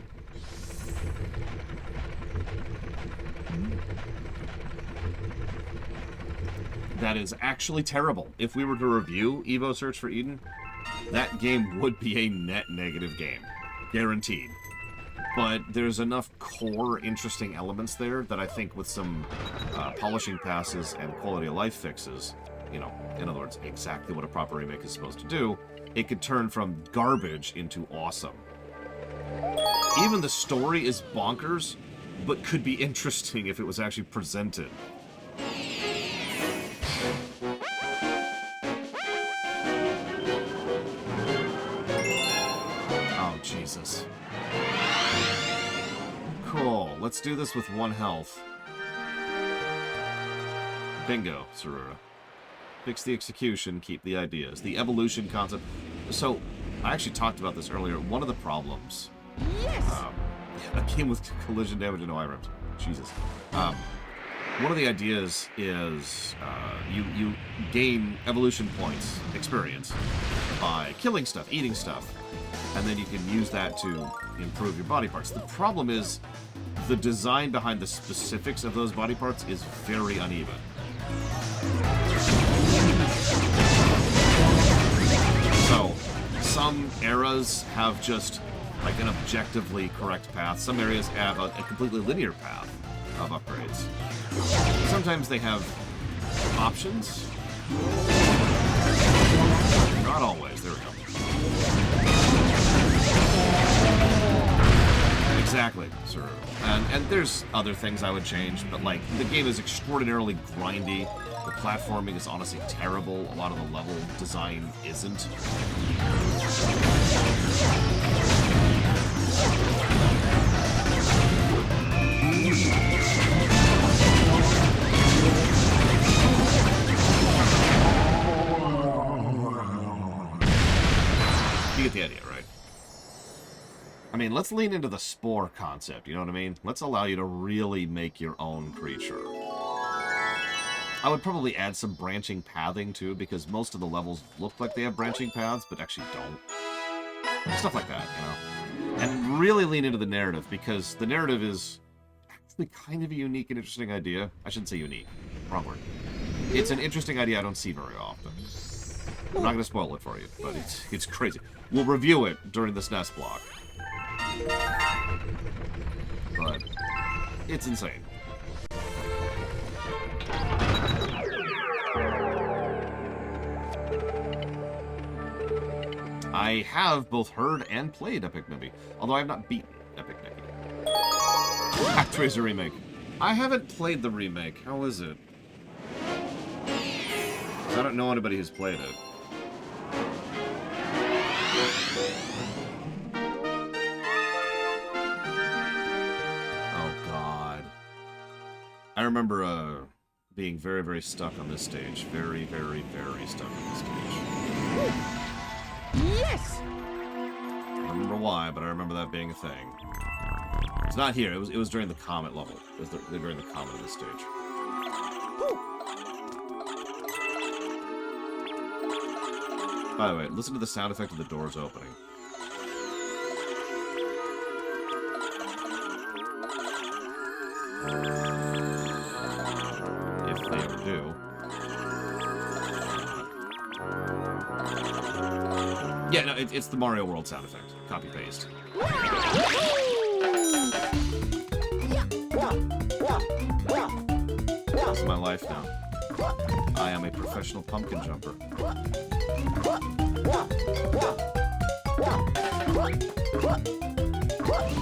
That is actually terrible. If we were to review Evo Search for Eden, that game would be a net negative game. Guaranteed. But there's enough core interesting elements there that I think with some polishing passes and quality of life fixes, you know, in other words, exactly what a proper remake is supposed to do, it could turn from garbage into awesome. Even the story is bonkers, but could be interesting if it was actually presented. Oh, Jesus. Cool. Let's do this with 1 health. Bingo, Sarura. Fix the execution, keep the ideas. The evolution concept. So, I actually talked about this earlier. One of the problems... Yes! A game with collision damage and no items. Jesus. One of the ideas is you gain evolution points, experience, by killing stuff, eating stuff, and then you can use that to improve your body parts. The problem is the design behind the specifics of those body parts is very uneven. So, some eras have just like an objectively correct path. Some areas have a completely linear path of upgrades. Sometimes they have options. Not always. There we go. Exactly, sir. And there's other things I would change, but like the game is extraordinarily grindy. The platforming is honestly terrible. A lot of the level design isn't. You get the idea, right? I mean, let's lean into the spore concept, you know what I mean? Let's allow you to really make your own creature. I would probably add some branching pathing, too, because most of the levels look like they have branching paths, but actually don't. Stuff like that, you know? And really lean into the narrative, because the narrative is actually kind of a unique and interesting idea. I shouldn't say unique. Wrong word. It's an interesting idea I don't see very often. I'm not going to spoil it for you, but it's crazy. We'll review it during this NES block. But it's insane. I have both heard and played Epic Mickey, although I have not beaten Epic Mickey. ActRaiser Remake. I haven't played the remake. How is it? I don't know anybody who's played it. Oh, God. I remember being very, very stuck on this stage. Very, very, very stuck on this stage. Yes! I don't remember why, but I remember that being a thing. It's not here. It was during the Comet level. It was during the Comet of this stage. By the way, listen to the sound effect of the doors opening. If they ever do. Yeah, no, it's the Mario World sound effect. Copy-paste. This is my life now. I am a professional pumpkin jumper.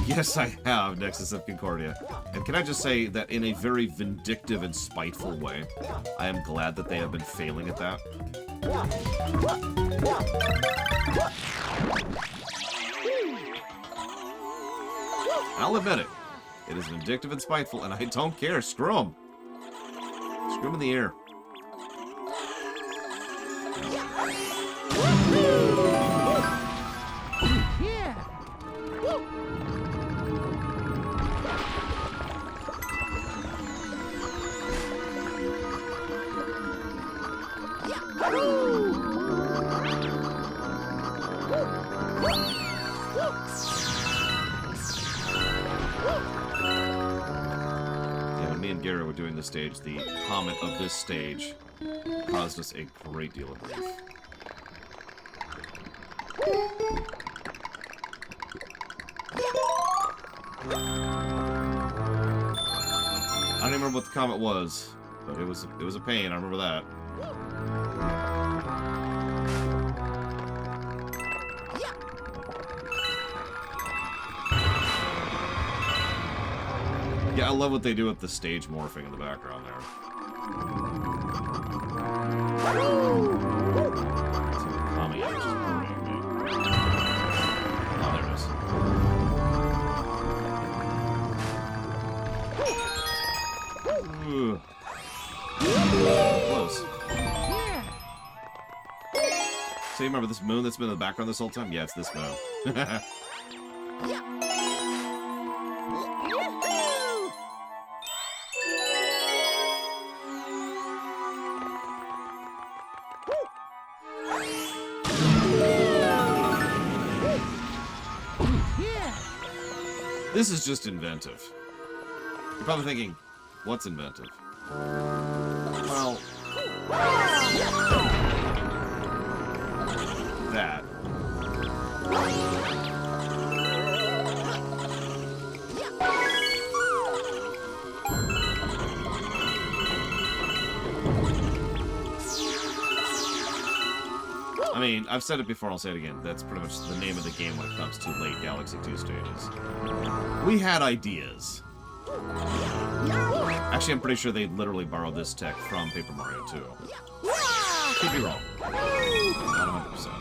Yes, I have Nexus of Concordia. And can I just say that in a very vindictive and spiteful way, I am glad that they have been failing at that. I'll admit it. It is vindictive and spiteful, and I don't care. Screw them. Screw them in the ear. Yeah! Yeah, when me and Gary were doing this stage, the comment of this stage caused us a great deal of grief. I don't even remember what the comment was, but it was a pain. I remember that. Yeah, I love what they do with the stage morphing in the background there. See the commie image is worrying me. Oh, there it is. Ooh. Close. Yeah! So you remember this moon that's been in the background this whole time? Yeah, it's this moon. This is just inventive. You're probably thinking, what's inventive? Well, that. I mean, I've said it before, I'll say it again. That's pretty much the name of the game when it comes to late Galaxy 2 stages. We had ideas. Actually, I'm pretty sure they literally borrowed this tech from Paper Mario 2. Could be wrong. Not 100%.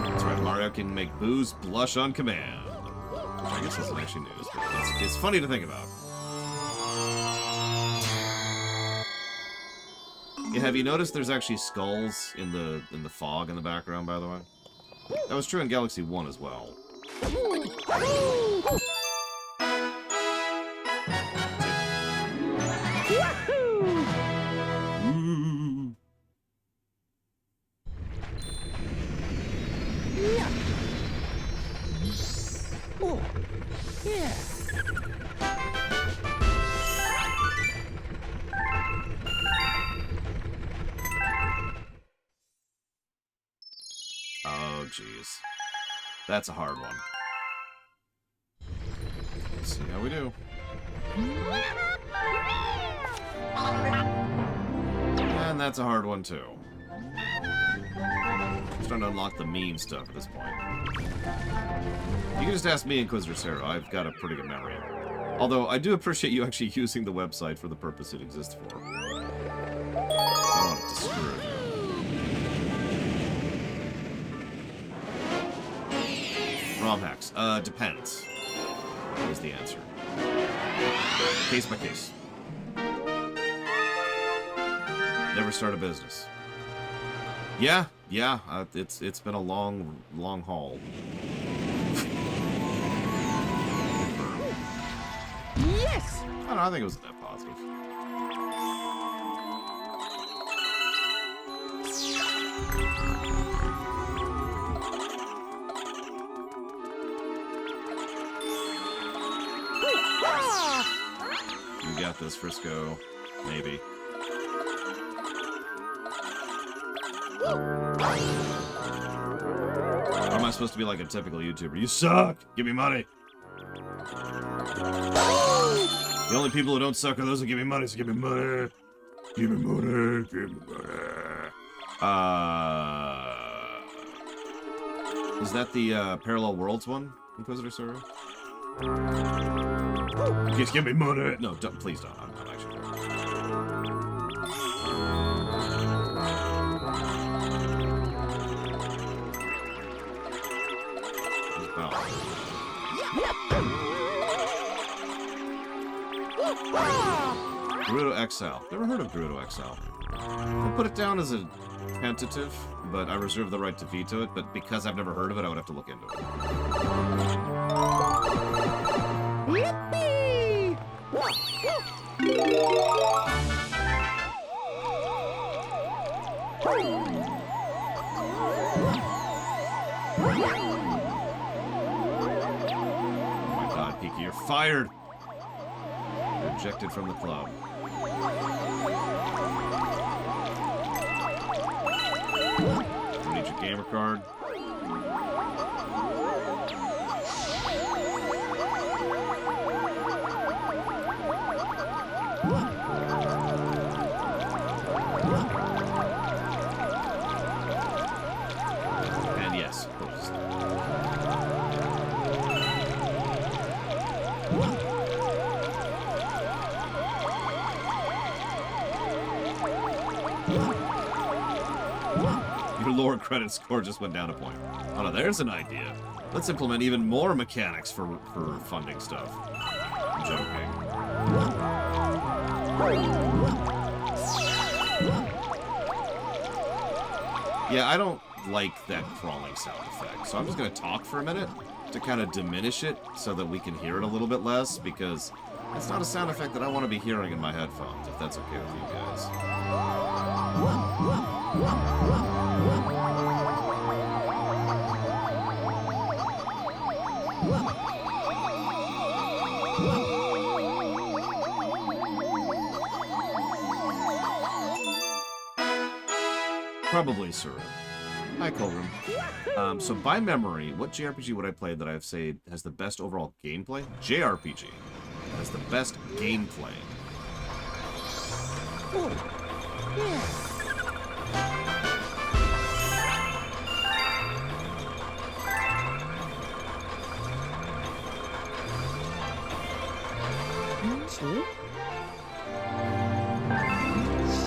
That's right, Mario can make Boos blush on command. Which I guess isn't actually news, but it's funny to think about. Yeah, have you noticed there's actually skulls in the fog in the background, by the way? That was true in Galaxy 1 as well. Yeah. Oh, yeah. Oh, jeez. That's a hard one. Let's see how we do. And that's a hard one, too. I'm trying to unlock the mean stuff at this point. You can just ask me, Inquisitor Sarah. I've got a pretty good memory. Although, I do appreciate you actually using the website for the purpose it exists for. I don't want to discourage you. ROM hacks. Depends. Is the answer. Case by case. Never start a business. Yeah. It's been a long haul. Yes. I don't know. I think it was net positive. You got this, Frisco. Maybe. Or am I supposed to be like a typical YouTuber? You suck! Give me money! The only people who don't suck are those who give me money, so give me money! Give me money! Give me money! Is that the Parallel Worlds one, Inquisitor Sarah? Just give me money! No, don't, please don't. I'm not actually sure. Gerudo XL. Never heard of Gerudo XL. I'll put it down as a tentative, but I reserve the right to veto it, but because I've never heard of it, I would have to look into it. Yippee! Oh my god, Pika, you're fired! You're ejected from the club. You need your gamer card. And yes, post. Your lower credit score just went down a point. Oh no, there's an idea. Let's implement even more mechanics for funding stuff. I'm joking. Yeah, I don't like that crawling sound effect, so I'm just gonna talk for a minute to kind of diminish it so that we can hear it a little bit less, because it's not a sound effect that I want to be hearing in my headphones, if that's okay with you guys. Probably Suru. Hi, Colgrim. So by memory, what JRPG would I play that I've said has the best overall gameplay? JRPG. has the best gameplay. Oh, yes. Two.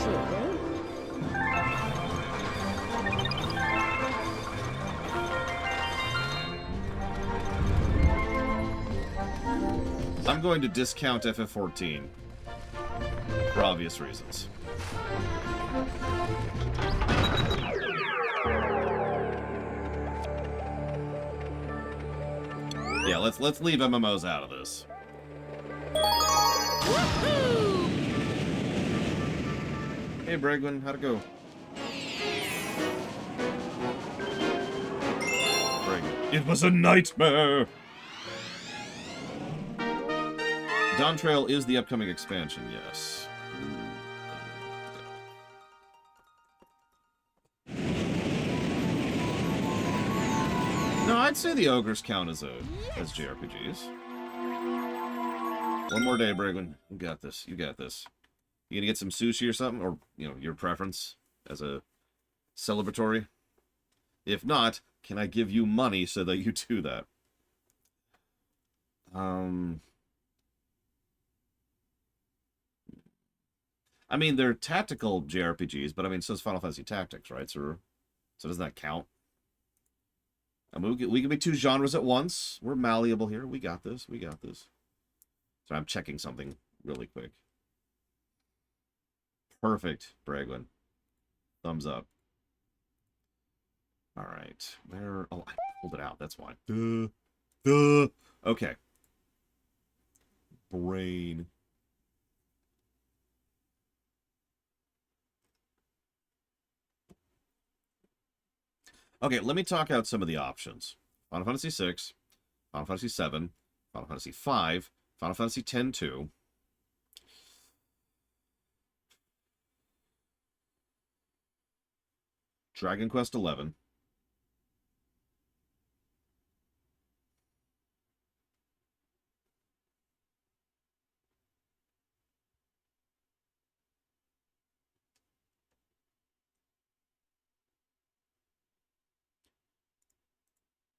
Sure. I'm going to discount FF14 for obvious reasons. Yeah, let's leave MMOs out of this. Hey, Bregwin, how'd it go? Bregwin. It was a nightmare! Dawn Trail is the upcoming expansion, yes. No, I'd say the ogres count as JRPGs. One more day, Bregwin. You got this. You got this. You gonna get some sushi or something? Or, you know, your preference as a celebratory? If not, can I give you money so that you do that? I mean, they're tactical JRPGs, but I mean, so is Final Fantasy Tactics, right? So doesn't that count? I mean, we can be two genres at once. We're malleable here. We got this. We got this. So I'm checking something really quick. Perfect, Bregwin. Thumbs up. All right. Where? Oh, I pulled it out. That's why. Okay. Brain. Okay, let me talk out some of the options. Final Fantasy VI, Final Fantasy VII, Final Fantasy V, Final Fantasy X-2. Dragon Quest XI.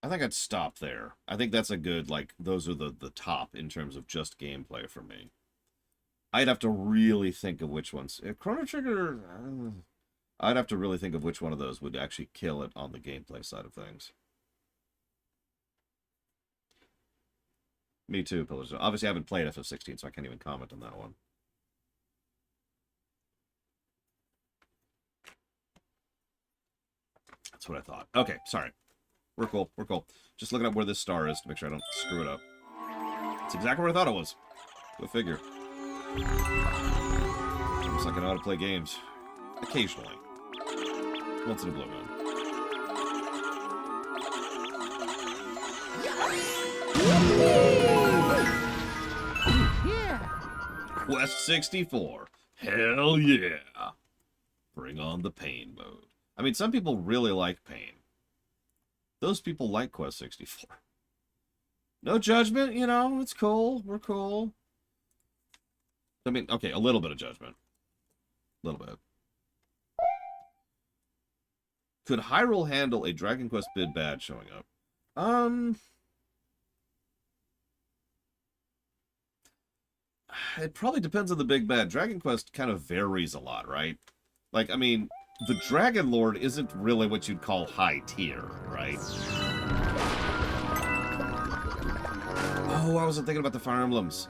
I think I'd stop there. I think that's a good, like, those are the top in terms of just gameplay for me. I'd have to really think of which ones. Chrono Trigger, I'd have to really think of which one of those would actually kill it on the gameplay side of things. Me too, Pillars. Obviously, I haven't played FF16, so I can't even comment on that one. That's what I thought. Okay, sorry. We're cool. We're cool. Just looking up where this star is to make sure I don't screw it up. It's exactly where I thought it was. Go figure. Looks like I know how to play games. Occasionally. Once in a blue moon. Yeah. Quest 64. Hell yeah. Bring on the pain mode. I mean, some people really like pain. Those people like Quest 64. No judgment, you know, it's cool. We're cool. I mean, okay, a little bit of judgment. A little bit. Could Hyrule handle a Dragon Quest bid bad showing up? It probably depends on the big bad. Dragon Quest kind of varies a lot, right? Like, I mean, the Dragon Lord isn't really what you'd call high tier, right? Oh, I wasn't thinking about the Fire Emblems.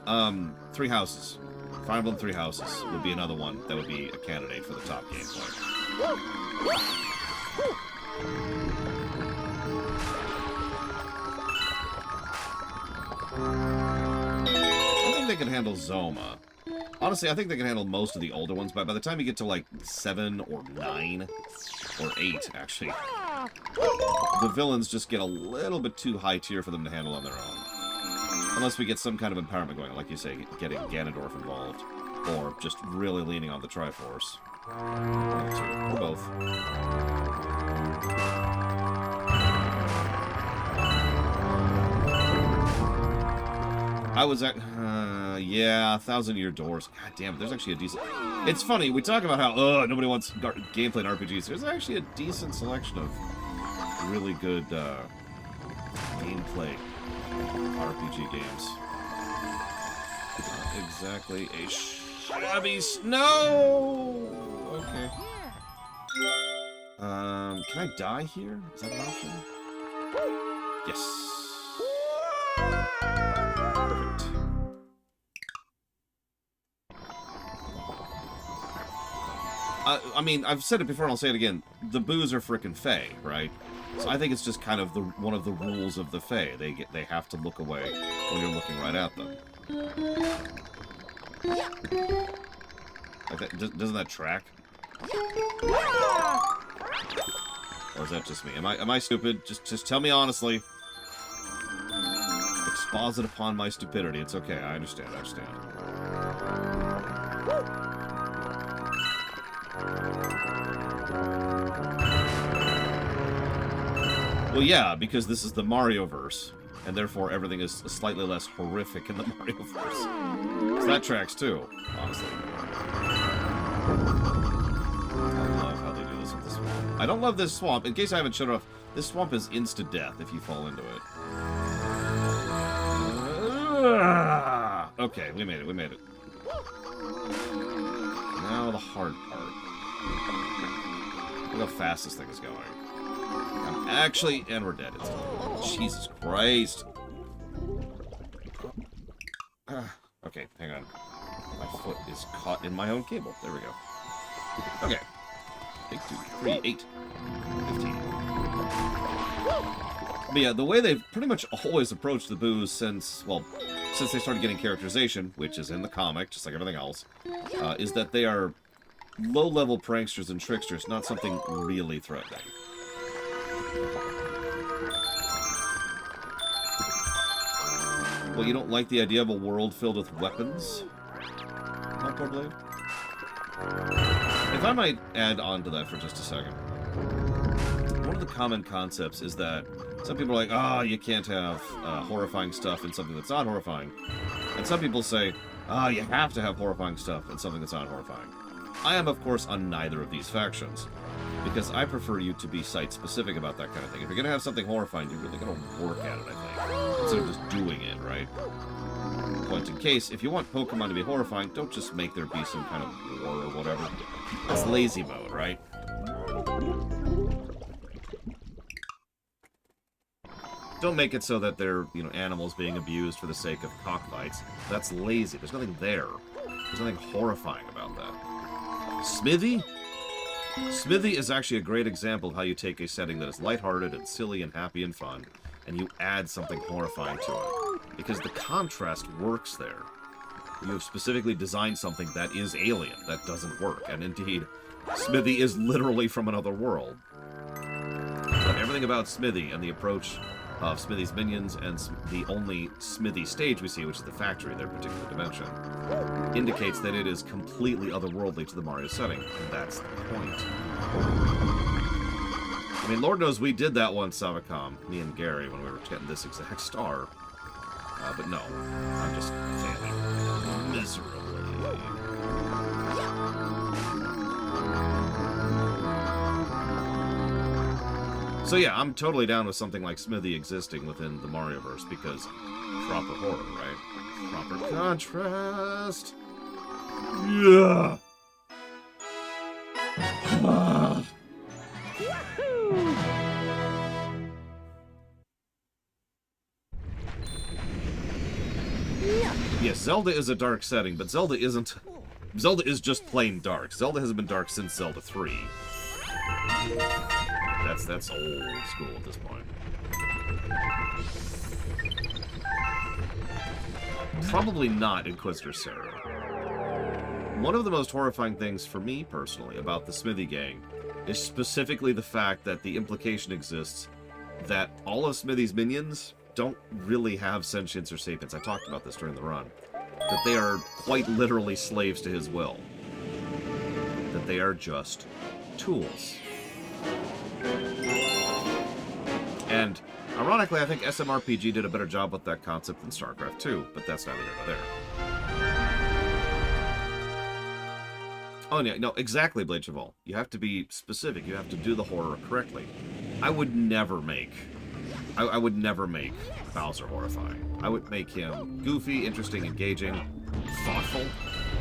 Three Houses. Fire Emblem Three Houses would be another one that would be a candidate for the top gameplay. I think they can handle Zoma. Honestly, I think they can handle most of the older ones, but by the time you get to, like, 7 or 9, or 8, actually, the villains just get a little bit too high tier for them to handle on their own. Unless we get some kind of empowerment going, like you say, getting Ganondorf involved, or just really leaning on the Triforce. Or both. I was at... Yeah, 1,000-year doors. God damn it, there's actually a decent... It's funny, we talk about how, nobody wants gameplay in RPGs. There's actually a decent selection of really good, gameplay RPG games. Not exactly a shabby... No! Okay. Can I die here? Is that an option? Yes. Perfect. I mean, I've said it before and I'll say it again. The boos are frickin' Fae, right? So I think it's just kind of one of the rules of the Fae. They have to look away when you're looking right at them. Like that, doesn't that track? Or is that just me? Am I stupid? Just tell me honestly. Exposit upon my stupidity. It's okay. I understand. Well, yeah, because this is the Mario-verse, and therefore everything is slightly less horrific in the Mario-verse. So that tracks too, honestly. I love how they do this with the swamp. I don't love this swamp. In case I haven't showed it off, this swamp is insta-death if you fall into it. Okay, we made it. Now the hard part. Look how fast this thing is going. I'm actually... And we're dead. Jesus Christ. Okay, hang on. My foot is caught in my own cable. There we go. Okay. 8, 2, 3, 8, 15. But yeah, the way they've pretty much always approached the boos since they started getting characterization, which is in the comic, just like everything else, is that they are low-level pranksters and tricksters, not something really threatening. Well, you don't like the idea of a world filled with weapons? Huh, Poor Blade? If I might add on to that for just a second. One of the common concepts is that some people are like, you can't have horrifying stuff in something that's not horrifying. And some people say, you have to have horrifying stuff in something that's not horrifying. I am, of course, on neither of these factions, because I prefer you to be site-specific about that kind of thing. If you're going to have something horrifying, you're really going to work at it, I think, instead of just doing it, right? Point in case, if you want Pokemon to be horrifying, don't just make there be some kind of war or whatever. That's lazy mode, right? Don't make it so that they're, animals being abused for the sake of cockfights. That's lazy. There's nothing there. There's nothing horrifying about that. Smithy? Smithy is actually a great example of how you take a setting that is lighthearted and silly and happy and fun, and you add something horrifying to it. Because the contrast works there. You have specifically designed something that is alien, that doesn't work. And indeed, Smithy is literally from another world. But everything about Smithy and the approach of Smithy's minions and the only Smithy stage we see, which is the factory, their particular dimension, indicates that it is completely otherworldly to the Mario setting, and that's the point. I mean, Lord knows we did that once, Savacom, me and Gary, when we were getting this exact star. But no, I'm just failing miserably. So yeah, I'm totally down with something like Smithy existing within the Marioverse, because proper horror, right? Proper contrast. Yeah. Yes, Zelda is a dark setting, but Zelda isn't... Zelda is just plain dark. Zelda hasn't been dark since Zelda 3. That's old school at this point. Probably not Inquisitor Sarah. One of the most horrifying things for me, personally, about the Smithy gang is specifically the fact that the implication exists that all of Smithy's minions don't really have sentience or sapience. I talked about this during the run. That they are quite literally slaves to his will. That they are just tools. And Ironically, I think SMRPG did a better job with that concept than StarCraft 2, but that's neither here nor there. Oh, yeah, no, exactly, Blade Cheval. You have to be specific. You have to do the horror correctly. I would never make Bowser horrifying. I would make him goofy, interesting, engaging, thoughtful.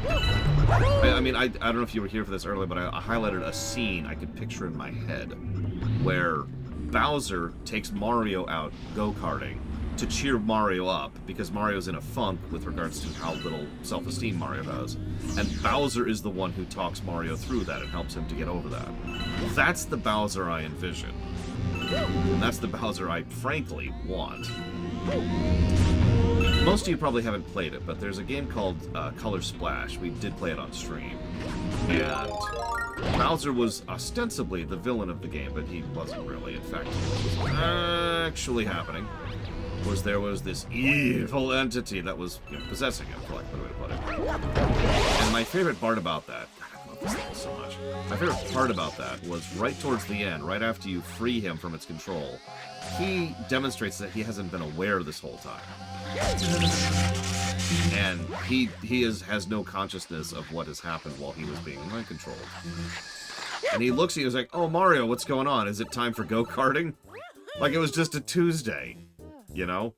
I mean, I don't know if you were here for this earlier, but I highlighted a scene I could picture in my head where Bowser takes Mario out go-karting to cheer Mario up because Mario's in a funk with regards to how little self-esteem Mario has. And Bowser is the one who talks Mario through that and helps him to get over that. That's the Bowser I envision. And that's the Bowser I frankly want. Most of you probably haven't played it, but there's a game called Color Splash. We did play it on stream. And Bowser was ostensibly the villain of the game, but he wasn't really. In fact, what was actually happening was there was this evil entity that was, you know, possessing him, for lack of a way to put it. And my favorite part about that, God, I love this thing so much. My favorite part about that was right towards the end, right after you free him from its control, he demonstrates that he hasn't been aware this whole time. And he has no consciousness of what has happened while he was being mind controlled. And he looks at you and is like, "Oh, Mario, what's going on? Is it time for go-karting?" Like it was just a Tuesday, you know?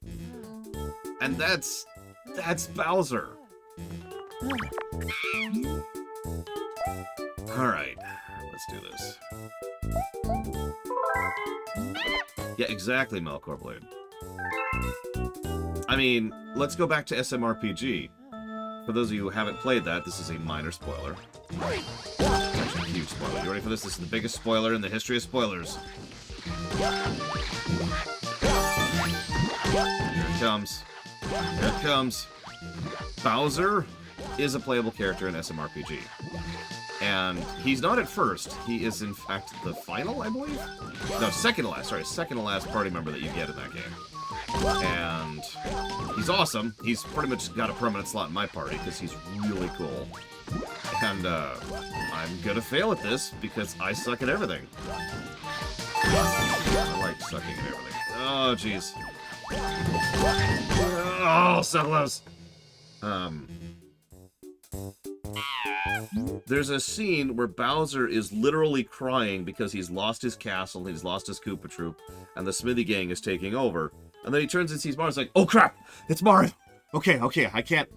And that's Bowser. Alright, let's do this. Yeah, exactly, Melkor Blade. I mean, let's go back to SMRPG. For those of you who haven't played that, this is a minor spoiler. Actually, a huge spoiler. You ready for this? This is the biggest spoiler in the history of spoilers. Here it comes. Here it comes. Bowser is a playable character in SMRPG. And he's not at first. He is, in fact, the final, I believe? No, second to last. Sorry, second to last party member that you get in that game. And he's awesome. He's pretty much got a permanent slot in my party because he's really cool. And I'm gonna fail at this because I suck at everything. I like sucking at everything. Oh, jeez. Oh, so close. There's a scene where Bowser is literally crying because he's lost his castle, he's lost his Koopa Troop, and the Smithy Gang is taking over. And then he turns and sees Mario. He's like, "Oh crap, it's Mario." Okay, I can't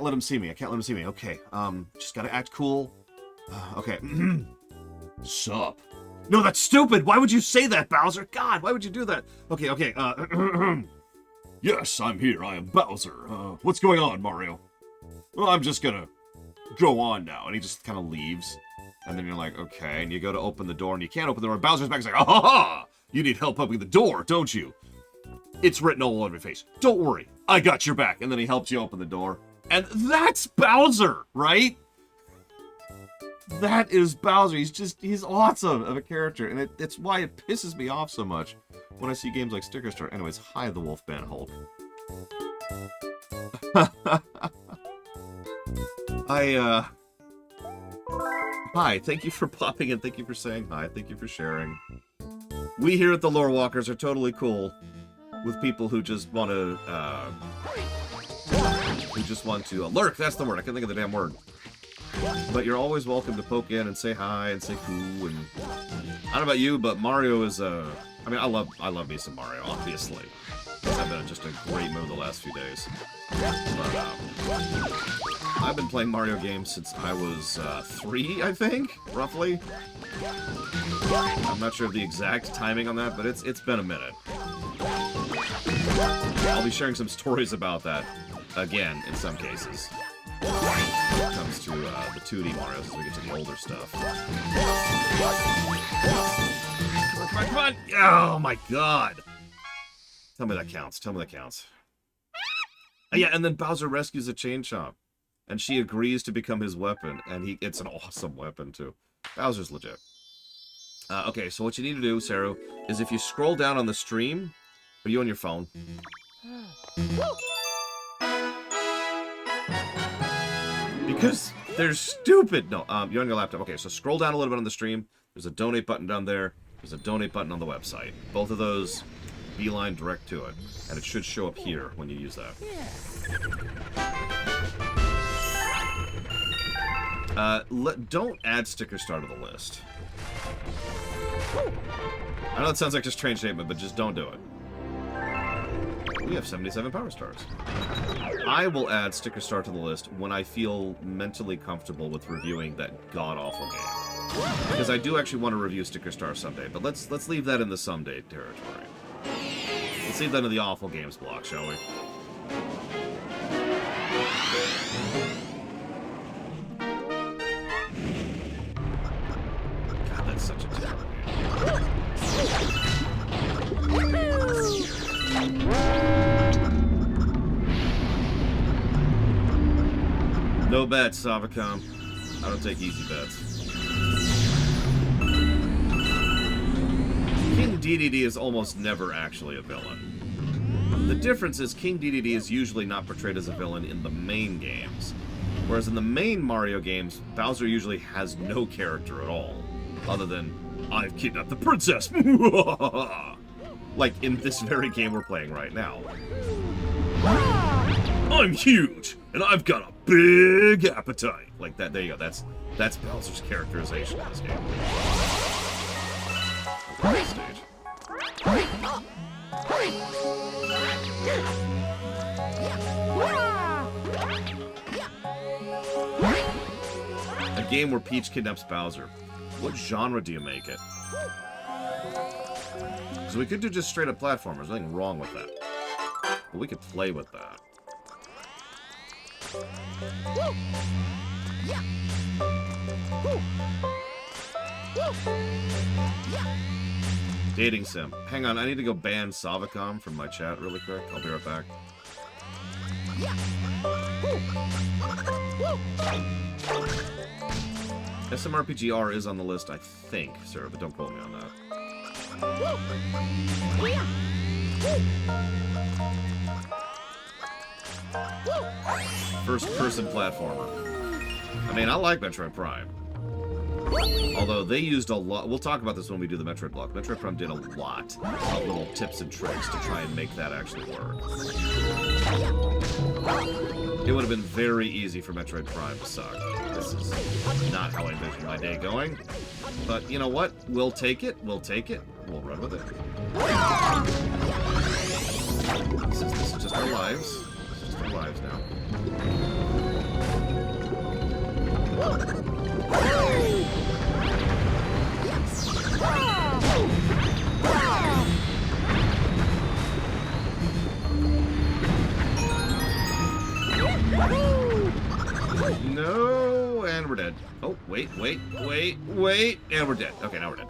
let him see me. Okay, just gotta act cool. Okay. Sup? No, that's stupid. Why would you say that, Bowser? God, why would you do that? Okay. Yes, I'm here. I am Bowser. What's going on, Mario? Well, I'm just gonna go on now. And he just kind of leaves. And then you're like, okay. And you go to open the door, and you can't open the door. Bowser's back. He's like, "Oh, ha, ha! You need help opening the door, don't you? It's written all over your face. Don't worry. I got your back." And then he helps you open the door. And that's Bowser, right? That is Bowser. He's awesome of a character. And it's why it pisses me off so much when I see games like Sticker Star. Anyways, hi, the Wolfman Hulk. Hi, thank you for popping in. Thank you for saying hi. Thank you for sharing. We here at the Lore Walkers are totally cool with people who just want to, lurk. That's the word. I can't think of the damn word. But you're always welcome to poke in and say hi and say coo. And I don't know about you, but Mario is I mean, I love me some Mario, obviously. I've been in just a great mood the last few days. But I've been playing Mario games since I was 3, I think, roughly. I'm not sure of the exact timing on that, but it's been a minute. I'll be sharing some stories about that again in some cases. When it comes to the 2D Marios as we get to the older stuff. Come on! Oh my god! Tell me that counts. Yeah, and then Bowser rescues a Chain Chomp. And she agrees to become his weapon. And it's an awesome weapon, too. Bowser's legit. Okay, so what you need to do, Saru, is if you scroll down on the stream... Are you on your phone? Because they're stupid. No, you're on your laptop. Okay, so scroll down a little bit on the stream. There's a donate button down there. There's a donate button on the website. Both of those beeline direct to it. And it should show up here when you use that. Don't add Sticker Star to the list. I know it sounds like a strange statement, but just don't do it. We have 77 Power Stars. I will add Sticker Star to the list when I feel mentally comfortable with reviewing that god-awful game. Because I do actually want to review Sticker Star someday, but let's leave that in the someday territory. Let's leave that in the awful games block, shall we? God, that's such a terrible game. No bets, Savacom. I don't take easy bets. King DDD is almost never actually a villain. The difference is King DDD is usually not portrayed as a villain in the main games. Whereas in the main Mario games, Bowser usually has no character at all. Other than, I've kidnapped the princess! Like in this very game we're playing right now. I'm huge, and I've got a big appetite. Like that, there you go, that's Bowser's characterization in this game. Look at this stage. A game where Peach kidnaps Bowser. What genre do you make it? Because we could do just straight up platformers, nothing wrong with that. But we could play with that. Dating sim. Hang on, I need to go ban Savacom from my chat really quick. I'll be right back. SMRPGR is on the list, I think, sir, but don't quote me on that. First-person platformer. I mean, I like Metroid Prime. Although they used a lot... We'll talk about this when we do the Metroid block. Metroid Prime did a lot of little tips and tricks to try and make that actually work. It would have been very easy for Metroid Prime to suck. This is not how I envision my day going. But you know what? We'll take it. We'll take it. We'll run with it. This is just our lives. This is just our lives now. No, and we're dead. Oh, wait, and we're dead. Okay, now we're dead.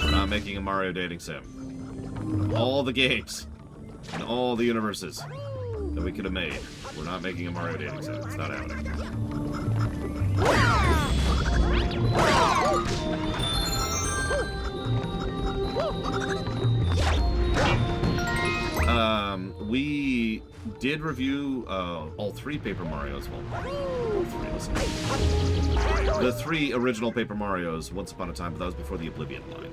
We're not making a Mario dating sim. All the games and all the universes that we could have made, we're not making a Mario dating sim. It's not happening. We did review all three Paper Marios. Well, all three, listen. The three original Paper Marios once upon a time, but that was before the Oblivion line.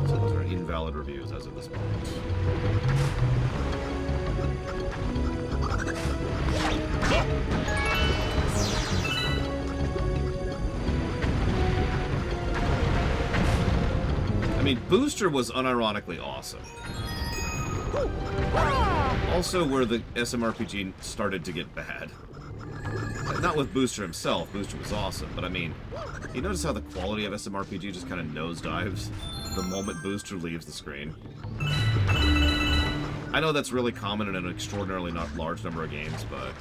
So those are invalid reviews as of this moment. I mean, Booster was unironically awesome. Also where the SMRPG started to get bad. Not with Booster himself, Booster was awesome, but I mean, you notice how the quality of SMRPG just kind of nosedives the moment Booster leaves the screen? I know that's really common in an extraordinarily not large number of games, but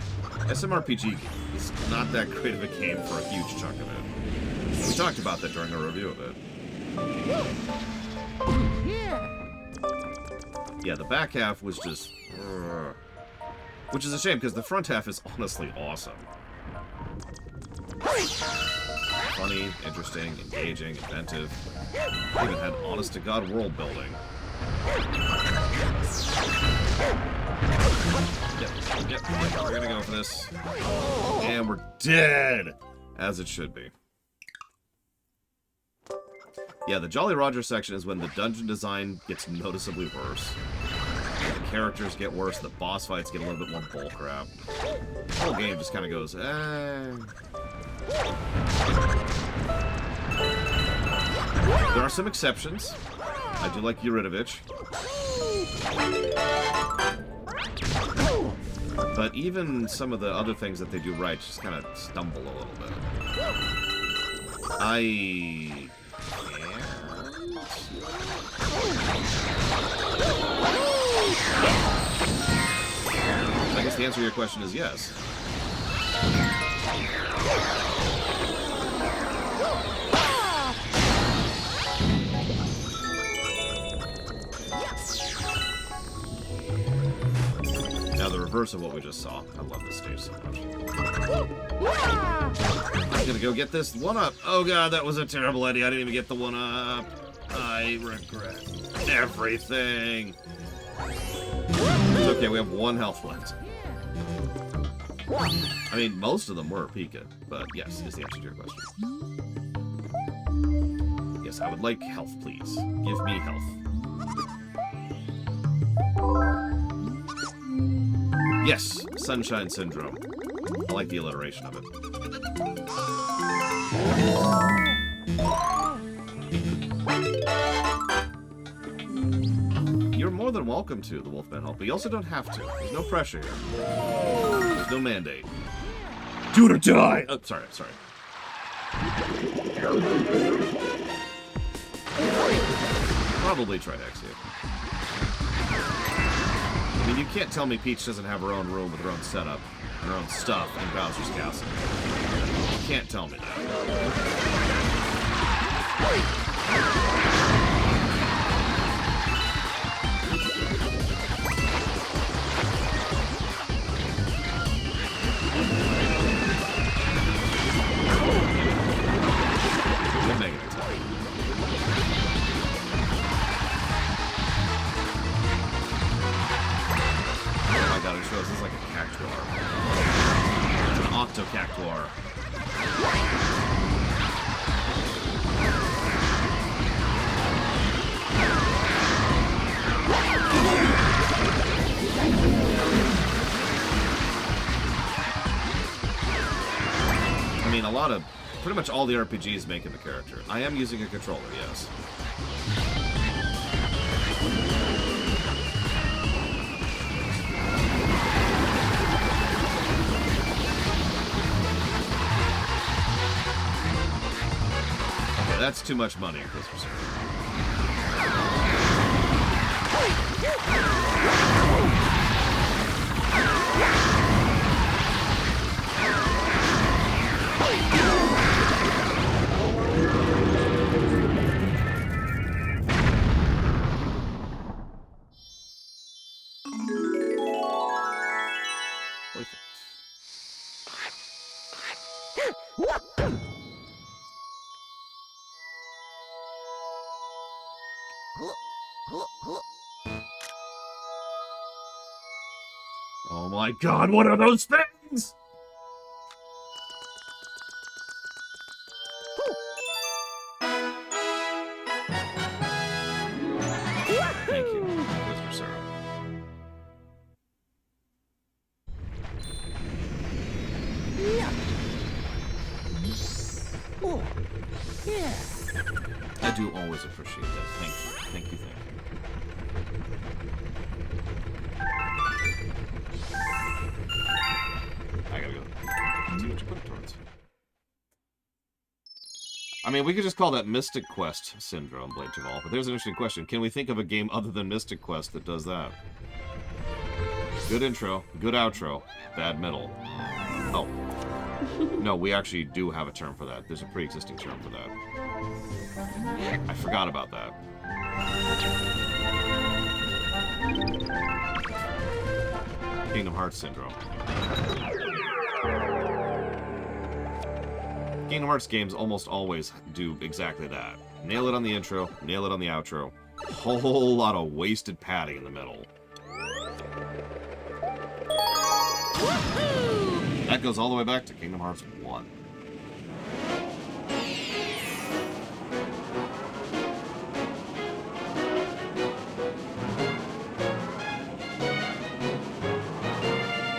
SMRPG is not that great of a game for a huge chunk of it. We talked about that during our review of it. Yeah, the back half was just... which is a shame, because the front half is honestly awesome. funny, interesting, engaging, inventive. It even had honest-to-God world building. Yep, we're gonna go for this. And we're dead! As it should be. Yeah, the Jolly Roger section is when the dungeon design gets noticeably worse. The characters get worse, the boss fights get a little bit more bullcrap. The whole game just kind of goes, eh. There are some exceptions. I do like Yuridovich. But even some of the other things that they do right just kind of stumble a little bit. I guess the answer to your question is yes. Now the reverse of what we just saw. I love this stage so much. I'm gonna go get this 1-up. Oh god, that was a terrible idea. I didn't even get the 1-up. I regret everything. It's okay, we have 1 health left. I mean, most of them were Pika, but yes, is the answer to your question. Yes, I would like health, please. Give me health. Yes, Sunshine Syndrome. I like the alliteration of it. You're more than welcome to the Wolfman help, but you also don't have to. There's no pressure here. There's no mandate. Do it or die! Oh, sorry. Probably Trihexia. I mean, you can't tell me Peach doesn't have her own room with her own setup and her own stuff in Bowser's Castle. You can't tell me that. Good negative attack. Oh my god, it shows this is like a Cactuar. It's an Octo-Cactuar. I mean, pretty much all the RPGs make him a character. I am using a controller, yes. Okay, that's too much money, Christmas. Oh my god, what are those things? Thank you, Mr. Syrup. Oh, yeah. I do always appreciate that. Thank you. Thank you, thank you. I gotta go. See what you put it towards. I mean, we could just call that Mystic Quest Syndrome, Blade Jamal, but there's an interesting question. Can we think of a game other than Mystic Quest that does that? Good intro, good outro, bad middle. Oh. No, we actually do have a term for that. There's a pre-existing term for that. I forgot about that. Kingdom Hearts Syndrome. Kingdom Hearts games almost always do exactly that. Nail it on the intro, nail it on the outro. Whole lot of wasted padding in the middle. That goes all the way back to Kingdom Hearts 1.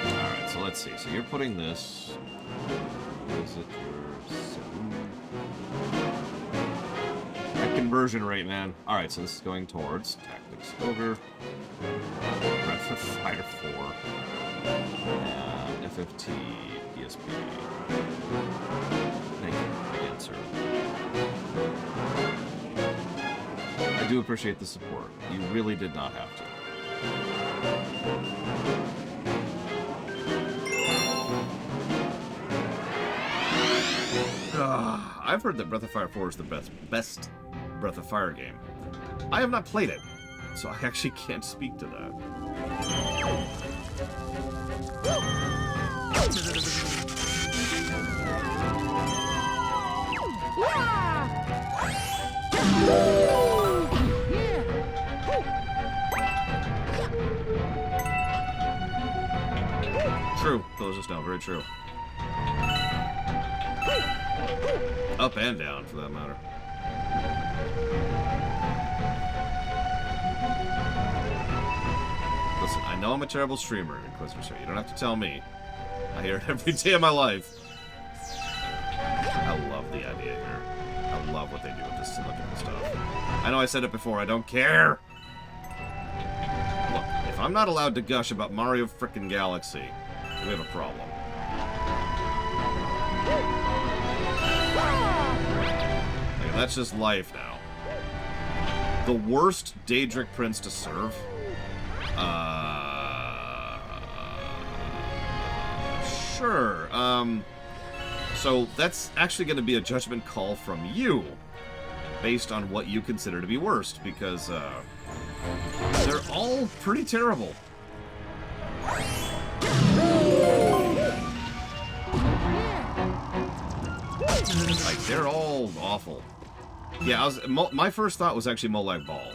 Alright, so let's see. So you're putting this... Is it your 7? That conversion rate, man. Alright, so this is going towards Tactics Ogre, Breath of Fire 4, and FFT PSP. Thank you again, sir. I do appreciate the support. You really did not have to. I've heard that Breath of Fire 4 is the best Breath of Fire game. I have not played it, so I actually can't speak to that. True, those just now, very true. Up and down, for that matter. Listen, I know I'm a terrible streamer, Inquisitor. You don't have to tell me. I hear it every day of my life. I love the idea here. I love what they do with this cylindrical stuff. I know I said it before, I don't care! Look, if I'm not allowed to gush about Mario frickin' Galaxy, we have a problem. Like, that's just life now. The worst Daedric Prince to serve? Sure. So that's actually going to be a judgment call from you, based on what you consider to be worst, because they're all pretty terrible. Like, they're all awful. Yeah, my first thought was actually Molag Bal.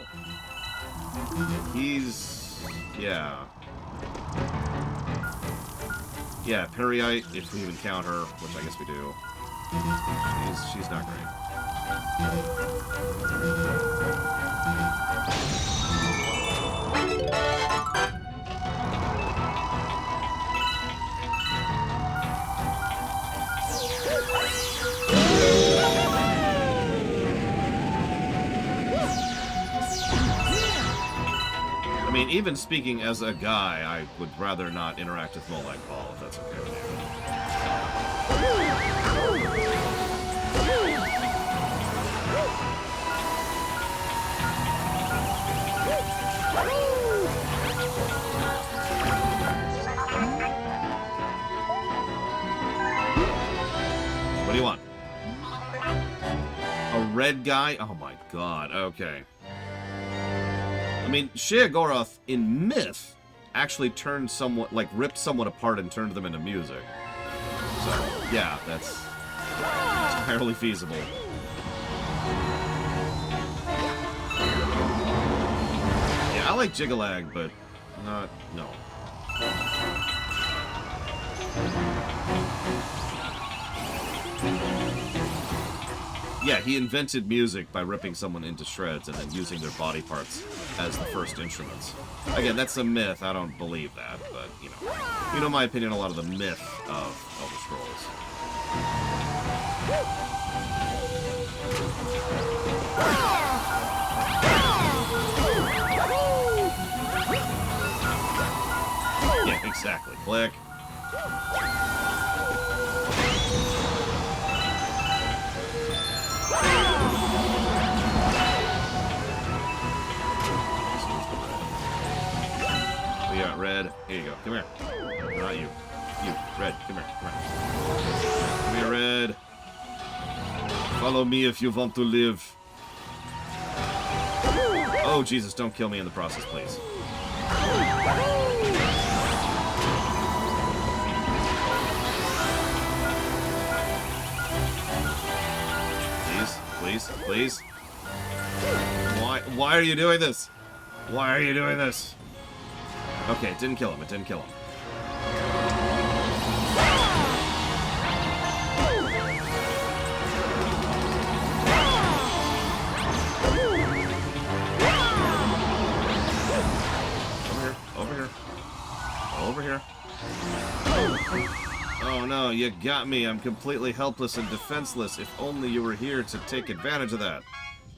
He's... yeah. Yeah, Periite, if we even count her, which I guess we do. She's not great. I mean, even speaking as a guy, I would rather not interact with Molag Bal, if that's okay with you. What do you want? A red guy? Oh my god, okay. I mean, Sheogorath, in myth, actually turned someone, like, ripped someone apart and turned them into music. So, yeah, that's entirely feasible. Yeah, I like Jiggalag, but not, no. Yeah, he invented music by ripping someone into shreds and then using their body parts as the first instruments. Again, that's a myth. I don't believe that, but, you know my opinion on a lot of the myth of Elder Scrolls. Yeah, exactly. Click. We got red. Here you go. Come here. Not you. You. Red. Come here. Come here. Come here, red. Follow me if you want to live. Oh, Jesus. Don't kill me in the process, please. Please, please. Why are you doing this? Why are you doing this? Okay, it didn't kill him. It didn't kill him. Over here. Over here. Oh no, you got me. I'm completely helpless and defenseless. If only you were here to take advantage of that.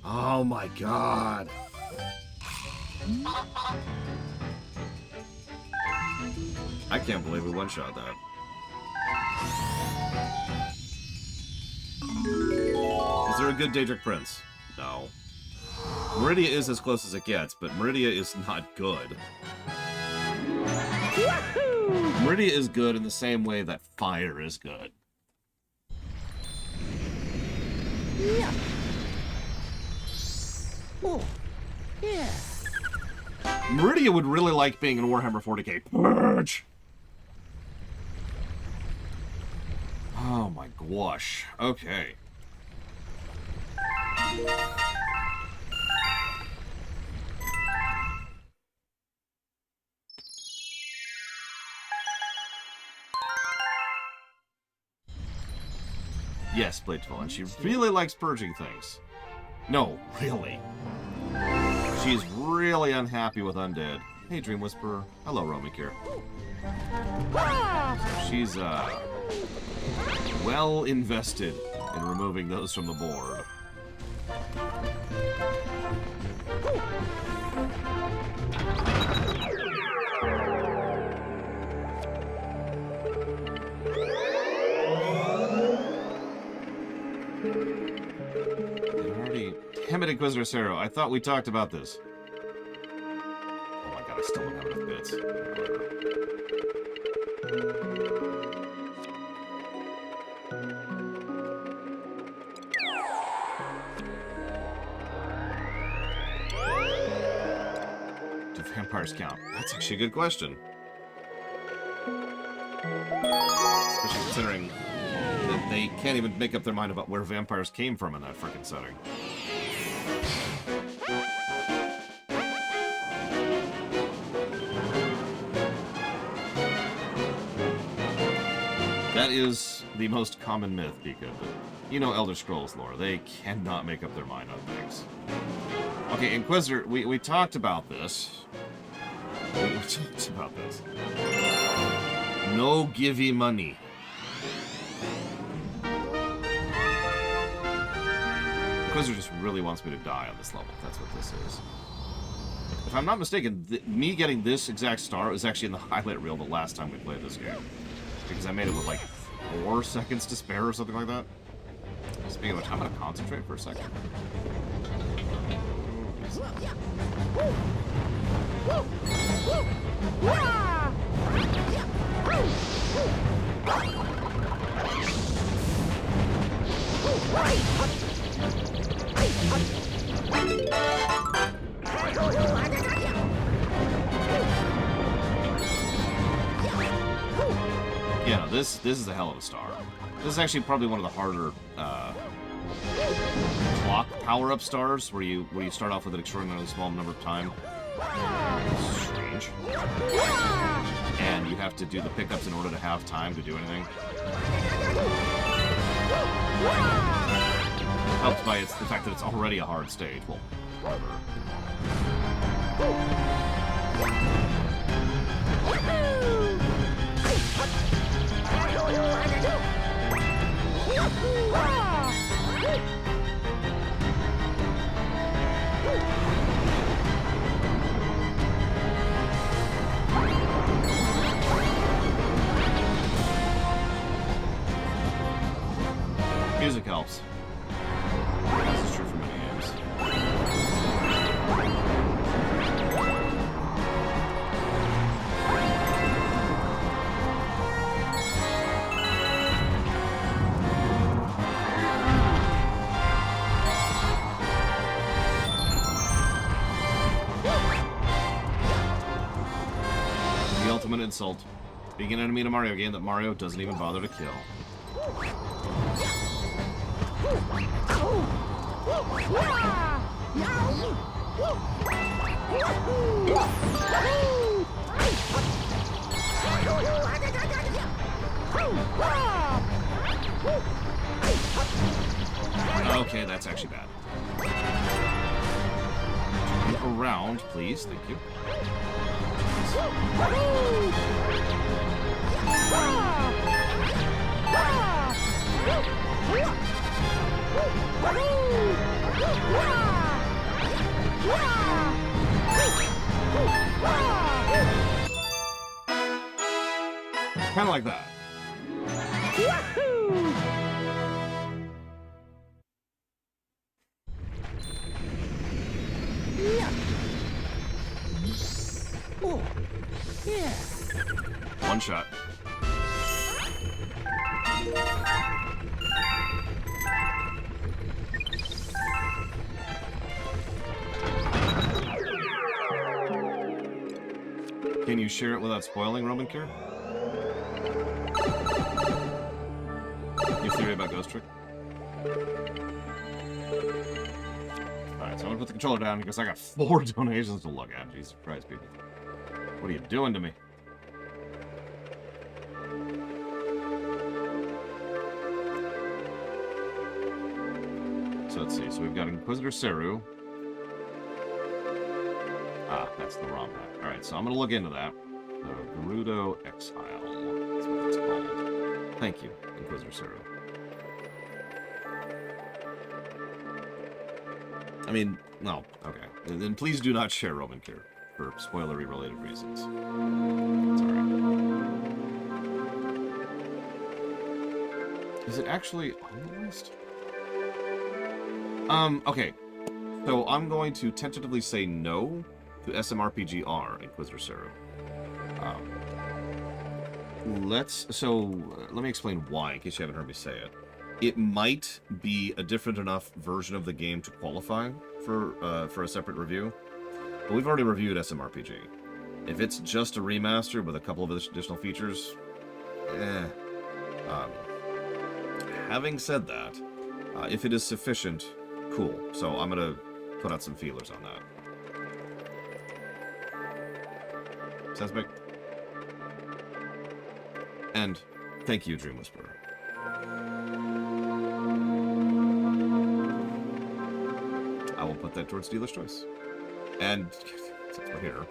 Oh my god. I can't believe we one-shot that. Is there a good Daedric Prince? No. Meridia is as close as it gets, but Meridia is not good. Meridia is good in the same way that fire is good. Yeah. Oh, yeah. Meridia would really like being in Warhammer 40k. Purge! Oh my gosh. Okay. Yes, Bladeful, and she really likes purging things. No, really. She's really unhappy with undead. Hey, Dream Whisperer. Hello, Romikir. She's, well invested in removing those from the board. Damn it, Inquisitor Cero. I thought we talked about this. Oh my god, I still don't have enough bits. Do vampires count? That's actually a good question. Especially considering that they can't even make up their mind about where vampires came from in that frickin' setting. That is the most common myth, Pika, but you know Elder Scrolls lore. They cannot make up their mind on things. Okay, Inquisitor, we talked about this. We talked about this. No givey money. Inquisitor just really wants me to die on this level. That's what this is. If I'm not mistaken, me getting this exact star was actually in the highlight reel the last time we played this game. Because I made it with like 4 seconds to spare or something like that. Speaking of which, I'm going to concentrate for a second. Yeah, no, this is a hell of a star. This is actually probably one of the harder clock power-up stars, where you start off with an extraordinarily small number of time. Strange. And you have to do the pickups in order to have time to do anything. Helped by the fact that it's already a hard stage. Well, music helps. This is true for many games. The ultimate insult. Being an enemy in a Mario game that Mario doesn't even bother to kill. Okay, that's actually bad. Around, please. Thank you. Kind of like that. Oh, yeah. One shot. Can you share it without spoiling, Roman Cure? Your theory about Ghost Trick? Alright, so I'm gonna put the controller down because I got 4 donations to look at. Jesus Christ, people. What are you doing to me? So let's see. So we've got Inquisitor Seru. Ah, that's the ROM pack. Alright, so I'm gonna look into that. The Gerudo Exile. That's what it's called. Thank you, Inquisitor Seru. I mean, no, okay. Then please do not share Roman Cure for spoilery-related reasons. It's alright. Is it actually on the list? Okay. So I'm going to tentatively say no to SMRPG-R, Inquisitor Seru. Let me explain why, in case you haven't heard me say it. It might be a different enough version of the game to qualify for a separate review, but we've already reviewed SMRPG. If it's just a remaster with a couple of additional features, having said that, if it is sufficient, cool. So I'm gonna put out some feelers on that. Sesmic. And thank you, Dream Whisperer. I will put that towards dealer's choice. And since we're here,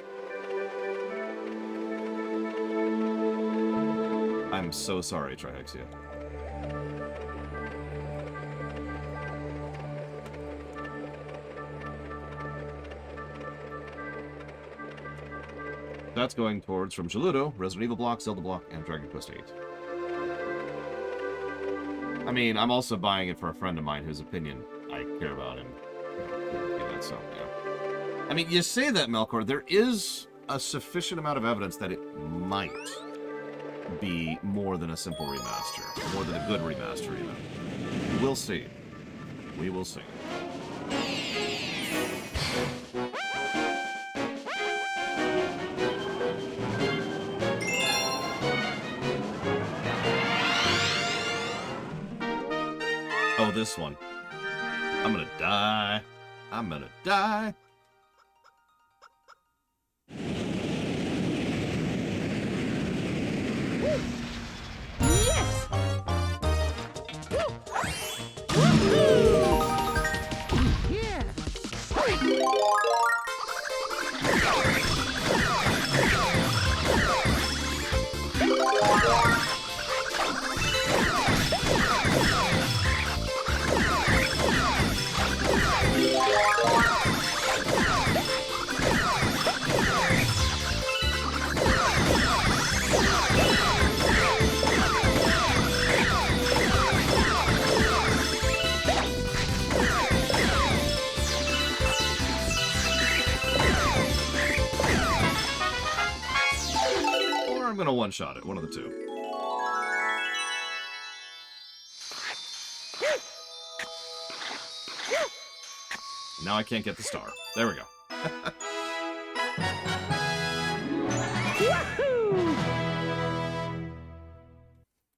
I'm so sorry, Trihexia. That's going towards, from Geludo, Resident Evil block, Zelda block, and Dragon Quest VIII. I mean, I'm also buying it for a friend of mine whose opinion I care about, and so, yeah. I mean, you say that, Melkor, there is a sufficient amount of evidence that it might be more than a simple remaster. More than a good remaster, even. We'll see. We will see. Oh, this one. I'm gonna die. I'm gonna die. Yes! Yeah! Or I'm gonna one-shot it, one of the two. Now I can't get the star. There we go.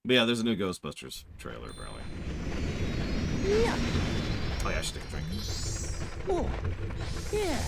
But yeah, there's a new Ghostbusters trailer, apparently. Yeah! Oh yeah, I should take a drink. Oh, yeah.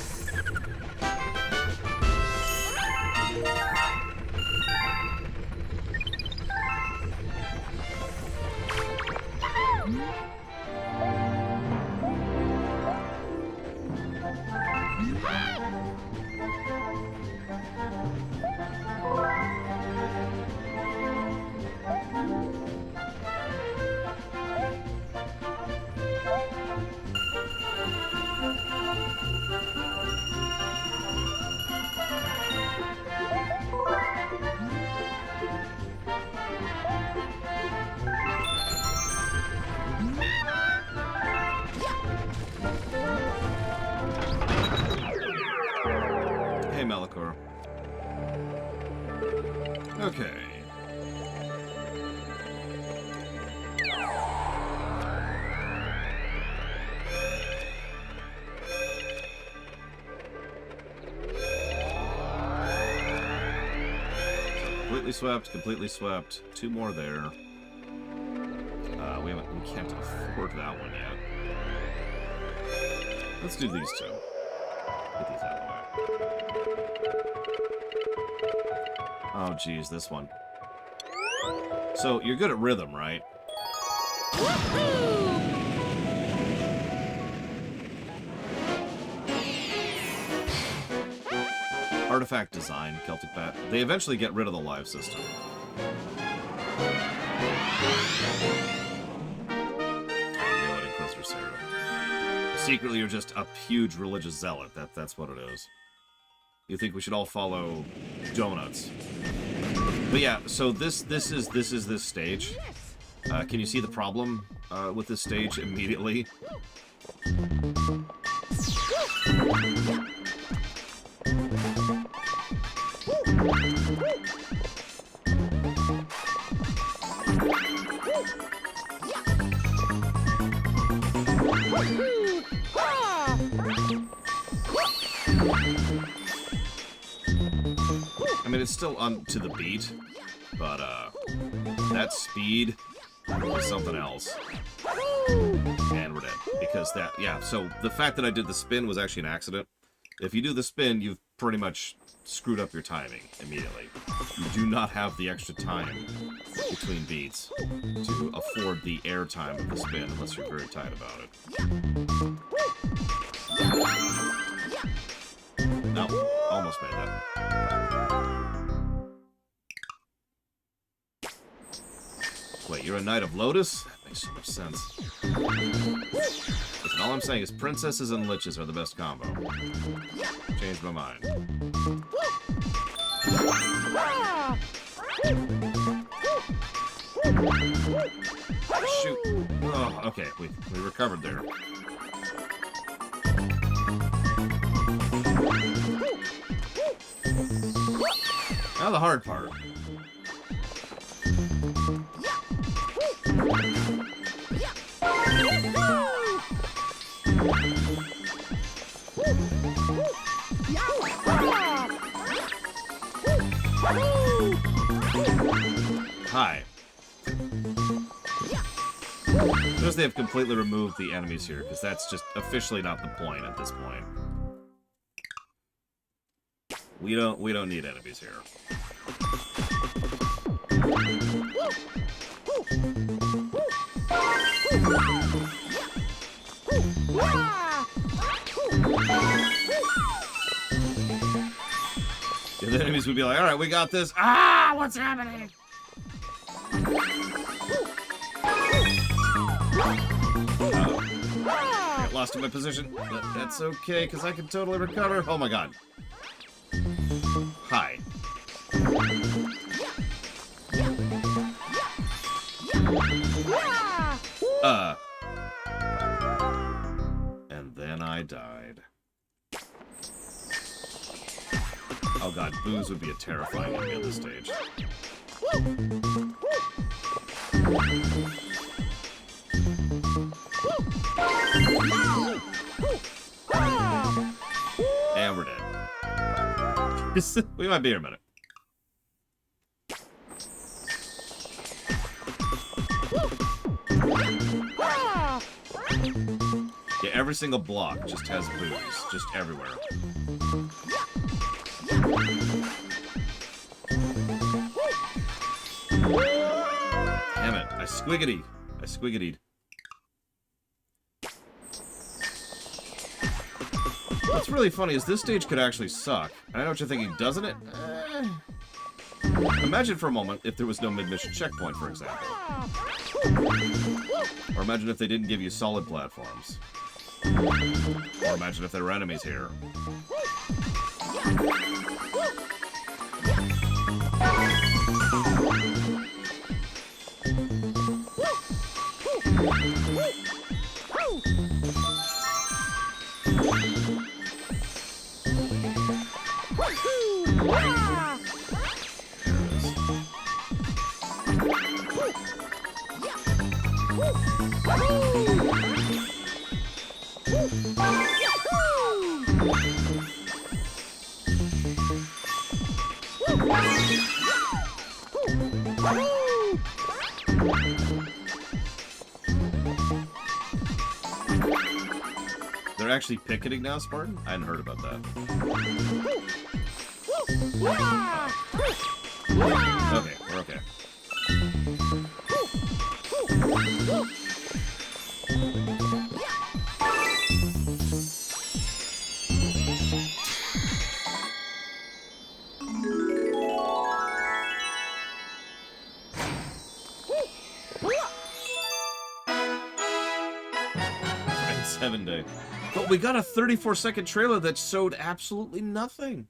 Hey, Melikor. Okay. Completely swept, completely swept. 2 more there. We can't afford that one yet. Let's do these 2. Get these out of the way. Oh, geez, this one. So, you're good at rhythm, right? Artifact design, Celtic Bat. They eventually get rid of the live system. Secretly, you're just a huge religious zealot. That's what it is. You think we should all follow donuts. But yeah, so this is this stage. Can you see the problem with this stage immediately? I mean, it's still on to the beat, but that speed is something else. And we're dead. Because that, yeah, so the fact that I did the spin was actually an accident. If you do the spin, you've pretty much screwed up your timing immediately. You do not have the extra time between beats to afford the air time of the spin unless you're very tight about it. No, almost made that. Wait, you're a Knight of Lotus? That makes so much sense. Listen, all I'm saying is princesses and liches are the best combo. Changed my mind. Shoot. Oh, okay, we recovered there. Now the hard part. Hi. Notice they have completely removed the enemies here, because that's just officially not the point at this point. We don't need enemies here. Yeah, the enemies would be like, alright, we got this. Ah, what's happening? I got lost in my position, but that's okay, because I can totally recover. Oh my god. Hi. And then I died. Oh god, Booze would be a terrifying enemy on this stage. And we're dead. We might be here a minute. Yeah, every single block just has booze. Just everywhere. Damn it. I squiggity. What's really funny is this stage could actually suck. And I know what you're thinking, doesn't it? Imagine for a moment if there was no mid-mission checkpoint, for example. Or imagine if they didn't give you solid platforms. Or imagine if there were enemies here. They're actually picketing now, Spartan? I hadn't heard about that. Oh. Okay, we're okay. Right, 7 day. But we got a 34-second trailer that showed absolutely nothing.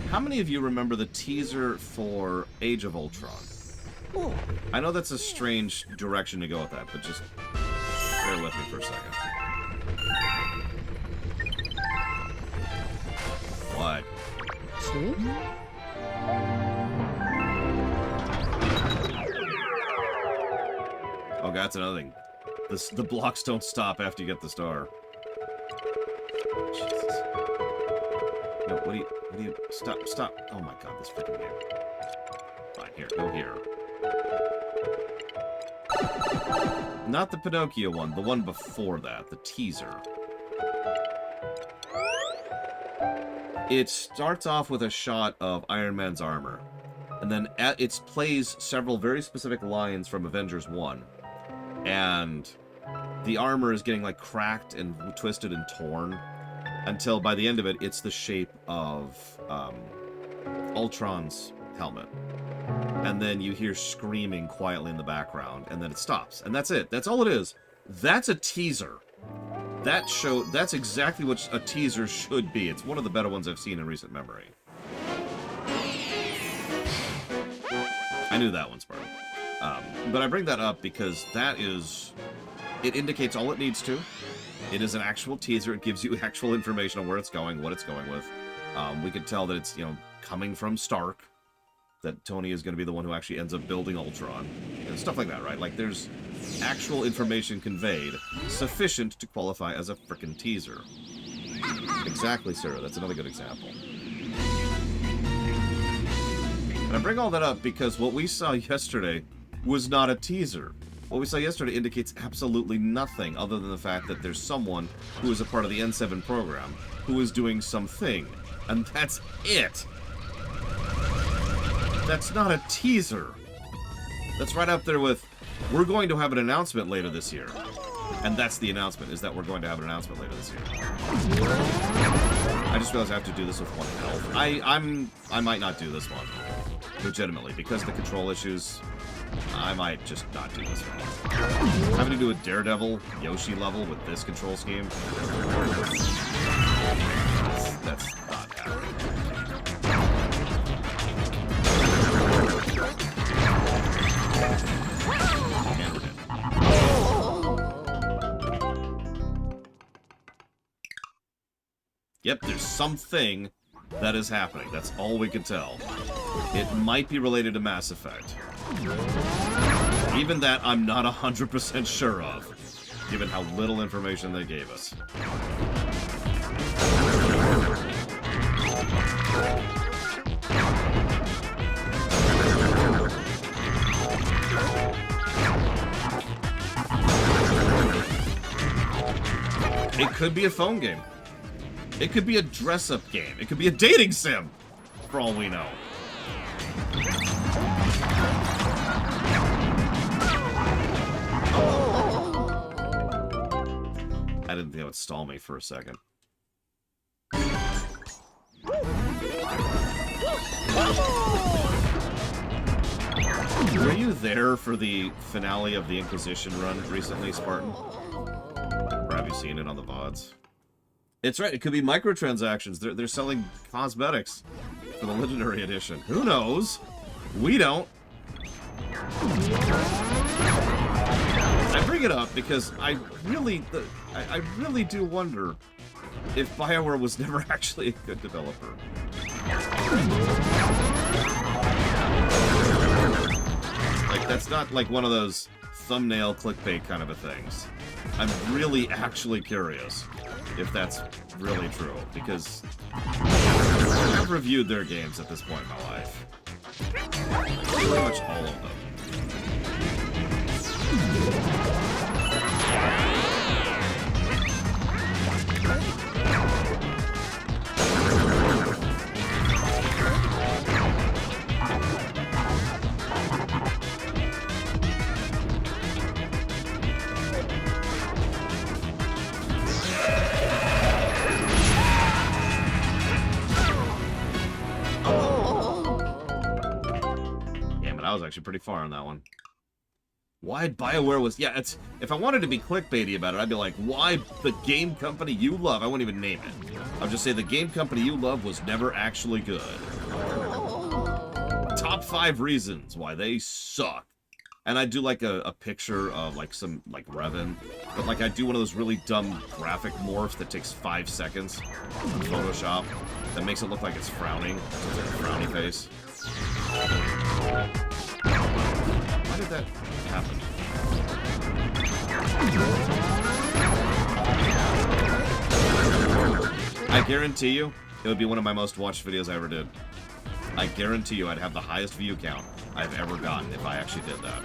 How many of you remember the teaser for Age of Ultron? I know that's a strange direction to go with that, but just bear with me for a second. What? Oh, that's another thing. The blocks don't stop after you get the star. Jesus. No, what do you... Stop. Oh my god, this freaking game. Fine, here, go here. Not the Pinocchio one, the one before that, the teaser. It starts off with a shot of Iron Man's armor. And then it plays several very specific lines from Avengers 1. And the armor is getting, like, cracked and twisted and torn. Until, by the end of it, it's the shape of Ultron's helmet. And then you hear screaming quietly in the background, and then it stops. And that's it. That's all it is. That's a teaser. That's exactly what a teaser should be. It's one of the better ones I've seen in recent memory. I knew that one, Spartan. But I bring that up because it indicates all it needs to. It is an actual teaser. It gives you actual information on where it's going, what it's going with. We could tell that it's, coming from Stark. That Tony is going to be the one who actually ends up building Ultron. And stuff like that, right? Like, there's actual information conveyed sufficient to qualify as a frickin' teaser. Exactly, Sarah. That's another good example. And I bring all that up because what we saw yesterday was not a teaser. What we saw yesterday indicates absolutely nothing other than the fact that there's someone who is a part of the N7 program who is doing something. And that's it! That's not a teaser. That's right up there with, we're going to have an announcement later this year. And that's the announcement, is that we're going to have an announcement later this year. I just realized I have to do this with one health. I might not do this one. Legitimately. Because of the control issues, I might just not do this one. Having to do a Daredevil Yoshi level with this control scheme. That's not happening. Yep, there's something that is happening. That's all we can tell. It might be related to Mass Effect. Even that, I'm not 100% sure of, given how little information they gave us. could be a phone game. It could be a dress-up game. It could be a dating sim, for all we know. I didn't think it would stall me for a second. Were you there for the finale of the Inquisition run recently, Spartan? Or have you seen it on the VODs? It's right, it could be microtransactions. They're selling cosmetics for the Legendary Edition. Who knows? We don't. I bring it up because I really do wonder if BioWare was never actually a good developer. Like, that's not like one of those thumbnail clickbait kind of a things. I'm really actually curious if that's really true, because I've reviewed their games at this point in my life. Pretty much all of them. I was actually pretty far on that one. Why BioWare was... Yeah, it's... If I wanted to be clickbaity about it, I'd be like, why the game company you love... I wouldn't even name it. I'll just say the game company you love was never actually good. Top 5 reasons why they suck. And I do like a picture of like some... like Revan. But like I do one of those really dumb graphic morphs that takes 5 seconds on Photoshop. That makes it look like it's frowning. So it's like a frowny face. Why did that happen? I guarantee you, it would be one of my most watched videos I ever did. I guarantee you I'd have the highest view count I've ever gotten if I actually did that.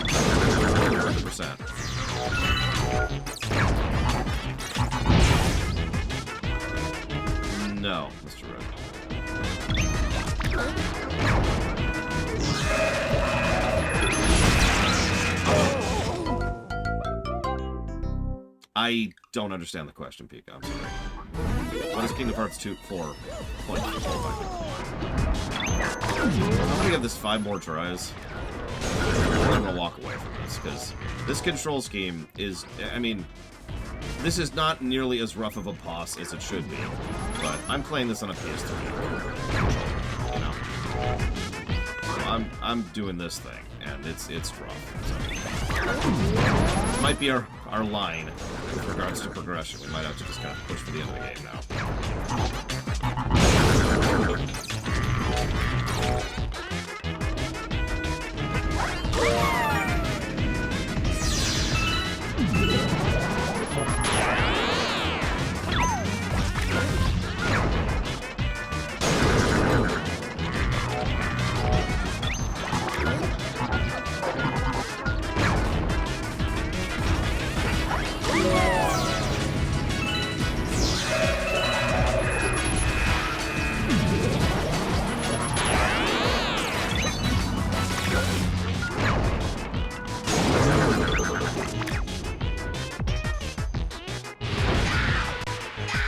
100%. No, Mr. Red. I don't understand the question, Pika. I'm sorry. What is Kingdom Hearts 2 4? I'm gonna give this 5 more tries. I'm gonna walk away from this, because this control scheme is... I mean, this is not nearly as rough of a boss as it should be, but I'm playing this on a PS3. You know? So I'm doing this thing, and it's rough. So. Might be our line with regards to progression. We might have to just kind of push for the end of the game now.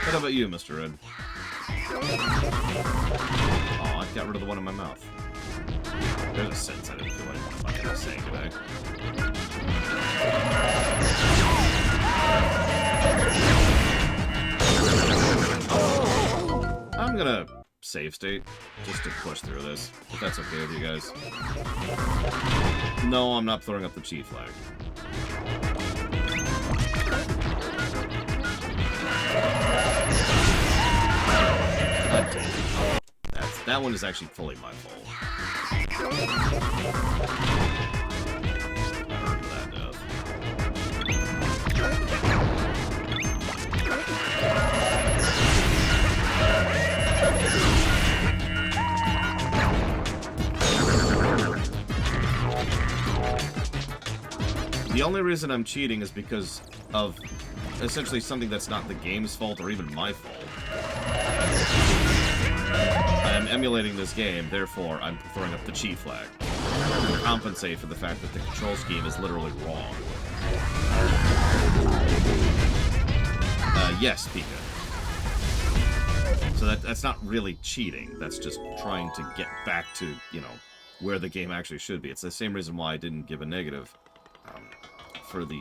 What about you, Mr. Red? Oh, I got rid of the one in my mouth. There's a sense I didn't feel like fucking saying today. I'm gonna save state just to push through this, if that's okay with you guys. No, I'm not throwing up the cheat flag. That one is actually fully my fault. I earned that death. The only reason I'm cheating is because of essentially something that's not the game's fault or even my fault. I am emulating this game, therefore I'm throwing up the cheat flag to compensate for the fact that the control scheme is literally wrong. Yes, Pika. So that's not really cheating. That's just trying to get back to, you know, where the game actually should be. It's the same reason why I didn't give a negative for the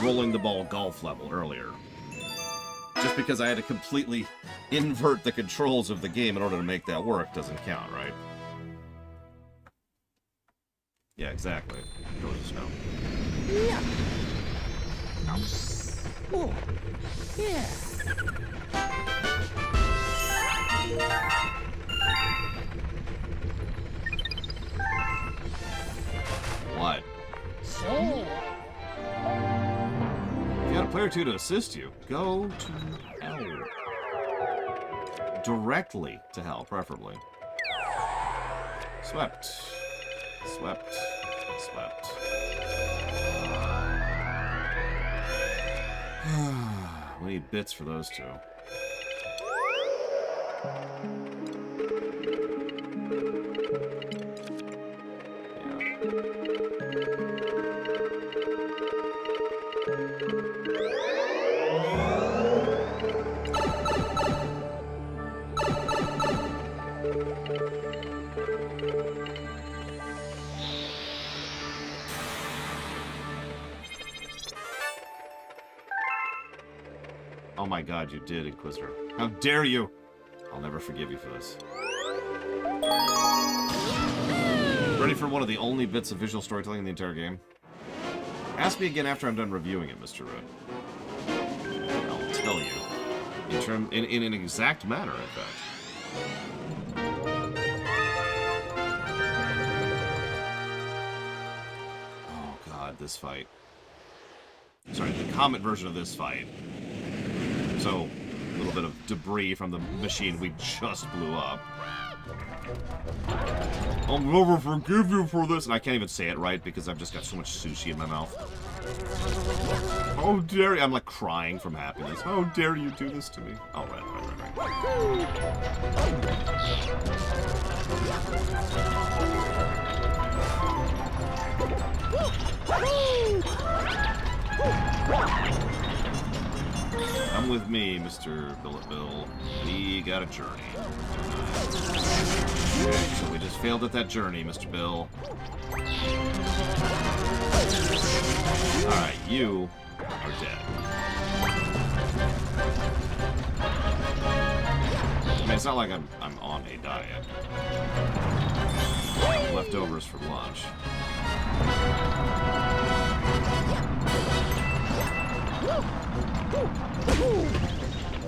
rolling the ball golf level earlier. Just because I had to completely invert the controls of the game in order to make that work doesn't count, right? Yeah, exactly. Go to the snow. Yeah. Oh, yeah. What? So. If you had a player or two to assist you, go to hell. Directly to hell, preferably. Swept. Swept. Swept. We need bits for those two. Oh my god, you did, Inquisitor. How dare you! I'll never forgive you for this. Ready for one of the only bits of visual storytelling in the entire game? Ask me again after I'm done reviewing it, Mr. Red. I'll tell you. In an exact manner, in fact. Oh god, this fight. Sorry, the Comet version of this fight. So, a little bit of debris from the machine we just blew up. I'll never forgive you for this. And I can't even say it right because I've just got so much sushi in my mouth. How dare you? I'm like crying from happiness. How dare you do this to me? Oh, right. Come with me, Mr. Billet Bill. We got a journey. Okay, so we just failed at that journey, Mr. Bill. Alright, you are dead. I mean, it's not like I'm on a diet. Leftovers from lunch.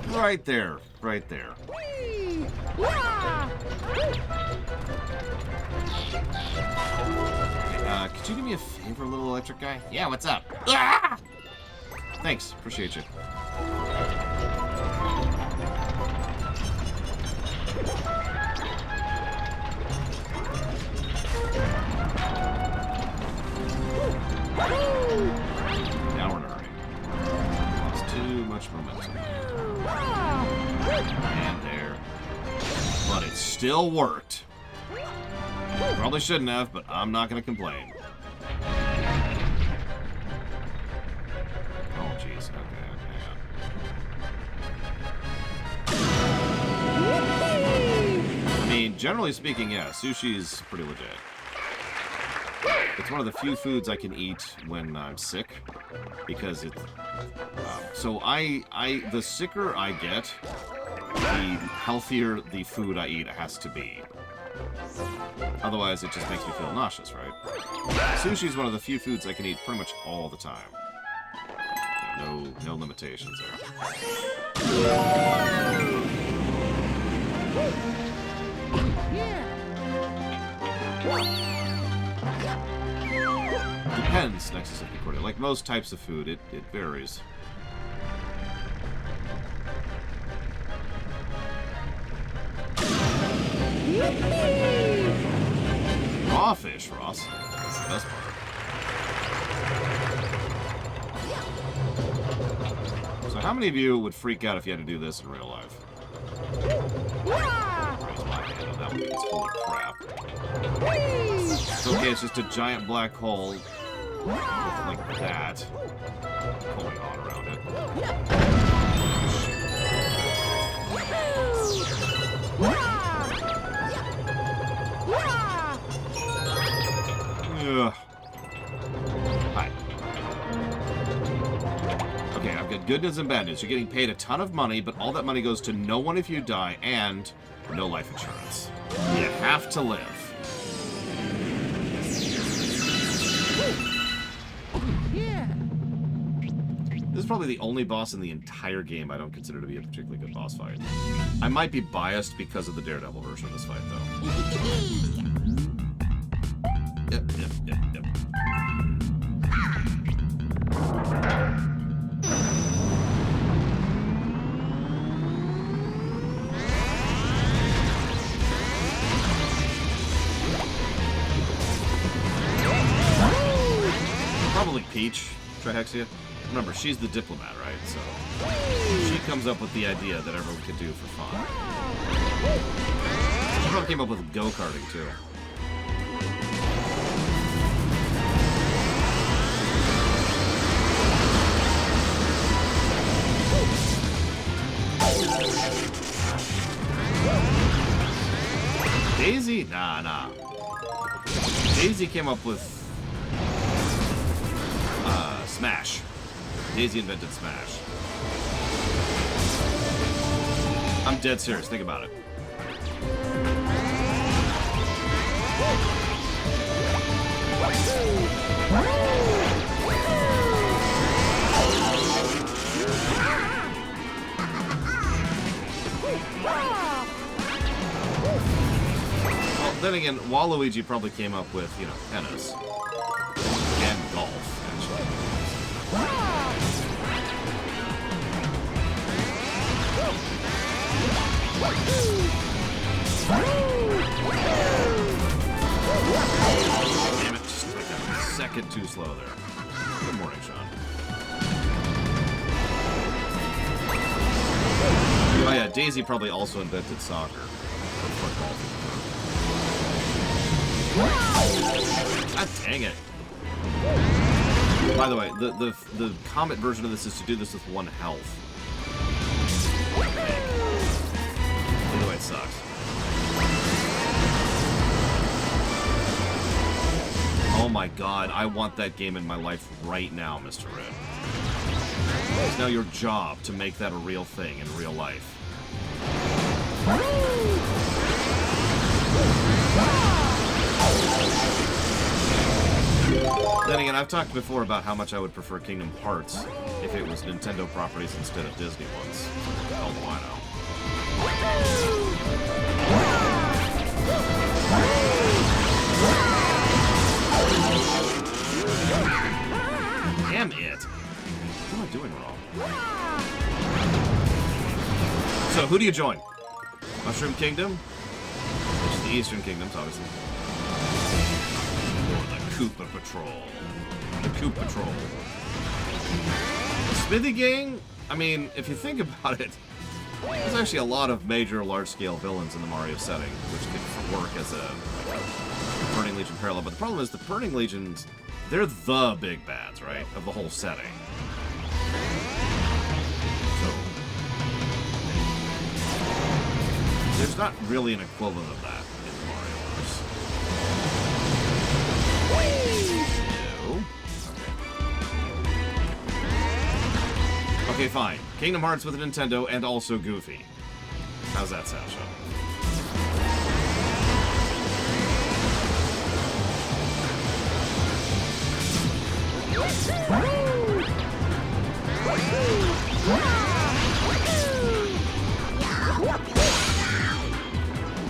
Right there. Right there. Could you do me a favor, little electric guy? Yeah, what's up? Ah! Thanks. Appreciate you. Now we're in a hurry. Lost too much momentum. And there. But it still worked. Probably shouldn't have, but I'm not going to complain. Oh, jeez. Okay. I mean, generally speaking, yeah, sushi is pretty legit. It's one of the few foods I can eat when I'm sick, because it's... so the sicker I get, the healthier the food I eat has to be. Otherwise, it just makes me feel nauseous, right? Sushi is one of the few foods I can eat pretty much all the time. Yeah, no limitations there. Depends, Nexus of Concordia. Like most types of food, it varies. Raw fish, Ross. That's the best part. So how many of you would freak out if you had to do this in real life? Raise my hand on that one because holy crap. It's okay, it's just a giant black hole with like that going on around it. Ugh. Hi. Okay, I've got good news and bad news. You're getting paid a ton of money, but all that money goes to no one if you die, and no life insurance. You have to live. Yeah. This is probably the only boss in the entire game I don't consider to be a particularly good boss fight. I might be biased because of the Daredevil version of this fight, though. Yep. Probably Peach, Trihexia. Remember, she's the diplomat, right? So she comes up with the idea that everyone could do for fun. She probably came up with go-karting, too. Daisy? Nah. Daisy came up with Smash. Daisy invented Smash. I'm dead serious. Think about it. Well, then again, Waluigi probably came up with, you know, tennis. And golf, actually. Damn it, just like a second too slow there. Good morning, Sean. Oh yeah, Daisy probably also invented soccer. Or football. God dang it. By the way, the Comet version of this is to do this with 1 health. Either way, it sucks. Oh my god, I want that game in my life right now, Mr. Red. It's now your job to make that a real thing in real life. Then again, I've talked before about how much I would prefer Kingdom Hearts if it was Nintendo properties instead of Disney ones. Hell do I know. Damn it! What am I doing wrong? So, who do you join? Mushroom Kingdom? Which is the Eastern Kingdoms, obviously. Or the Koopa Patrol. The Koop Patrol. Smithy Gang? I mean, if you think about it, there's actually a lot of major large-scale villains in the Mario setting, which could work as a Burning Legion parallel. But the problem is the Burning Legions, they're the big bads, right, of the whole setting. So there's not really an equivalent of that in the Marioverse. No? Okay, fine. Kingdom Hearts with a Nintendo and also Goofy. How's that sound, Sean?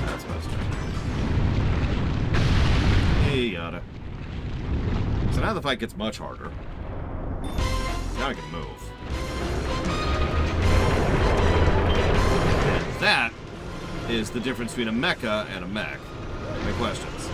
That's best. Hey, yada. So now the fight gets much harder. Now I can move. And that is the difference between a mecha and a mech. Any questions?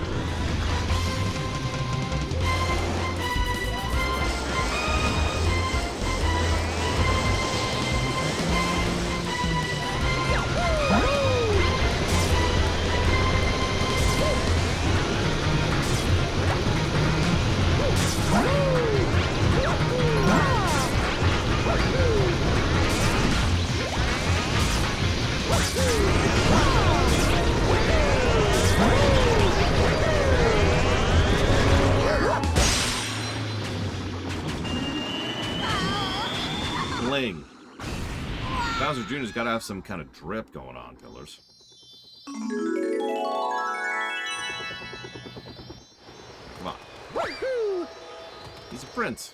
Bowser Jr.'s got to have some kind of drip going on, Pillars. Come on. Woohoo! He's a prince.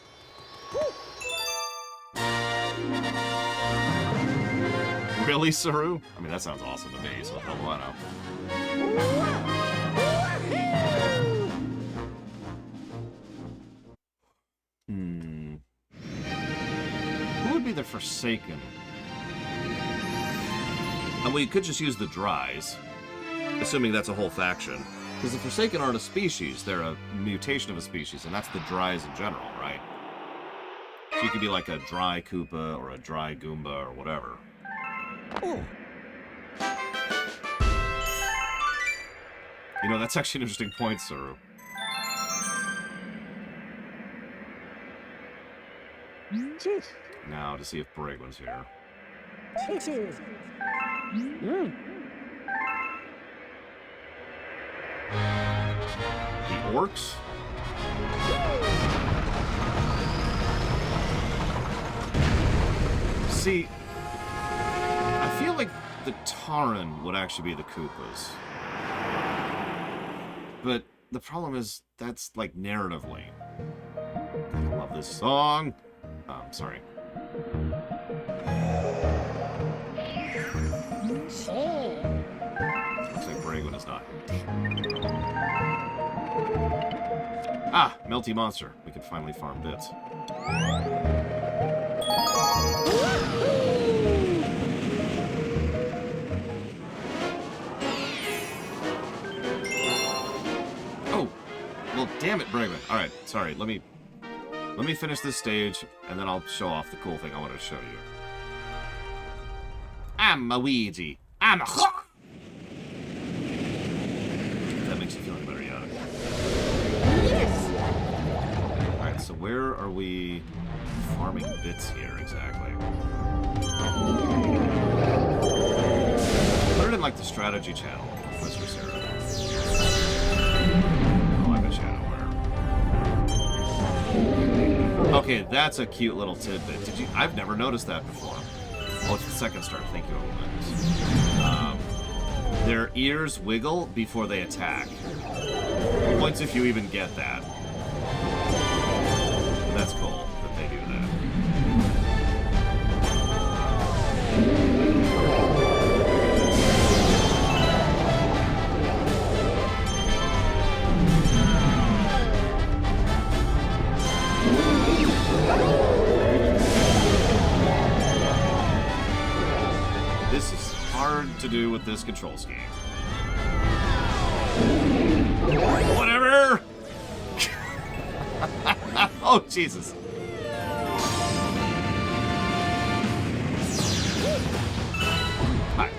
Really, Saru? I mean, that sounds awesome to me, so hell do I know. Who would be the Forsaken? And we could just use the Dries, assuming that's a whole faction. Because the Forsaken aren't a species, they're a mutation of a species, and that's the Dries in general, right? So you could be like a Dry Koopa or a Dry Goomba or whatever. Oh, You know, that's actually an interesting point, Saru. cheese, Now, to see if Braegwyn's here. cheese. The orcs? See, I feel like the Tauren would actually be the Koopas. But the problem is, that's like narratively. I love this song. Sorry. Say. Looks like Braegwyn is not. Ah, Melty Monster. We can finally farm bits. Oh, well, damn it, Braegwyn. All right, sorry. Let me finish this stage, and then I'll show off the cool thing I wanted to show you. I'm a Ouija. I'm a hawk. If that makes you feel any better, yeah. Yes. All right, so where are we farming bits here exactly? Put it in like the strategy channel, Mr. Sarah. Oh, I bet you I know where. Okay, that's a cute little tidbit. Did you? I've never noticed that before. Oh, it's the second start. Thank you, Olympics. Their ears wiggle before they attack. Points if you even get that. That's cool that they do that. This is hard to do with this control scheme. Whatever! Oh, Jesus. Hi.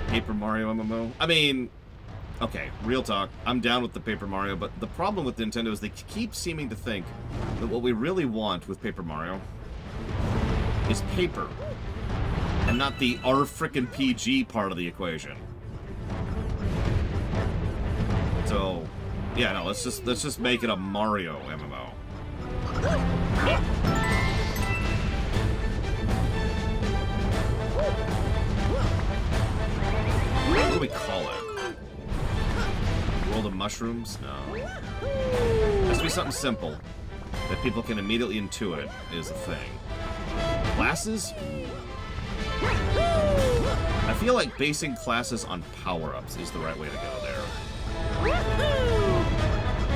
Paper Mario MMO? I mean, okay, real talk. I'm down with the Paper Mario, but the problem with Nintendo is they keep seeming to think that what we really want with Paper Mario is paper, and not the R-frickin' part of the equation. So, yeah, no, let's just make it a Mario MMO. What do we call it? World of Mushrooms? No. It has to be something simple that people can immediately intuit is a thing. Classes? I feel like basing classes on power-ups is the right way to go there.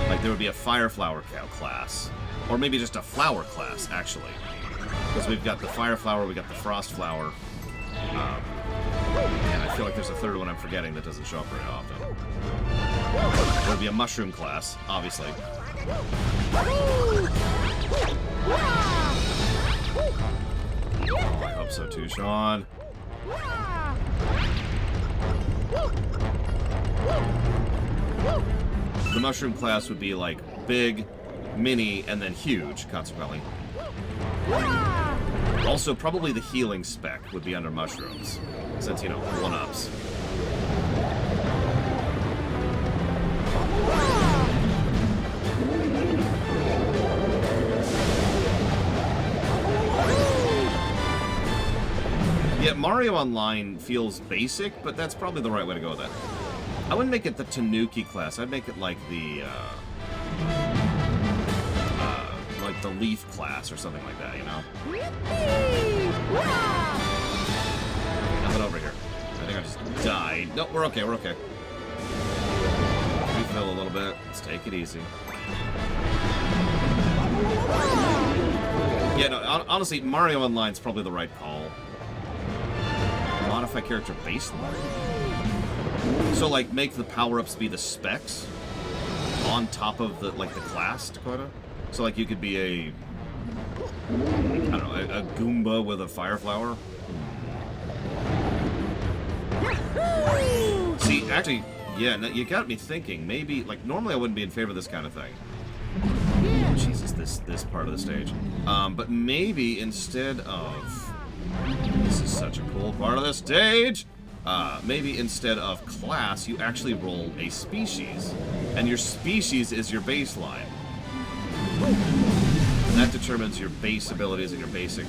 Like there would be a Fire Flower class. Or maybe just a flower class, actually. Because we've got the Fire Flower, we got the Frost Flower. And I feel like there's a third one I'm forgetting that doesn't show up very often. There would be a Mushroom class, obviously. Oh, I hope so too, Sean. The Mushroom class would be like big, mini, and then huge, consequently. Also, probably the healing spec would be under mushrooms, since, you know, one-ups. Yeah, Mario Online feels basic, but that's probably the right way to go with that. I wouldn't make it the Tanuki class. I'd make it like the Leaf class or something like that, you know? Nothing over here. I think I just died. No, we're okay, we're okay. Refill a little bit. Let's take it easy. Yeah, no, honestly, Mario Online's probably the right call. Modify character baseline. So, like, make the power-ups be the specs on top of the, like, the class, Dakota? So, like, you could be a, I don't know, a Goomba with a fire flower? See, actually, yeah, you got me thinking. Maybe, like, normally I wouldn't be in favor of this kind of thing. Jesus, this part of the stage. But maybe instead of... This is such a cool part of the stage! Maybe instead of class, you actually roll a species. And your species is your baseline. And that determines your base abilities and your basic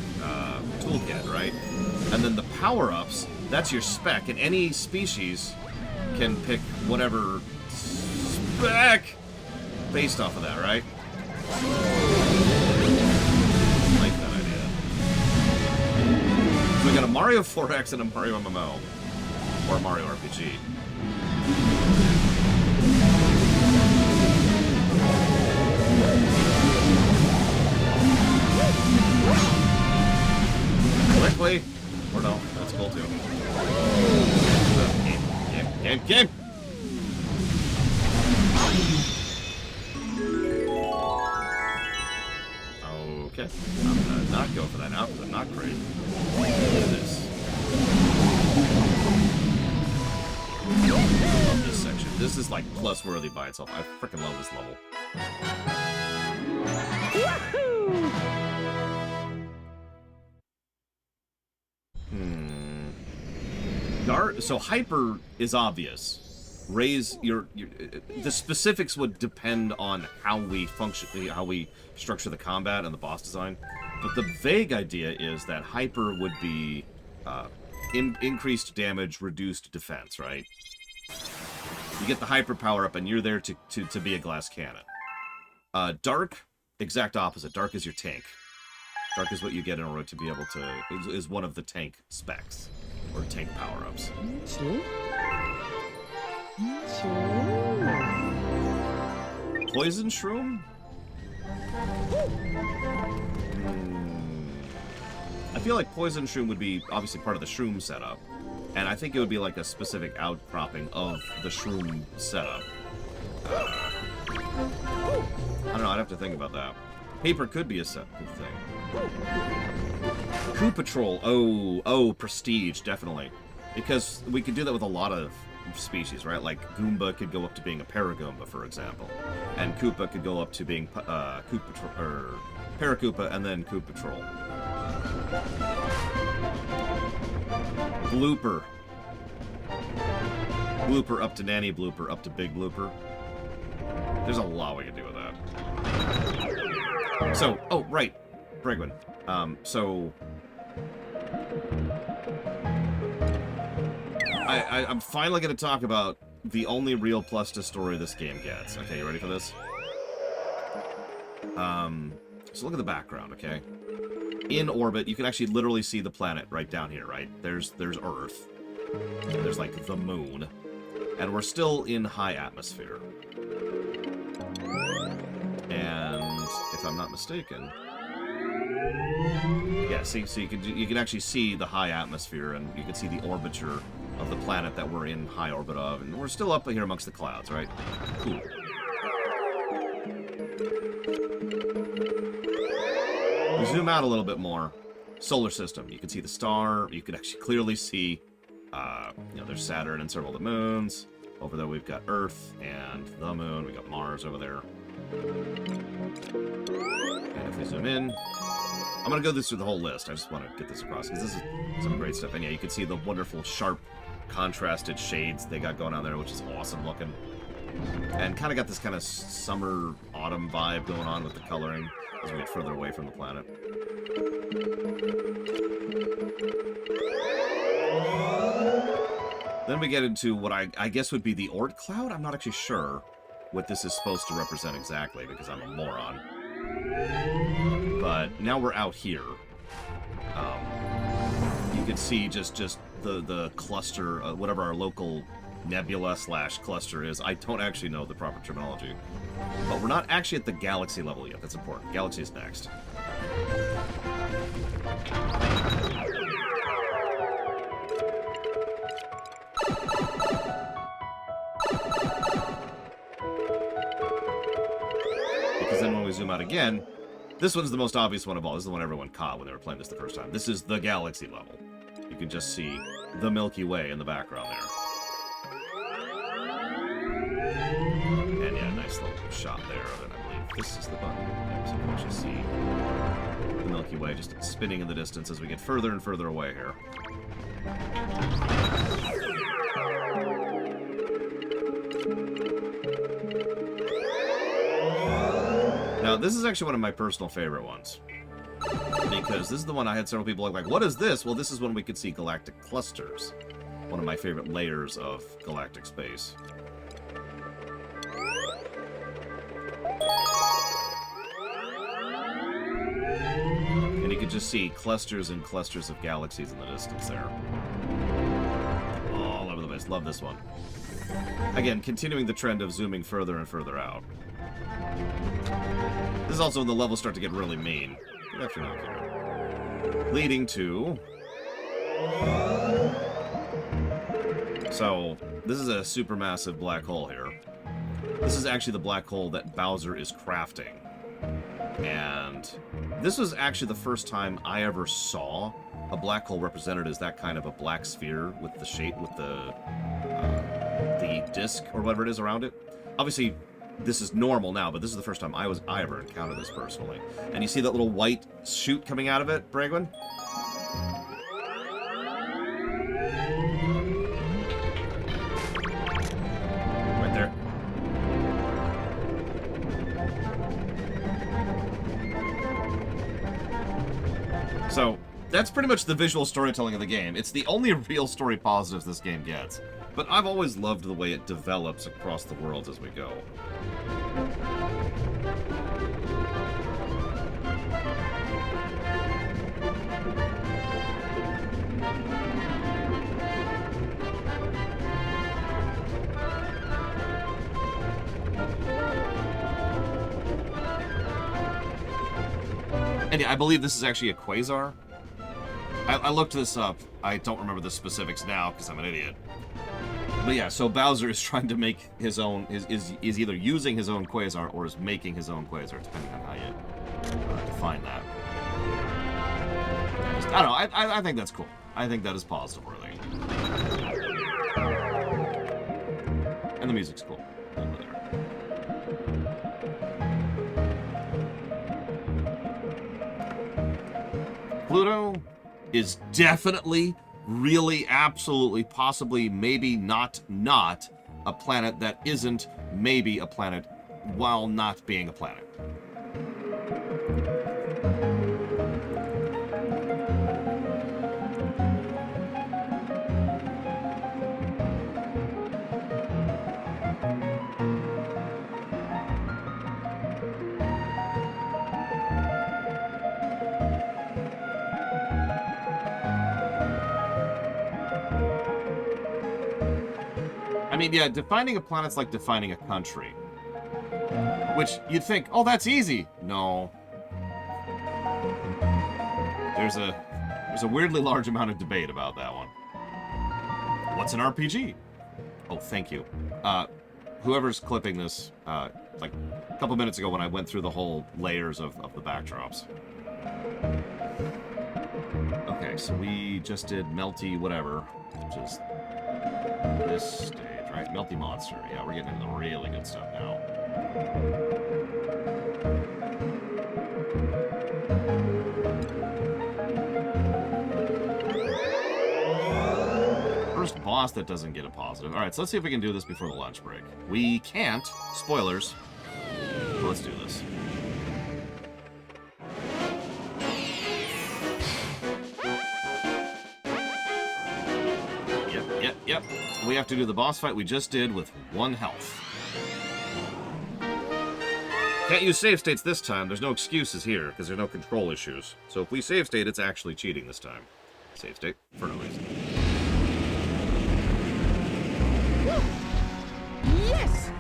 toolkit, right? And then the power-ups, that's your spec. And any species can pick whatever spec based off of that, right? I like that idea. So we got a Mario 4X and a Mario MMO. Or a Mario RPG. Quickly? Or no, that's cool too. Game! Okay. I'm gonna not go for that now because I'm not great. Look at this. I love this section. This is like plus worthy by itself. I freaking love this level. So hyper is obvious. Raise your the specifics would depend on how we function, how we structure the combat and the boss design. But the vague idea is that hyper would be increased damage, reduced defense, right? You get the hyper power up, and you're there to be a glass cannon. Dark, exact opposite. Dark is your tank. Dark is what you get in order to be able to is one of the tank specs or tank power ups. Poison shroom? I feel like poison shroom would be obviously part of the shroom setup, and I think it would be like a specific outcropping of the shroom setup. I don't know, I'd have to think about that. Paper could be a good thing. Coup Patrol, oh, prestige, definitely. Because we could do that with a lot of species, right? Like Goomba could go up to being a Paragoomba, for example. And Koopa could go up to being Paracoopa and then Coup Patrol. Blooper. Blooper up to Nanny Blooper, up to Big Blooper. There's a lot we can do with that. So, oh, right. Brigwin. So... I'm finally going to talk about the only real plus to story this game gets. Okay, you ready for this? So look at the background, okay? In orbit, you can actually literally see the planet right down here, right? There's Earth. There's, like, the moon. And we're still in high atmosphere. And, if I'm not mistaken... Yeah, see, so you can actually see the high atmosphere, and you can see the orbiter of the planet that we're in high orbit of, and we're still up here amongst the clouds, right? Cool. We zoom out a little bit more. Solar system. You can see the star. You can actually clearly see, you know, there's Saturn and several of the moons. Over there we've got Earth and the moon. We got Mars over there. And if we zoom in, I'm going to go through the whole list. I just want to get this across, because this is some great stuff. And yeah, you can see the wonderful, sharp, contrasted shades they got going on there, which is awesome looking. And kind of got this kind of summer, autumn vibe going on with the coloring as we get further away from the planet. Then we get into what I guess would be the Oort Cloud. I'm not actually sure what this is supposed to represent exactly, because I'm a moron. But now we're out here. You can see just the cluster, whatever our local nebula / cluster is. I don't actually know the proper terminology. But we're not actually at the galaxy level yet. That's important. Galaxy is next. Because then when we zoom out again, this one's the most obvious one of all. This is the one everyone caught when they were playing this the first time. This is the galaxy level. You can just see the Milky Way in the background there. And yeah, nice little shot there of it. I believe this is the button. So you can actually see the Milky Way just spinning in the distance as we get further and further away here. Now, this is actually one of my personal favorite ones. Because this is the one I had several people like, what is this? Well, this is when we could see galactic clusters. One of my favorite layers of galactic space. And you could just see clusters and clusters of galaxies in the distance there. All over the place. Love this one. Again, continuing the trend of zooming further and further out. This is also when the levels start to get really mean. Good afternoon, Kira. Leading to... So, this is a supermassive black hole here. This is actually the black hole that Bowser is crafting. And this was actually the first time I ever saw a black hole represented as that kind of a black sphere with the shape, with the disc or whatever it is around it. Obviously, this is normal now, but this is the first time I ever encountered this personally. And you see that little white shoot coming out of it, Bragwin? Right there. So, that's pretty much the visual storytelling of the game. It's the only real story positives this game gets. But I've always loved the way it develops across the worlds as we go. And yeah, I believe this is actually a quasar. I looked this up. I don't remember the specifics now because I'm an idiot. But yeah, so Bowser is trying to make his own, is either using his own quasar or is making his own quasar, depending on how you define that. I don't know, I think that's cool. I think that is positive, really. And the music's cool. Over there. Pluto is definitely, really, absolutely, possibly, maybe not a planet that isn't maybe a planet while not being a planet. I mean, yeah, defining a planet's like defining a country. Which, you'd think, oh, that's easy. No. There's a weirdly large amount of debate about that one. What's an RPG? Oh, thank you. Whoever's clipping this, like, a couple minutes ago when I went through the whole layers of the backdrops. Okay, so we just did Melty whatever, which is this stage. Right, Melty Monster. Yeah, we're getting into the really good stuff now. first boss that doesn't get a positive. Alright, so let's see if we can do this before the lunch break. We can't. Spoilers. But let's do this. Yep. We have to do the boss fight we just did with 1 health. Can't use save states this time. There's no excuses here, because there's no control issues. So if we save state, it's actually cheating this time. Save state, for no reason. Yes!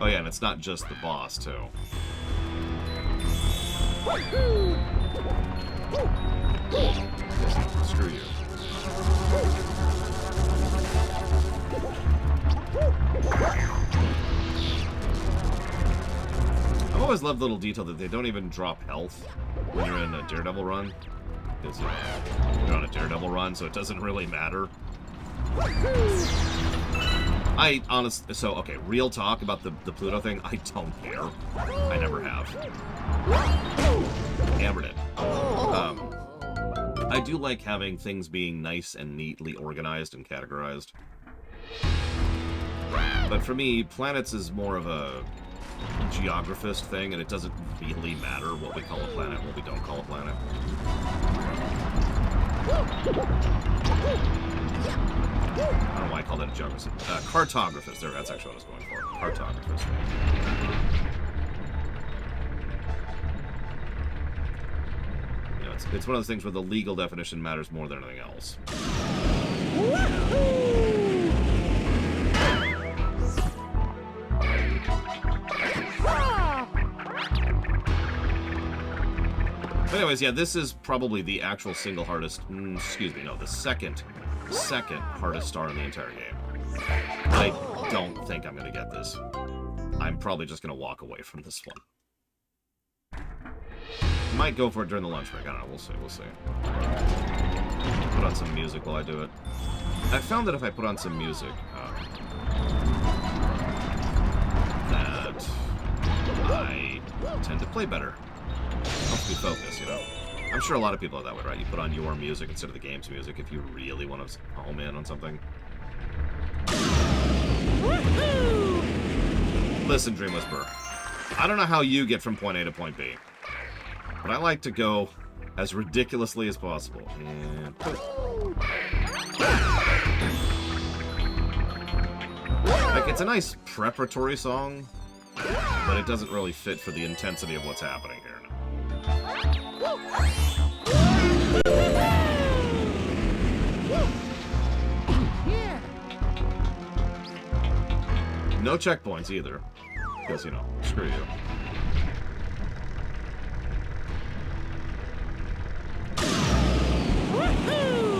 Oh yeah, and it's not just the boss, too. Screw you. I've always loved the little detail that they don't even drop health when you're in a Daredevil run. Because you're on a Daredevil run, so it doesn't really matter. Okay, real talk about the Pluto thing, I don't care. I never have. Hammered it. I do like having things being nice and neatly organized and categorized. But for me, planets is more of a geographist thing, and it doesn't really matter what we call a planet and what we don't call a planet. I don't know why I called that a geographist. Cartographist. There, that's actually what I was going for. Cartographist. You know, it's one of those things where the legal definition matters more than anything else. But anyways, yeah, this is probably the actual single hardest... excuse me, no, the second hardest star in the entire game. I don't think I'm going to get this. I'm probably just going to walk away from this one. Might go for it during the lunch break. I don't know. We'll see. Put on some music while I do it. I found that if I put on some music, that I tend to play better. Helps me focus, you know? I'm sure a lot of people are that way, right? You put on your music instead of the game's music if you really want to home in on something. Listen, Dream Whisperer. I don't know how you get from point A to point B, but I like to go as ridiculously as possible. And... like, it's a nice preparatory song, but it doesn't really fit for the intensity of what's happening here. No checkpoints either, because, you know, screw you.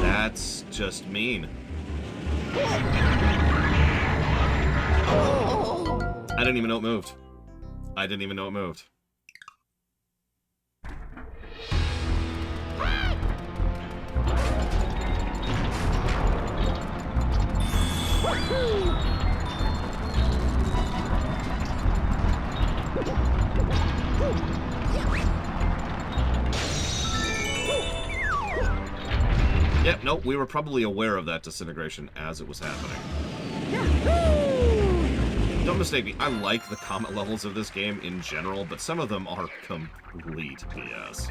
That's just mean. I didn't even know it moved. I didn't even know it moved. Yep, nope, we were probably aware of that disintegration as it was happening. Don't mistake me, I like the comet levels of this game in general, but some of them are complete BS.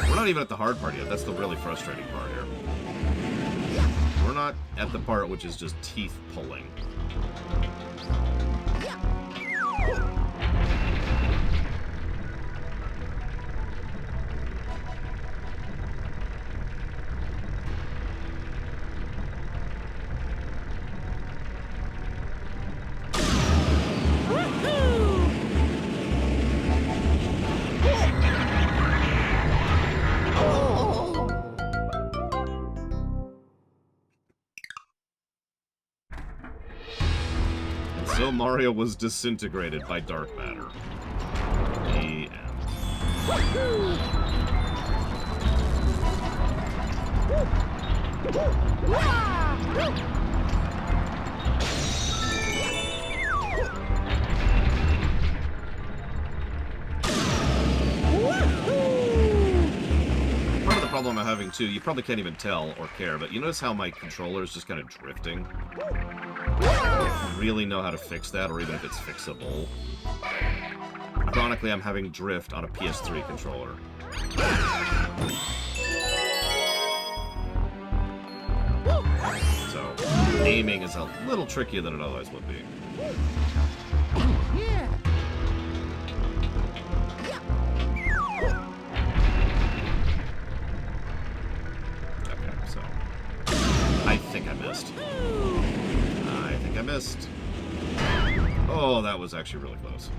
We're not even at the hard part yet. That's the really frustrating part here. We're not at the part which is just teeth pulling. So Mario was disintegrated by dark matter. The end. Part of the problem I'm having, too, you probably can't even tell or care, but you notice how my controller is just kind of drifting? I don't really know how to fix that, or even if it's fixable. Ironically, I'm having drift on a PS3 controller. So, aiming is a little trickier than it otherwise would be. Okay, so... I think I missed. I think I missed. Oh, that was actually really close.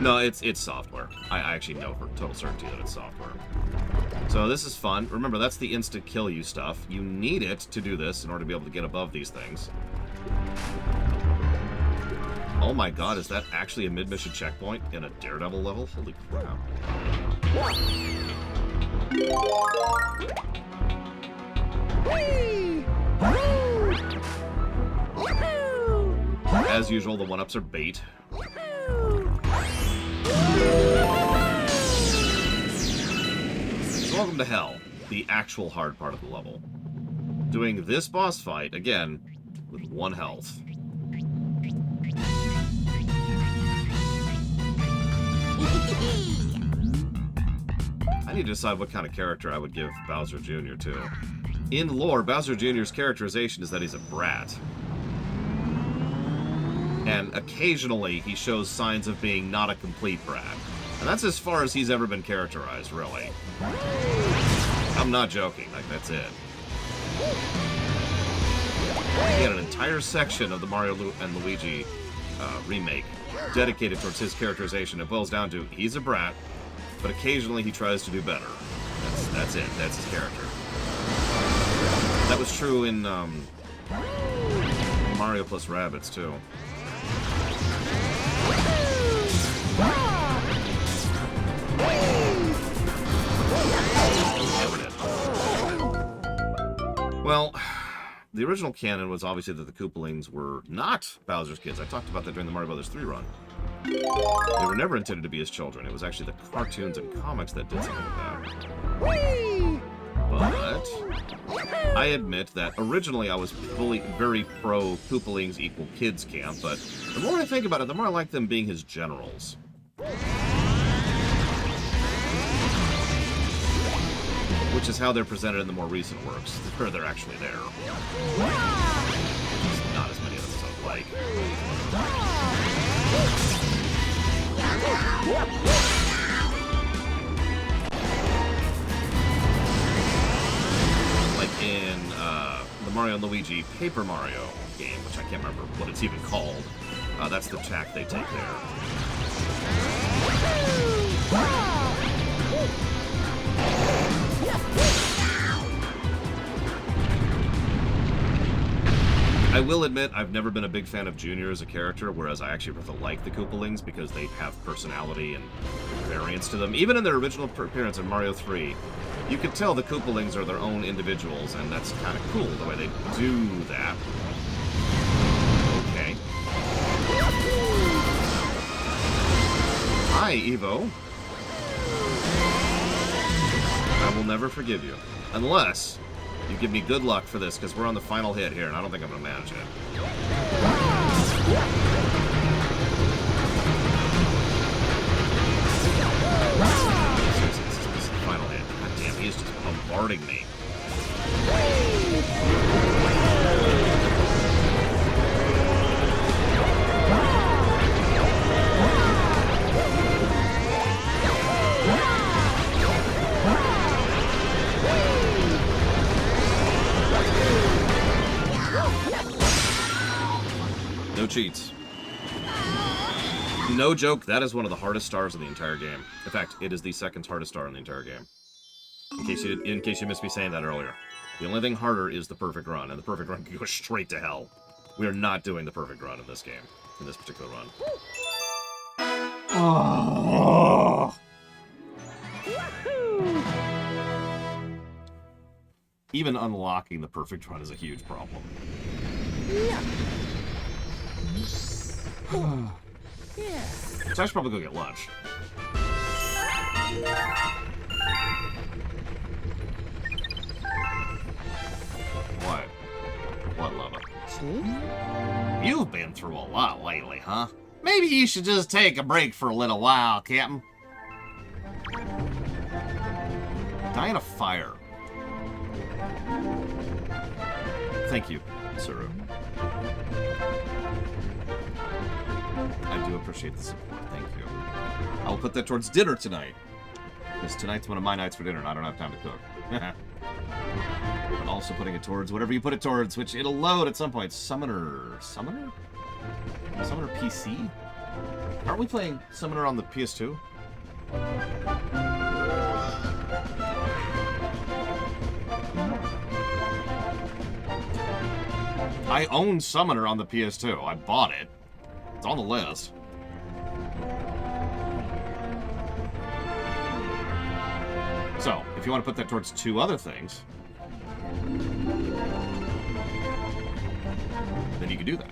No, it's software. I actually know for total certainty that it's software. So this is fun. Remember, that's the instant kill you stuff. You need it to do this in order to be able to get above these things. Oh my god, is that actually a mid-mission checkpoint in a Daredevil level? Holy crap. As usual, the one-ups are bait. So welcome to Hell, the actual hard part of the level. Doing this boss fight, again, with 1 health. I need to decide what kind of character I would give Bowser Jr. too. In lore, Bowser Jr.'s characterization is that he's a brat. And occasionally he shows signs of being not a complete brat. And that's as far as he's ever been characterized, really. I'm not joking, like, that's it. He had an entire section of the Mario and Luigi remake dedicated towards his characterization. It boils down to, he's a brat, but occasionally he tries to do better. That's it. That's his character. That was true in Mario plus Rabbids, too. Well, the original canon was obviously that the Koopalings were not Bowser's kids. I talked about that during the Mario Bros. 3 run. They were never intended to be his children. It was actually the cartoons and comics that did something with that. But I admit that originally I was very pro Koopalings equal kids camp, but the more I think about it, the more I like them being his generals. Which is how they're presented in the more recent works, where they're actually there. Just not as many of them as I'd like. Like in the Mario and Luigi Paper Mario game, which I can't remember what it's even called. That's the tack they take there. I will admit, I've never been a big fan of Junior as a character, whereas I actually rather like the Koopalings because they have personality and variance to them. Even in their original appearance in Mario 3, you could tell the Koopalings are their own individuals, and that's kind of cool, the way they do that. Okay. Hi, Evo. I will never forgive you. Unless you give me good luck for this, because we're on the final hit here, and I don't think I'm going to manage it. Seriously, this is the final hit. God damn, he is just bombarding me. No cheats. No joke, that is one of the hardest stars in the entire game. In fact, it is the second hardest star in the entire game. In case you missed me saying that earlier. The only thing harder is the perfect run, and the perfect run can go straight to hell. We are not doing the perfect run in this game, in this particular run. Oh. Even unlocking the perfect run is a huge problem. Yeah. So I should probably go get lunch. What? What, Lava? You've been through a lot lately, huh? Maybe you should just take a break for a little while, Captain. Die in a fire. Thank you, Suru. I do appreciate the support. Thank you. I'll put that towards dinner tonight. Because tonight's one of my nights for dinner and I don't have time to cook. But also putting it towards whatever you put it towards, which it'll load at some point. Summoner PC? Aren't we playing Summoner on the PS2? I own Summoner on the PS2. I bought it. It's on the list. So, if you want to put that towards 2 other things, then you can do that.